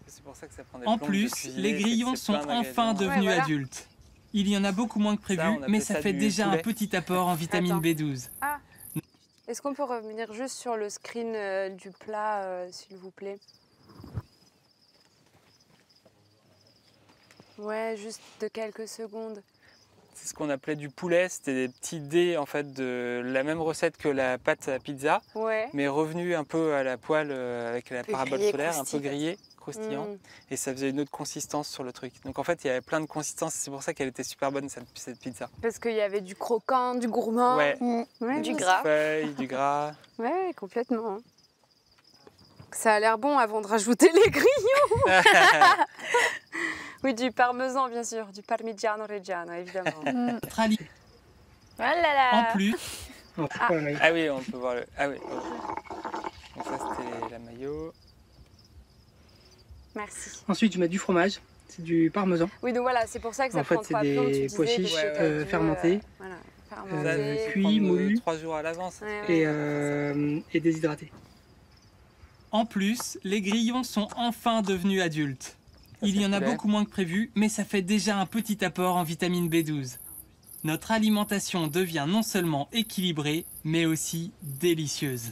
Speaker 3: C'est pour ça que ça prend des
Speaker 4: En
Speaker 3: plombes de
Speaker 4: plus,
Speaker 3: cuisiner,
Speaker 4: les
Speaker 3: c'est que
Speaker 4: grillons
Speaker 3: c'est
Speaker 4: sont
Speaker 3: plein
Speaker 4: enfin
Speaker 3: d'ingrédients.
Speaker 4: devenus
Speaker 1: voilà.
Speaker 4: adultes. Il y en a beaucoup moins que prévu,
Speaker 3: Ça, on
Speaker 4: mais
Speaker 3: appelle
Speaker 4: ça
Speaker 3: ça
Speaker 4: fait
Speaker 3: du
Speaker 4: déjà un
Speaker 3: poulet.
Speaker 4: petit apport en vitamine
Speaker 1: Attends.
Speaker 4: B12.
Speaker 1: Est-ce qu'on peut revenir juste sur le screen du plat, s'il vous plaît? Ouais, juste de quelques secondes.
Speaker 3: C'est ce qu'on appelait du poulet, c'était des petits dés en fait de la même recette que la pâte à pizza,
Speaker 1: Ouais.
Speaker 3: mais revenu un peu à la poêle avec la
Speaker 2: peu
Speaker 3: parabole
Speaker 2: grillé,
Speaker 3: solaire, un peu
Speaker 2: croustillant.
Speaker 3: grillé, croustillant,
Speaker 1: Mm.
Speaker 3: et ça faisait une autre consistance sur le truc. Donc en fait, il y avait plein de consistances, c'est pour ça qu'elle était super bonne cette pizza.
Speaker 1: Parce qu'il y avait du croquant, du gourmand.
Speaker 3: Ouais,
Speaker 1: Ouais,
Speaker 2: Du
Speaker 1: ouais.
Speaker 2: gras.
Speaker 3: feuilles, du gras.
Speaker 1: Ouais, complètement. Ça a l'air bon avant de rajouter les grillons. Oui, du parmesan, bien sûr, du parmigiano reggiano, évidemment.
Speaker 4: Notre ali-
Speaker 2: Oh là là.
Speaker 4: En plus,
Speaker 3: Ah oui, on peut voir le. Ah oui. Donc ça c'était la mayo.
Speaker 1: Merci.
Speaker 6: Ensuite, tu mets du fromage, c'est du parmesan.
Speaker 1: Oui, donc voilà, c'est pour ça que ça
Speaker 6: En fait,
Speaker 1: prend
Speaker 6: c'est
Speaker 1: 3 plombes, tu
Speaker 6: des
Speaker 1: disais,
Speaker 6: pois
Speaker 1: parce
Speaker 6: chiches,
Speaker 1: que t'as dû,
Speaker 6: fermentés.
Speaker 1: Voilà,
Speaker 3: Ça,
Speaker 1: fermentés.
Speaker 3: faut
Speaker 6: cuit,
Speaker 3: prendre,
Speaker 6: moulu.
Speaker 3: 3 jours à l'avance.
Speaker 1: Ouais, ouais.
Speaker 6: Et déshydratés.
Speaker 4: en plus, les grillons sont enfin devenus adultes. Il y en a
Speaker 3: poulet.
Speaker 4: beaucoup moins que prévu, mais ça fait déjà un petit apport en vitamine B12. Notre alimentation devient non seulement équilibrée, mais aussi délicieuse.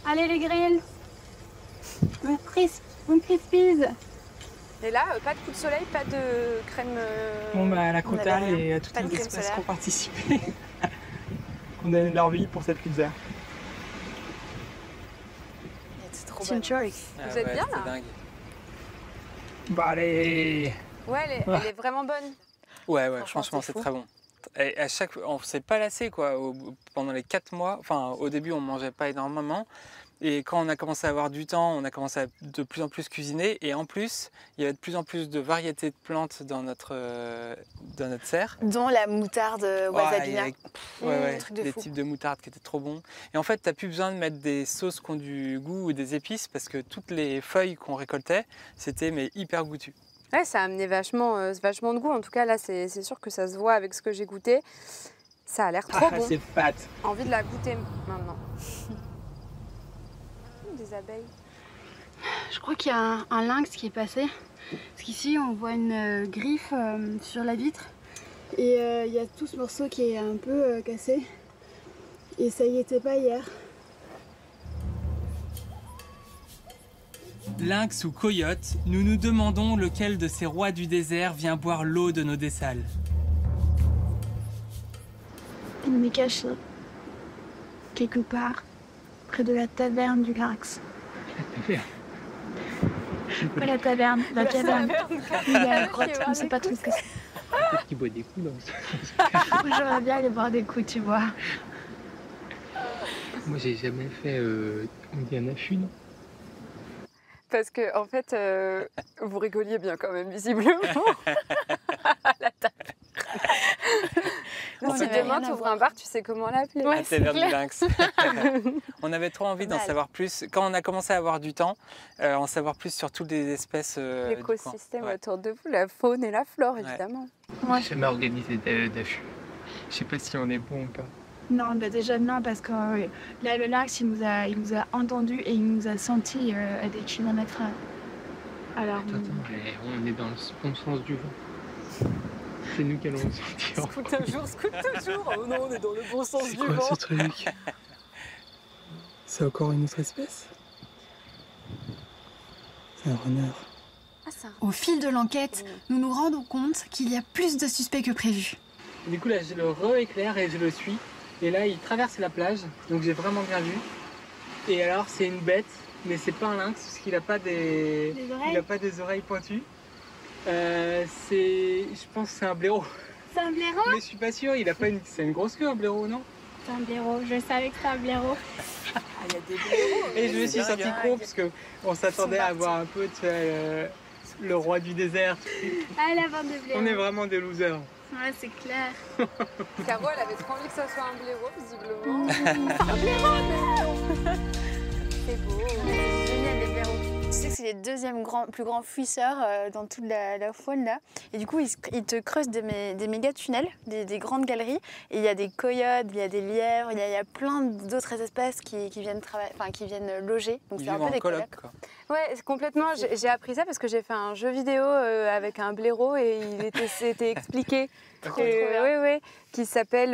Speaker 5: Allez les grilles. Mon crispies.
Speaker 1: Et là, pas de coup de soleil, pas de crème.
Speaker 7: Bon, bah, la
Speaker 2: On
Speaker 7: crotale
Speaker 2: avait
Speaker 7: et toutes
Speaker 2: Pas de
Speaker 7: les
Speaker 2: crème
Speaker 7: espèces
Speaker 2: solaire.
Speaker 7: qui ont participé ont donné leur vie pour cette pizza.
Speaker 2: C'est trop
Speaker 5: C'est une
Speaker 2: bon.
Speaker 5: choice.
Speaker 3: Ah
Speaker 1: Vous êtes bien,
Speaker 3: c'était
Speaker 1: là
Speaker 3: dingue.
Speaker 7: Bah, allez.
Speaker 1: Ouais, elle est vraiment bonne.
Speaker 3: Ouais, ouais,
Speaker 2: Franchement,
Speaker 3: franchement,
Speaker 2: c'est
Speaker 3: c'est
Speaker 2: fou.
Speaker 3: très bon. Et à chaque fois, on s'est pas lassé quoi. Pendant les 4 mois, enfin au début on mangeait pas énormément. Et quand on a commencé à avoir du temps, on a commencé à de plus en plus cuisiner. Et en plus, il y avait de plus en plus de variétés de plantes dans notre serre.
Speaker 2: Dont la moutarde wasabina.
Speaker 3: Ouais,
Speaker 2: truc de
Speaker 3: des
Speaker 2: fou.
Speaker 3: types de moutarde qui étaient trop bons. Et en fait, tu n'as plus besoin de mettre des sauces qui ont du goût ou des épices parce que toutes les feuilles qu'on récoltait, c'était mais hyper goûtu.
Speaker 1: Ouais, ça a amené vachement de goût. En tout cas, là, c'est sûr que ça se voit avec ce que j'ai goûté. Ça a l'air trop bon.
Speaker 7: C'est fat.
Speaker 1: Envie de la goûter maintenant. Des abeilles.
Speaker 5: Je crois qu'il y a un lynx qui est passé. Parce qu'ici, on voit une griffe sur la vitre. Et il y a tout ce morceau qui est un peu cassé. Et ça y était pas hier.
Speaker 4: Lynx ou coyote, nous nous demandons lequel de ces rois du désert vient boire l'eau de nos dessales.
Speaker 5: Il m'est caché. Quelque part. Près de la taverne du lynx. Pas la taverne, la caverne. Il y a la grotte, on sait pas trop ce que c'est.
Speaker 6: Peut-être qu'il boit des coups dans ça.
Speaker 5: J'aimerais bien aller boire des coups, tu vois.
Speaker 6: Moi, j'ai jamais fait on dit un affût, non?
Speaker 1: Parce que, en fait, vous rigoliez bien quand même, visiblement. À la table.
Speaker 2: Non,
Speaker 1: Si
Speaker 2: ça avait
Speaker 1: demain
Speaker 2: rien à
Speaker 1: tu ouvres
Speaker 2: voir.
Speaker 1: un bar, tu sais comment l'appeler.
Speaker 2: Ouais,
Speaker 3: La
Speaker 2: c'est
Speaker 3: taverne du
Speaker 2: clair.
Speaker 3: lynx. On avait trop envie d'en
Speaker 2: Mal.
Speaker 3: savoir plus. Quand on a commencé à avoir du temps, en savoir plus sur toutes les espèces. Du
Speaker 1: L'écosystème
Speaker 3: coin. Ouais.
Speaker 1: autour de vous, la faune et la flore,
Speaker 3: Ouais.
Speaker 1: évidemment.
Speaker 6: J'ai jamais organisé d'affût. Je sais pas si on est bon ou pas.
Speaker 5: Non, bah déjà non, parce que là, le lynx, il nous a entendus et il nous a sentis à des kilomètres. Alors,
Speaker 6: Attends, on est dans le bon sens du vent. C'est nous qui allons le sentir.
Speaker 1: Scout toujours. Oh non, on est dans le bon sens
Speaker 6: C'est
Speaker 1: du
Speaker 6: quoi
Speaker 1: vent.
Speaker 6: ce truc? C'est encore une autre espèce? Un renard.
Speaker 5: Au fil de l'enquête, nous nous rendons compte qu'il y a plus de suspects que prévu.
Speaker 7: Du coup, là, je le rééclaire et je le suis. Et là, il traverse la plage, donc j'ai vraiment bien vu. Et alors, c'est une bête, mais c'est pas un lynx, parce qu'il n'a pas des oreilles pointues. Je pense que c'est un blaireau.
Speaker 8: C'est un blaireau?
Speaker 7: Mais je suis pas sûr, c'est une grosse queue, un blaireau, non?
Speaker 8: C'est un blaireau, je savais que c'était un blaireau.
Speaker 1: Il y a des blaireaux.
Speaker 7: Et je me suis senti con, parce qu'on s'attendait à voir un peu, tu vois, le roi du désert.
Speaker 8: Ah, la bande de blaireaux.
Speaker 7: On est vraiment des losers.
Speaker 8: Ouais, c'est clair.
Speaker 1: Caro, elle avait trop envie que ça soit un blaireau, visiblement.
Speaker 8: Un blaireau,
Speaker 1: C'est beau.
Speaker 2: C'est génial les blaireaux. Tu sais que c'est les deuxièmes plus grands fouisseurs dans toute la faune là. Et du coup, ils te creusent des méga tunnels, des grandes galeries. Et il y a des coyotes, il y a des lièvres, il y a plein d'autres espèces qui viennent loger. Donc
Speaker 3: Ils
Speaker 2: c'est un
Speaker 3: vivent
Speaker 2: peu
Speaker 3: en
Speaker 2: des
Speaker 3: coloc,
Speaker 2: colocs.
Speaker 3: quoi.
Speaker 1: Ouais, complètement. J'ai appris ça parce que j'ai fait un jeu vidéo avec un blaireau et c'était expliqué.
Speaker 2: Trop bien.
Speaker 1: Oui, qui s'appelle.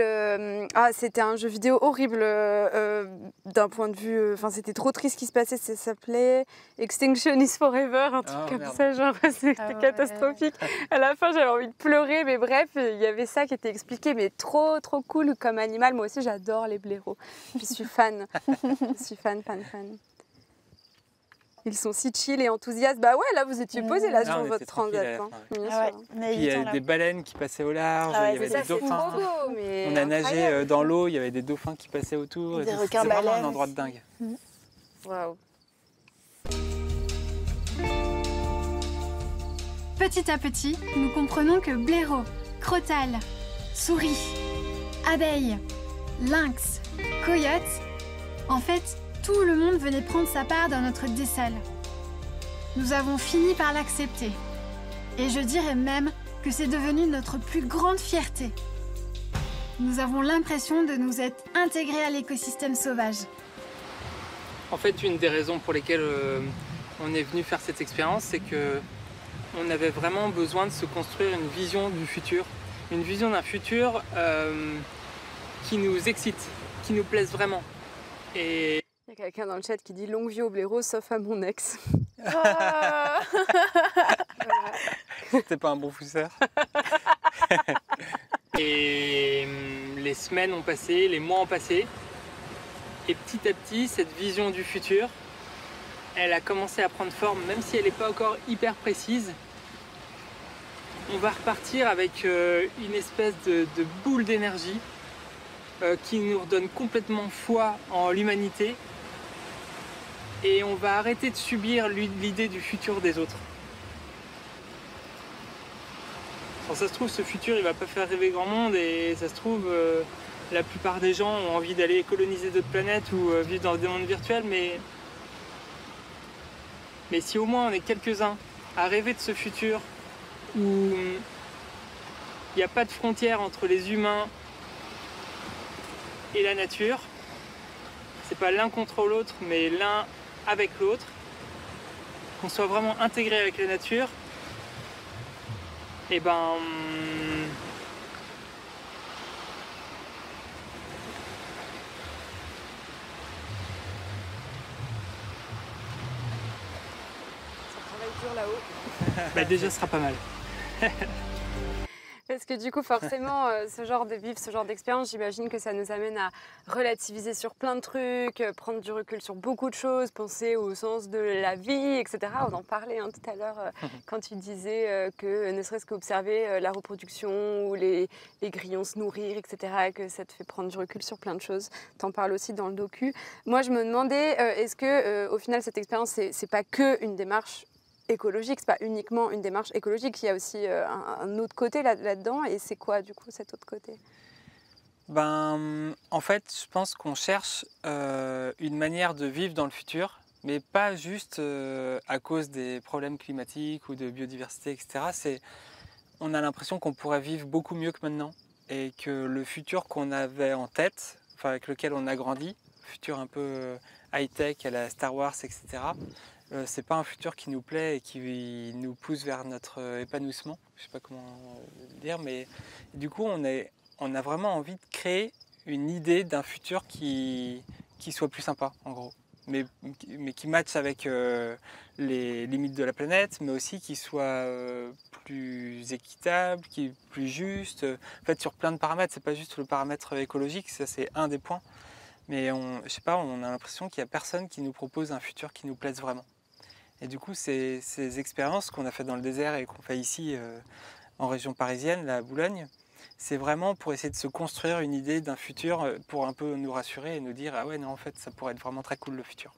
Speaker 1: C'était un jeu vidéo horrible d'un point de vue. Enfin, c'était trop triste ce qui se passait. Ça s'appelait Extinction is Forever, un truc comme
Speaker 3: merde.
Speaker 1: ça. Genre, c'était
Speaker 2: ouais.
Speaker 1: catastrophique. À la fin, j'avais envie de pleurer, mais bref, il y avait ça qui était expliqué, mais trop cool comme animal. Moi aussi, j'adore les blaireaux. Je suis fan. Je suis fan. Ils sont si chill et enthousiastes. Bah ouais, là, vous étiez posés là
Speaker 3: Ah,
Speaker 1: sur
Speaker 3: on
Speaker 1: votre
Speaker 3: était tranquille à la
Speaker 1: transat.
Speaker 3: fin,
Speaker 1: Bien
Speaker 2: Ah ouais,
Speaker 1: sûr.
Speaker 2: on a
Speaker 3: Puis il y
Speaker 2: évité,
Speaker 3: avait
Speaker 2: là.
Speaker 3: des baleines qui passaient au large,
Speaker 2: Ah ouais,
Speaker 3: il y avait
Speaker 1: Ça,
Speaker 3: des
Speaker 1: c'est
Speaker 3: dauphins.
Speaker 1: trop beau, mais
Speaker 3: On a nagé
Speaker 1: incroyable.
Speaker 3: dans l'eau, il y avait des dauphins qui passaient autour.
Speaker 2: Des
Speaker 3: et tout.
Speaker 2: requins
Speaker 3: C'est vraiment un
Speaker 2: baleines
Speaker 3: endroit de
Speaker 2: aussi.
Speaker 3: dingue.
Speaker 1: Waouh.
Speaker 5: Petit à petit, nous comprenons que blaireaux, crotales, souris, abeilles, lynx, coyotes, en fait, tout le monde venait prendre sa part dans notre dessal. Nous avons fini par l'accepter. Et je dirais même que c'est devenu notre plus grande fierté. Nous avons l'impression de nous être intégrés à l'écosystème sauvage.
Speaker 3: En fait, une des raisons pour lesquelles on est venu faire cette expérience, c'est que on avait vraiment besoin de se construire une vision du futur. Une vision d'un futur qui nous excite, qui nous plaise vraiment. Et
Speaker 1: Il y a quelqu'un dans le chat qui dit longue vie au blaireau, sauf à mon ex.
Speaker 3: c'était pas un bon fousseur. Et les semaines ont passé, les mois ont passé. Et petit à petit, cette vision du futur, elle a commencé à prendre forme, même si elle n'est pas encore hyper précise. On va repartir avec une espèce de boule d'énergie qui nous redonne complètement foi en l'humanité. Et on va arrêter de subir l'idée du futur des autres. Quand ça se trouve, ce futur, il va pas faire rêver grand monde et ça se trouve, la plupart des gens ont envie d'aller coloniser d'autres planètes ou vivre dans des mondes virtuels, mais si au moins on est quelques-uns à rêver de ce futur où il n'y a pas de frontière entre les humains et la nature, c'est pas l'un contre l'autre, mais l'un avec l'autre, qu'on soit vraiment intégré avec la nature, et ben
Speaker 1: Ça travaille dur là-haut.
Speaker 3: bah déjà ce sera pas mal.
Speaker 1: Parce que du coup, forcément, vivre ce genre d'expérience, j'imagine que ça nous amène à relativiser sur plein de trucs, prendre du recul sur beaucoup de choses, penser au sens de la vie, etc. On en parlait tout à l'heure quand tu disais que ne serait-ce qu'observer la reproduction ou les grillons se nourrir, etc., que ça te fait prendre du recul sur plein de choses. Tu en parles aussi dans le docu. Moi, je me demandais, est-ce que au final, cette expérience, c'est pas que une démarche écologique, c'est pas uniquement une démarche écologique, il y a aussi un autre côté là-dedans, et c'est quoi du coup cet autre côté?
Speaker 3: En fait, je pense qu'on cherche une manière de vivre dans le futur, mais pas juste à cause des problèmes climatiques ou de biodiversité, etc. On a l'impression qu'on pourrait vivre beaucoup mieux que maintenant, et que le futur qu'on avait en tête, enfin avec lequel on a grandi, futur un peu high-tech à la Star Wars, etc., c'est pas un futur qui nous plaît et qui nous pousse vers notre épanouissement. Je sais pas comment le dire, mais du coup, on a vraiment envie de créer une idée d'un futur qui soit plus sympa, en gros. mais qui matche avec les limites de la planète, mais aussi qui soit plus équitable, qui est plus juste. En fait, sur plein de paramètres, c'est pas juste le paramètre écologique, ça c'est un des points. Mais je sais pas, on a l'impression qu'il n'y a personne qui nous propose un futur qui nous plaise vraiment. Et du coup, ces expériences qu'on a faites dans le désert et qu'on fait ici en région parisienne, là, à Boulogne, c'est vraiment pour essayer de se construire une idée d'un futur, pour un peu nous rassurer et nous dire « Ah ouais, non, en fait, ça pourrait être vraiment très cool le futur. »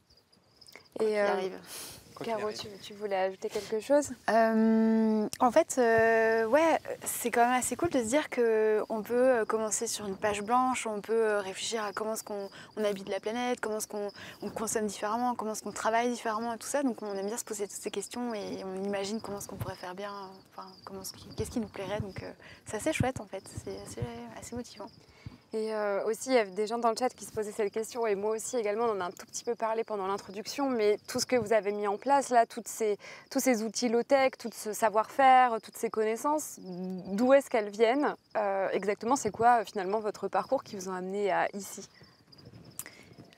Speaker 1: Et
Speaker 2: arrive.
Speaker 1: Caro, tu voulais ajouter quelque chose?
Speaker 2: En fait, ouais, c'est quand même assez cool de se dire qu'on peut commencer sur une page blanche, on peut réfléchir à comment est-ce qu'on habite la planète, comment est-ce qu'on consomme différemment, comment est-ce qu'on travaille différemment et tout ça. Donc on aime bien se poser toutes ces questions et on imagine comment est-ce qu'on pourrait faire bien, enfin, qu'est-ce qui nous plairait. Donc c'est assez chouette en fait, c'est assez motivant.
Speaker 1: Et aussi, il y avait des gens dans le chat qui se posaient cette question, et moi aussi également, on en a un tout petit peu parlé pendant l'introduction, mais tout ce que vous avez mis en place là, tous ces outils low-tech, tout ce savoir-faire, toutes ces connaissances, d'où est-ce qu'elles viennent? Exactement, c'est quoi finalement votre parcours qui vous ont amené à ici?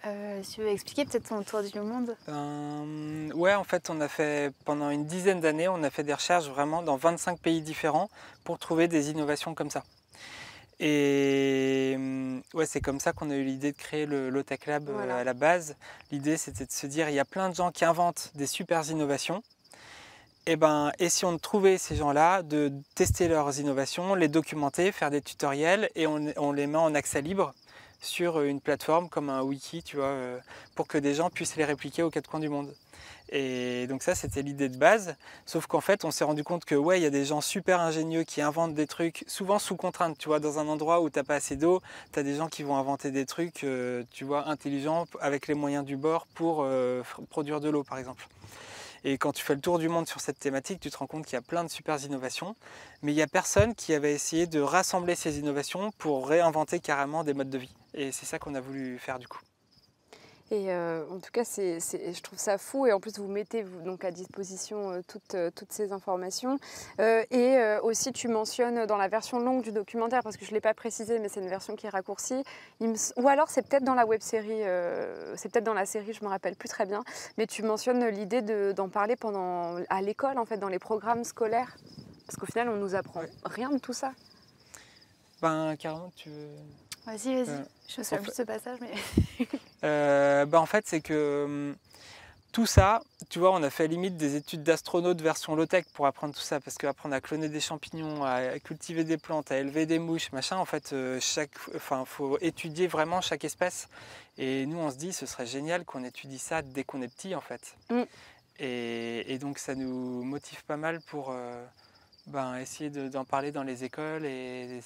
Speaker 2: Si tu veux expliquer peut-être ton tour du monde?
Speaker 3: Ouais, en fait, on a fait, pendant une dizaine d'années, on a fait des recherches vraiment dans 25 pays différents pour trouver des innovations comme ça. Et ouais, c'est comme ça qu'on a eu l'idée de créer le Low-Tech Lab à la base. L'idée, c'était de se dire, il y a plein de gens qui inventent des super innovations. Et si on trouvait ces gens-là, de tester leurs innovations, les documenter, faire des tutoriels, et on les met en accès libre sur une plateforme comme un wiki, tu vois, pour que des gens puissent les répliquer aux quatre coins du monde. Et donc ça, c'était l'idée de base. Sauf qu'en fait, on s'est rendu compte que ouais, il y a des gens super ingénieux qui inventent des trucs, souvent sous contrainte. Tu vois, dans un endroit où t'as pas assez d'eau, tu as des gens qui vont inventer des trucs, tu vois, intelligents avec les moyens du bord pour produire de l'eau, par exemple. Et quand tu fais le tour du monde sur cette thématique, tu te rends compte qu'il y a plein de super innovations, mais il n'y a personne qui avait essayé de rassembler ces innovations pour réinventer carrément des modes de vie. Et c'est ça qu'on a voulu faire du coup.
Speaker 1: Et en tout cas, je trouve ça fou. Et en plus, vous mettez donc à disposition toutes ces informations. Et aussi, tu mentionnes dans la version longue du documentaire, parce que je ne l'ai pas précisé, mais c'est une version qui est raccourcie. Ou alors, c'est peut-être dans la web-série, c'est peut-être dans la série, je ne me rappelle plus très bien. Mais tu mentionnes l'idée d'en parler à l'école, en fait, dans les programmes scolaires. Parce qu'au final, on ne nous apprend rien de tout ça.
Speaker 3: Ben, carrément, tu veux...
Speaker 2: Vas-y, je me souviens plus de ce passage, mais...
Speaker 3: En fait, c'est que tout ça, tu vois, on a fait limite des études d'astronautes version low-tech pour apprendre tout ça, parce qu'apprendre à cloner des champignons, à cultiver des plantes, à élever des mouches, machin, en fait, faut étudier vraiment chaque espèce. Et nous, on se dit, ce serait génial qu'on étudie ça dès qu'on est petit, en fait. Et donc, ça nous motive pas mal pour... essayer d'en parler dans les écoles et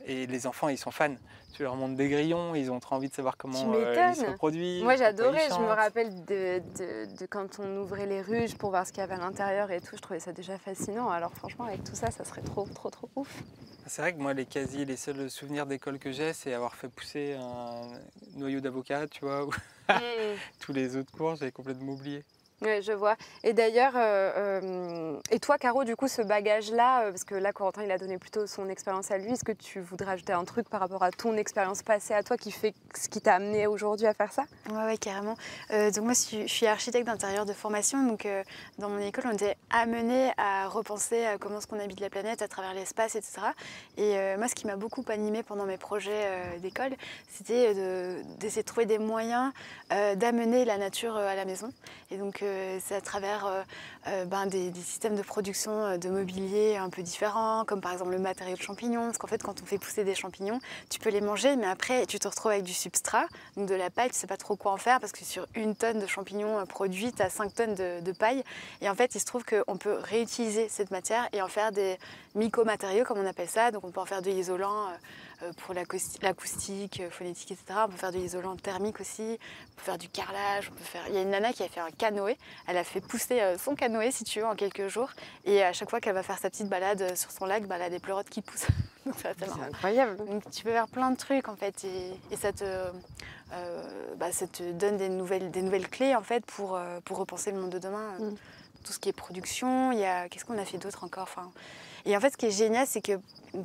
Speaker 3: les enfants, ils sont fans. Tu leur montres des grillons, ils ont trop envie de savoir comment ils se reproduisent.
Speaker 1: Moi j'adorais, je me rappelle de quand on ouvrait les ruches pour voir ce qu'il y avait à l'intérieur et tout, je trouvais ça déjà fascinant. Alors franchement avec tout ça, ça serait trop ouf.
Speaker 3: C'est vrai que moi les seuls souvenirs d'école que j'ai, c'est avoir fait pousser un noyau d'avocat, tu vois. Tous les autres cours, j'avais complètement oublié.
Speaker 1: Oui, je vois. Et d'ailleurs, et toi, Caro, du coup, ce bagage-là, parce que là, Corentin, il a donné plutôt son expérience à lui, est-ce que tu voudrais ajouter un truc par rapport à ton expérience passée à toi qui fait ce qui t'a amené aujourd'hui à faire ça?
Speaker 2: Ouais, carrément. Donc moi, je suis architecte d'intérieur de formation, donc dans mon école, on était amené à repenser à comment est-ce qu'on habite la planète à travers l'espace, etc. Et moi, ce qui m'a beaucoup animée pendant mes projets d'école, c'était d'essayer de trouver des moyens d'amener la nature à la maison. Et donc, c'est à travers des systèmes de production de mobilier un peu différents, comme par exemple le matériau de champignons, parce qu'en fait quand on fait pousser des champignons, tu peux les manger, mais après tu te retrouves avec du substrat, donc de la paille, tu sais pas trop quoi en faire, parce que sur 1 tonne de champignons produits, tu as 5 tonnes de paille, et en fait il se trouve qu'on peut réutiliser cette matière et en faire des myco-matériaux, comme on appelle ça, donc on peut en faire de l'isolant pour l'acoustique, phonétique, etc. On peut faire de l'isolant thermique aussi, on peut faire du carrelage, il y a une nana qui a fait un canoë, elle a fait pousser son canoë si tu veux en quelques jours, et à chaque fois qu'elle va faire sa petite balade sur son lac, elle a des pleurotes qui poussent. Donc c'est
Speaker 1: incroyable.
Speaker 2: Donc tu peux faire plein de trucs en fait, et ça te donne des nouvelles clés en fait pour repenser le monde de demain. Tout ce qui est production, qu'est-ce qu'on a fait d'autre encore, Et en fait, ce qui est génial, c'est que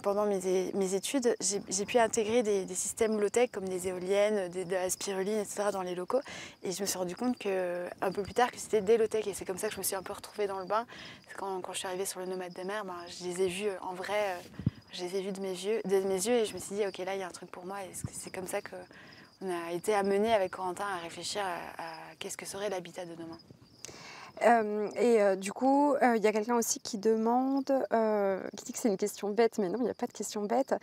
Speaker 2: pendant mes études, j'ai pu intégrer des systèmes low-tech comme des éoliennes, de la spiruline, etc. dans les locaux. Et je me suis rendu compte un peu plus tard que c'était des low-tech. Et c'est comme ça que je me suis un peu retrouvée dans le bain. Quand je suis arrivée sur le Nomade des Mers, je les ai vus en vrai, je les ai vus de mes yeux et je me suis dit, ok, là, il y a un truc pour moi. Et c'est comme ça qu'on a été amenés avec Corentin à réfléchir à qu'est-ce que serait l'habitat de demain.
Speaker 1: Du coup, il y a quelqu'un aussi qui demande, qui dit que c'est une question bête, mais non, il n'y a pas de question bête.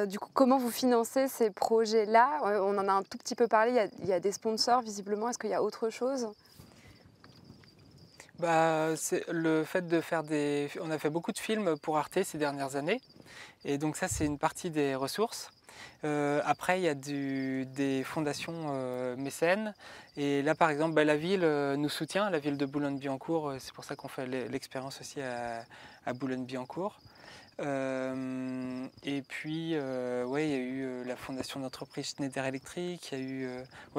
Speaker 1: Du coup, comment vous financez ces projets-là? On en a un tout petit peu parlé, il y a des sponsors visiblement, est-ce qu'il y a autre chose?
Speaker 3: C'est le fait de faire On a fait beaucoup de films pour Arte ces dernières années, et donc ça c'est une partie des ressources. Après il y a des fondations mécènes, et là par exemple la ville nous soutient, la ville de Boulogne-Billancourt, c'est pour ça qu'on fait l'expérience aussi à Boulogne-Billancourt. Et puis ouais, il y a eu la fondation d'entreprise Schneider Electric, il y a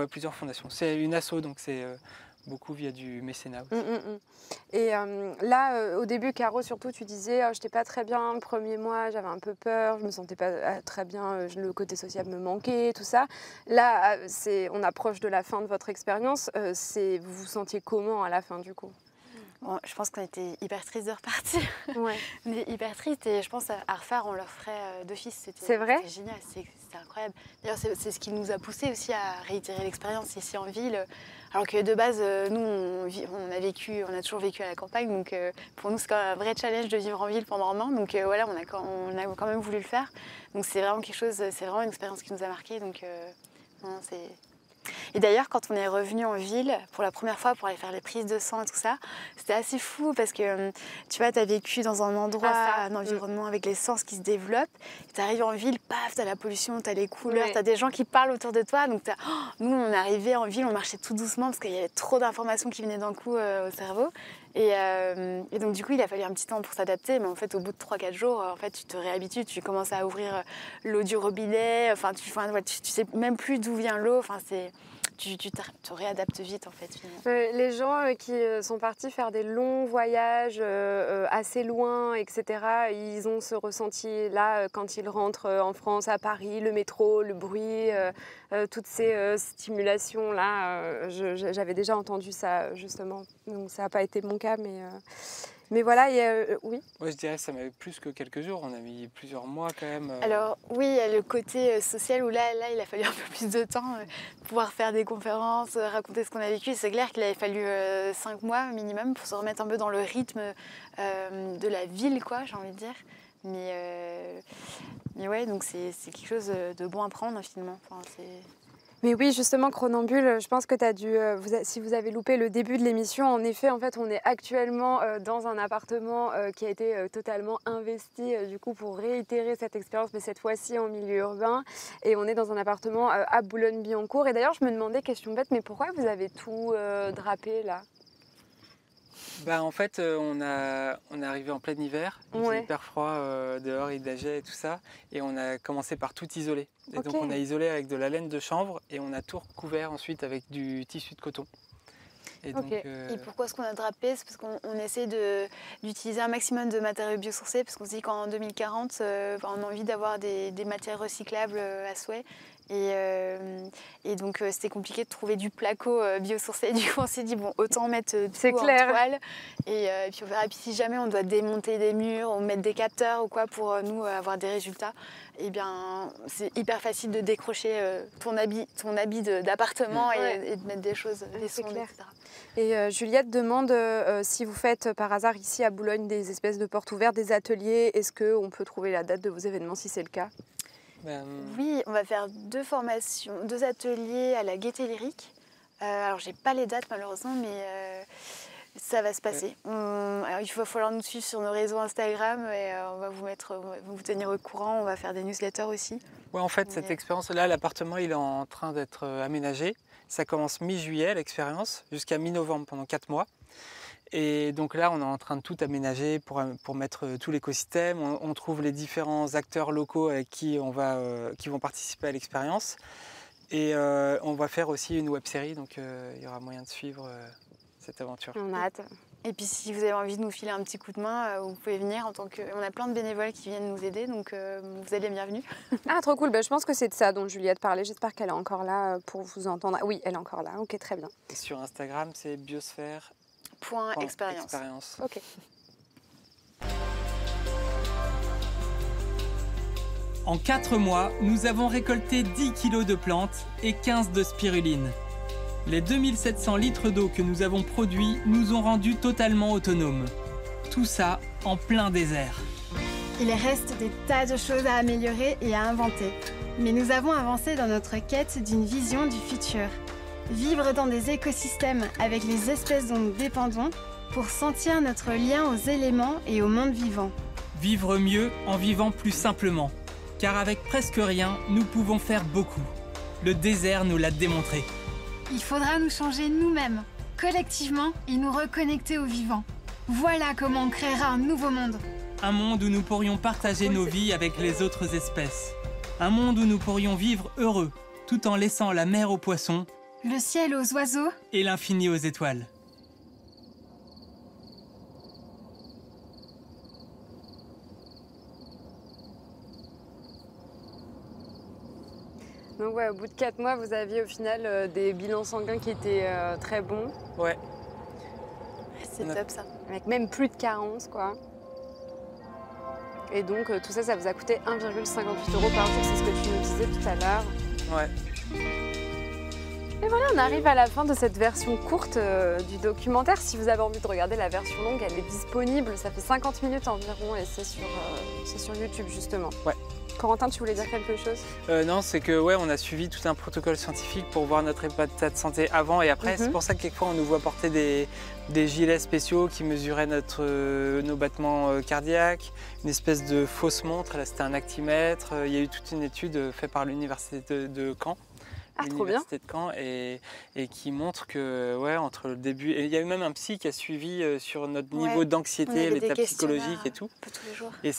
Speaker 3: eu plusieurs fondations. C'est une asso, donc c'est beaucoup via du mécénat aussi.
Speaker 1: Et là, au début, Caro, surtout, tu disais je n'étais pas très bien le premier mois, j'avais un peu peur, je ne me sentais pas très bien, le côté social me manquait, tout ça. Là, on approche de la fin de votre expérience. Vous vous sentiez comment à la fin, du coup?
Speaker 2: Bon, je pense qu'on était hyper tristes de repartir.
Speaker 1: Ouais.
Speaker 2: On est hyper tristes et je pense à refaire, on leur ferait d'office.
Speaker 1: C'est vrai?
Speaker 2: C'était génial, c'était incroyable. D'ailleurs, c'est ce qui nous a poussé aussi à réitérer l'expérience ici en ville. Alors que de base, nous, on a toujours vécu à la campagne. Donc pour nous, c'est quand même un vrai challenge de vivre en ville pendant un an. Donc voilà, on a quand même voulu le faire. Donc c'est vraiment quelque chose, c'est vraiment une expérience qui nous a marqué. Donc non, c'est... Et d'ailleurs, quand on est revenu en ville pour la première fois pour aller faire les prises de sang et tout ça, c'était assez fou parce que tu vois, tu as vécu dans un endroit, un environnement avec les sens qui se développent. Tu arrives en ville, paf, tu as la pollution, tu as les couleurs, tu as des gens qui parlent autour de toi. Donc nous, on est arrivés en ville, on marchait tout doucement parce qu'il y avait trop d'informations qui venaient d'un coup au cerveau. Et donc du coup, il a fallu un petit temps pour s'adapter, mais en fait, au bout de 3-4 jours, en fait, tu te réhabitues, tu commences à ouvrir l'eau du robinet, tu sais même plus d'où vient l'eau, tu te réadaptes vite en fait. Finalement.
Speaker 1: Les gens qui sont partis faire des longs voyages assez loin, etc., ils ont ce ressenti-là quand ils rentrent en France, à Paris, le métro, le bruit, toutes ces stimulations-là. J'avais déjà entendu ça justement, donc ça n'a pas été mon cas, mais voilà, oui.
Speaker 3: Ouais, je dirais que ça m'avait plus que quelques jours, on a mis plusieurs mois quand même.
Speaker 2: Alors oui, il y a le côté social où là, il a fallu un peu plus de temps, pouvoir faire des conférences, raconter ce qu'on a vécu. C'est clair qu'il avait fallu 5 mois minimum pour se remettre un peu dans le rythme de la ville, quoi, j'ai envie de dire. Mais ouais, donc c'est quelque chose de bon à prendre finalement.
Speaker 1: Mais oui, justement, Chronambule, je pense que tu as dû, si vous avez loupé le début de l'émission, en effet, on est actuellement dans un appartement qui a été totalement investi du coup pour réitérer cette expérience, mais cette fois-ci en milieu urbain. Et on est dans un appartement à Boulogne-Billancourt. Et d'ailleurs, je me demandais, question bête, mais pourquoi vous avez tout drapé là?
Speaker 3: En fait, on est arrivé en plein hiver, il faisait hyper froid dehors, il neigeait et tout ça, et on a commencé par tout isoler. Et donc on a isolé avec de la laine de chanvre et on a tout recouvert ensuite avec du tissu de coton. Et, donc,
Speaker 2: et pourquoi est-ce qu'on a drapé? C'est parce qu'on essaie d'utiliser un maximum de matériaux biosourcés, parce qu'on se dit qu'en 2040, on a envie d'avoir des matières recyclables à souhait. Et donc c'était compliqué de trouver du placo biosourcé. Du coup on s'est dit bon, autant mettre tout en toile. Et puis on verra. Et puis si jamais on doit démonter des murs ou mettre des capteurs ou quoi pour nous avoir des résultats, eh bien c'est hyper facile de décrocher ton habit d'appartement et de mettre des choses, des sondes, etc.
Speaker 1: Et Juliette demande si vous faites par hasard ici à Boulogne des espèces de portes ouvertes, des ateliers. Est-ce qu'on peut trouver la date de vos événements si c'est le cas?
Speaker 2: Oui, on va faire 2 formations, 2 ateliers à la Gaîté Lyrique. Alors j'ai pas les dates malheureusement, mais ça va se passer. Alors, il va falloir nous suivre sur nos réseaux Instagram et on va vous tenir au courant. On va faire des newsletters aussi.
Speaker 3: Ouais, en fait, cette expérience-là, l'appartement, il est en train d'être aménagé. Ça commence mi-juillet, l'expérience, jusqu'à mi-novembre, pendant 4 mois. Et donc là, on est en train de tout aménager pour mettre tout l'écosystème. On trouve les différents acteurs locaux avec qui vont participer à l'expérience. Et on va faire aussi une web-série, donc il y aura moyen de suivre cette aventure.
Speaker 1: On a hâte.
Speaker 2: Et puis si vous avez envie de nous filer un petit coup de main, vous pouvez venir on a plein de bénévoles qui viennent nous aider, donc vous êtes les bienvenus.
Speaker 1: Ah, trop cool. Je pense que c'est de ça dont Juliette parlait. J'espère qu'elle est encore là pour vous entendre. Ah, oui, elle est encore là. Ok, très bien.
Speaker 3: Et sur Instagram, c'est biosphère.
Speaker 2: Expérience.
Speaker 1: Ok.
Speaker 4: En 4 mois, nous avons récolté 10 kilos de plantes et 15 de spiruline. Les 2700 litres d'eau que nous avons produits nous ont rendus totalement autonomes. Tout ça en plein désert.
Speaker 5: Il reste des tas de choses à améliorer et à inventer. Mais nous avons avancé dans notre quête d'une vision du futur. Vivre dans des écosystèmes avec les espèces dont nous dépendons pour sentir notre lien aux éléments et au monde vivant.
Speaker 4: Vivre mieux en vivant plus simplement. Car avec presque rien, nous pouvons faire beaucoup. Le désert nous l'a démontré.
Speaker 5: Il faudra nous changer nous-mêmes, collectivement, et nous reconnecter au vivant. Voilà comment on créera un nouveau monde.
Speaker 4: Un monde où nous pourrions partager nos vies avec les autres espèces. Un monde où nous pourrions vivre heureux, tout en laissant la mer aux poissons,
Speaker 5: le ciel aux oiseaux
Speaker 4: et l'infini aux étoiles.
Speaker 1: Donc ouais, au bout de 4 mois, vous aviez au final des bilans sanguins qui étaient très bons.
Speaker 3: Ouais.
Speaker 2: C'est top ça.
Speaker 1: Avec même plus de carences, quoi. Et donc tout ça, ça vous a coûté 1,58 € par jour, c'est ce que tu nous disais tout à l'heure.
Speaker 3: Ouais.
Speaker 1: Et voilà, on arrive à la fin de cette version courte du documentaire. Si vous avez envie de regarder la version longue, elle est disponible. Ça fait 50 minutes environ et c'est sur YouTube justement.
Speaker 3: Ouais.
Speaker 1: Corentin, tu voulais dire quelque chose?
Speaker 3: Non, c'est que ouais, on a suivi tout un protocole scientifique pour voir notre état de santé avant et après. C'est pour ça que quelquefois on nous voit porter des gilets spéciaux qui mesuraient nos battements cardiaques, une espèce de fausse montre. Là, c'était un actimètre. Il y a eu toute une étude faite par l'université de Caen.
Speaker 1: Ah, trop bien.
Speaker 3: L'université de Caen et qui montre que ouais, entre le début et il y a eu même un psy qui a suivi sur notre niveau d'anxiété, l'état psychologique et tout.
Speaker 2: Tous les jours.
Speaker 3: Et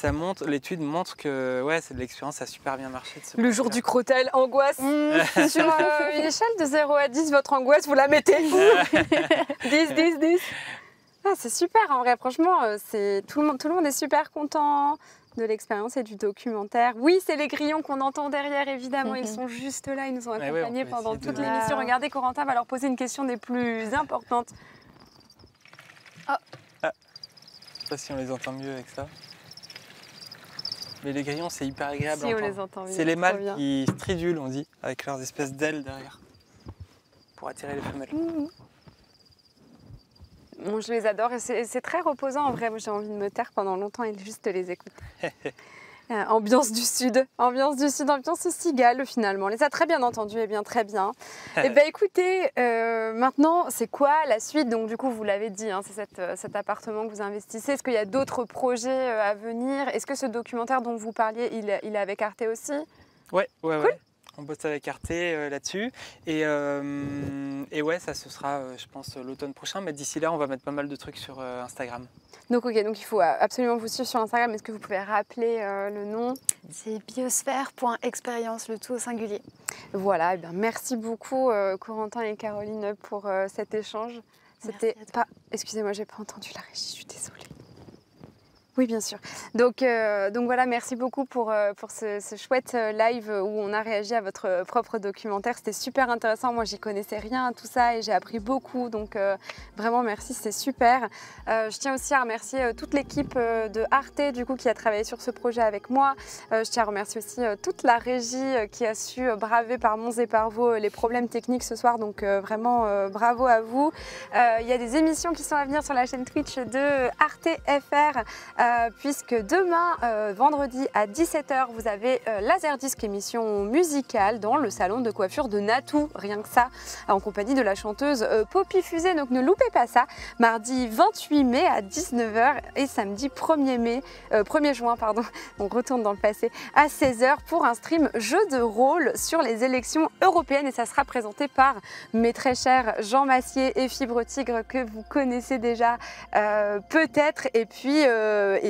Speaker 3: l'étude montre que ouais, l'expérience a super bien marché.
Speaker 1: Le jour du crotel, angoisse. Sur une échelle de 0 à 10, votre angoisse, vous la mettez où? 10, 10, 10. Ah, c'est super en vrai, franchement, tout le monde est super content de l'expérience et du documentaire. Oui, c'est les grillons qu'on entend derrière, évidemment. Ils sont juste là, ils nous ont accompagnés pendant toute l'émission. Regardez, Corentin va leur poser une question des plus importantes.
Speaker 3: Oh. Ah. Je sais pas si on les entend mieux avec ça. Mais les grillons, c'est hyper agréable.
Speaker 1: Si, on les entend mieux.
Speaker 3: C'est les mâles qui stridulent, on dit, avec leurs espèces d'ailes derrière, pour attirer les femelles.
Speaker 1: Bon, je les adore et c'est très reposant en vrai. Moi, j'ai envie de me taire pendant longtemps et juste les écouter. Ambiance du Sud, ambiance cigale finalement. On les a très bien entendus et bien très bien. Et bien écoutez, maintenant c'est quoi la suite? Donc du coup vous l'avez dit, hein, c'est cet appartement que vous investissez. Est-ce qu'il y a d'autres projets à venir? Est-ce que ce documentaire dont vous parliez, il est avec Arte aussi?
Speaker 3: Ouais, cool.
Speaker 1: Ouais.
Speaker 3: On bosse avec Arte là-dessus. Et ouais, ça ce sera, je pense, l'automne prochain. Mais d'ici là, on va mettre pas mal de trucs sur Instagram.
Speaker 1: Donc ok, donc il faut absolument vous suivre sur Instagram. Est-ce que vous pouvez rappeler le nom?
Speaker 2: C'est biosphère.expérience, le tout au singulier.
Speaker 1: Voilà, et bien merci beaucoup Corentin et Caroline pour cet échange. C'était pas... Excusez-moi, j'ai pas entendu la régie, je suis désolée. Oui, bien sûr. Donc voilà, merci beaucoup pour ce chouette live où on a réagi à votre propre documentaire. C'était super intéressant. Moi, j'y connaissais rien à tout ça et j'ai appris beaucoup. Donc vraiment, merci, c'était super. Je tiens aussi à remercier toute l'équipe de Arte du coup, qui a travaillé sur ce projet avec moi. Je tiens à remercier aussi toute la régie qui a su braver par monts et par vaux les problèmes techniques ce soir. Donc vraiment, bravo à vous. Il y a des émissions qui sont à venir sur la chaîne Twitch de Arte FR. Puisque demain, vendredi à 17 h, vous avez Laserdisc, émission musicale dans le salon de coiffure de Natou, rien que ça, en compagnie de la chanteuse Poppy Fusée. Donc ne loupez pas ça, mardi 28 mai à 19 h et samedi 1er juin, pardon, on retourne dans le passé, à 16 h pour un stream jeu de rôle sur les élections européennes. Et ça sera présenté par mes très chers Jean Massier et Fibre Tigre, que vous connaissez déjà peut-être. Et puis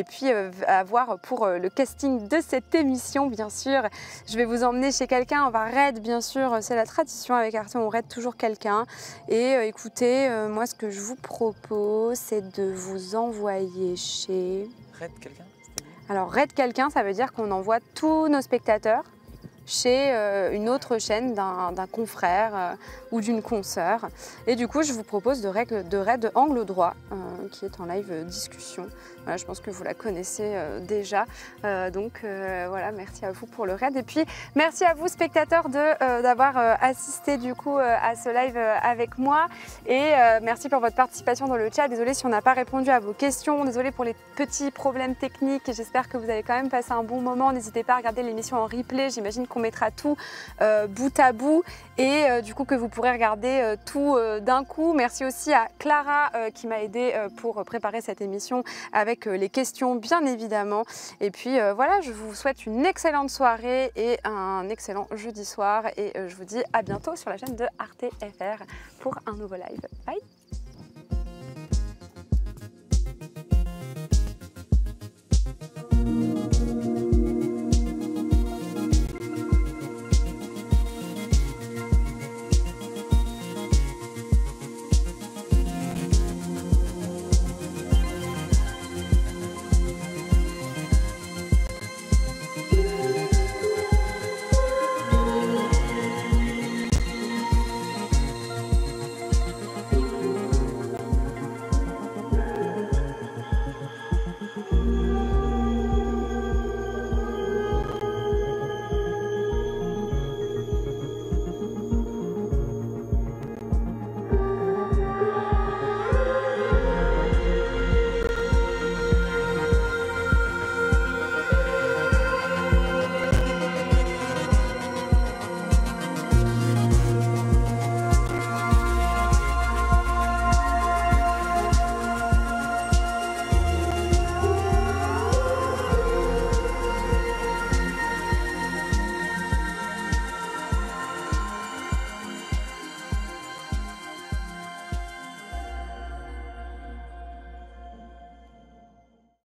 Speaker 1: puis à voir pour le casting de cette émission, bien sûr. Je vais vous emmener chez quelqu'un, on va raid, bien sûr, c'est la tradition avec Arte, on raid toujours quelqu'un. Et écoutez, moi ce que je vous propose, c'est de vous envoyer chez...
Speaker 3: Raid quelqu'un?
Speaker 1: Alors raid quelqu'un, ça veut dire qu'on envoie tous nos spectateurs chez une autre chaîne d'un confrère ou d'une consoeur. Et du coup, je vous propose de raid Angle Droit, qui est en live discussion. Voilà, je pense que vous la connaissez déjà. Donc voilà, merci à vous pour le raid. Et puis, merci à vous, spectateurs, d'avoir assisté du coup à ce live avec moi. Et merci pour votre participation dans le chat. Désolée si on n'a pas répondu à vos questions. Désolée pour les petits problèmes techniques. J'espère que vous avez quand même passé un bon moment. N'hésitez pas à regarder l'émission en replay. J'imagine qu'on mettra tout bout à bout et du coup que vous pourrez regarder tout d'un coup. Merci aussi à Clara qui m'a aidé pour préparer cette émission avec les questions bien évidemment. Et puis voilà, je vous souhaite une excellente soirée et un excellent jeudi soir et je vous dis à bientôt sur la chaîne de Arte FR pour un nouveau live. Bye!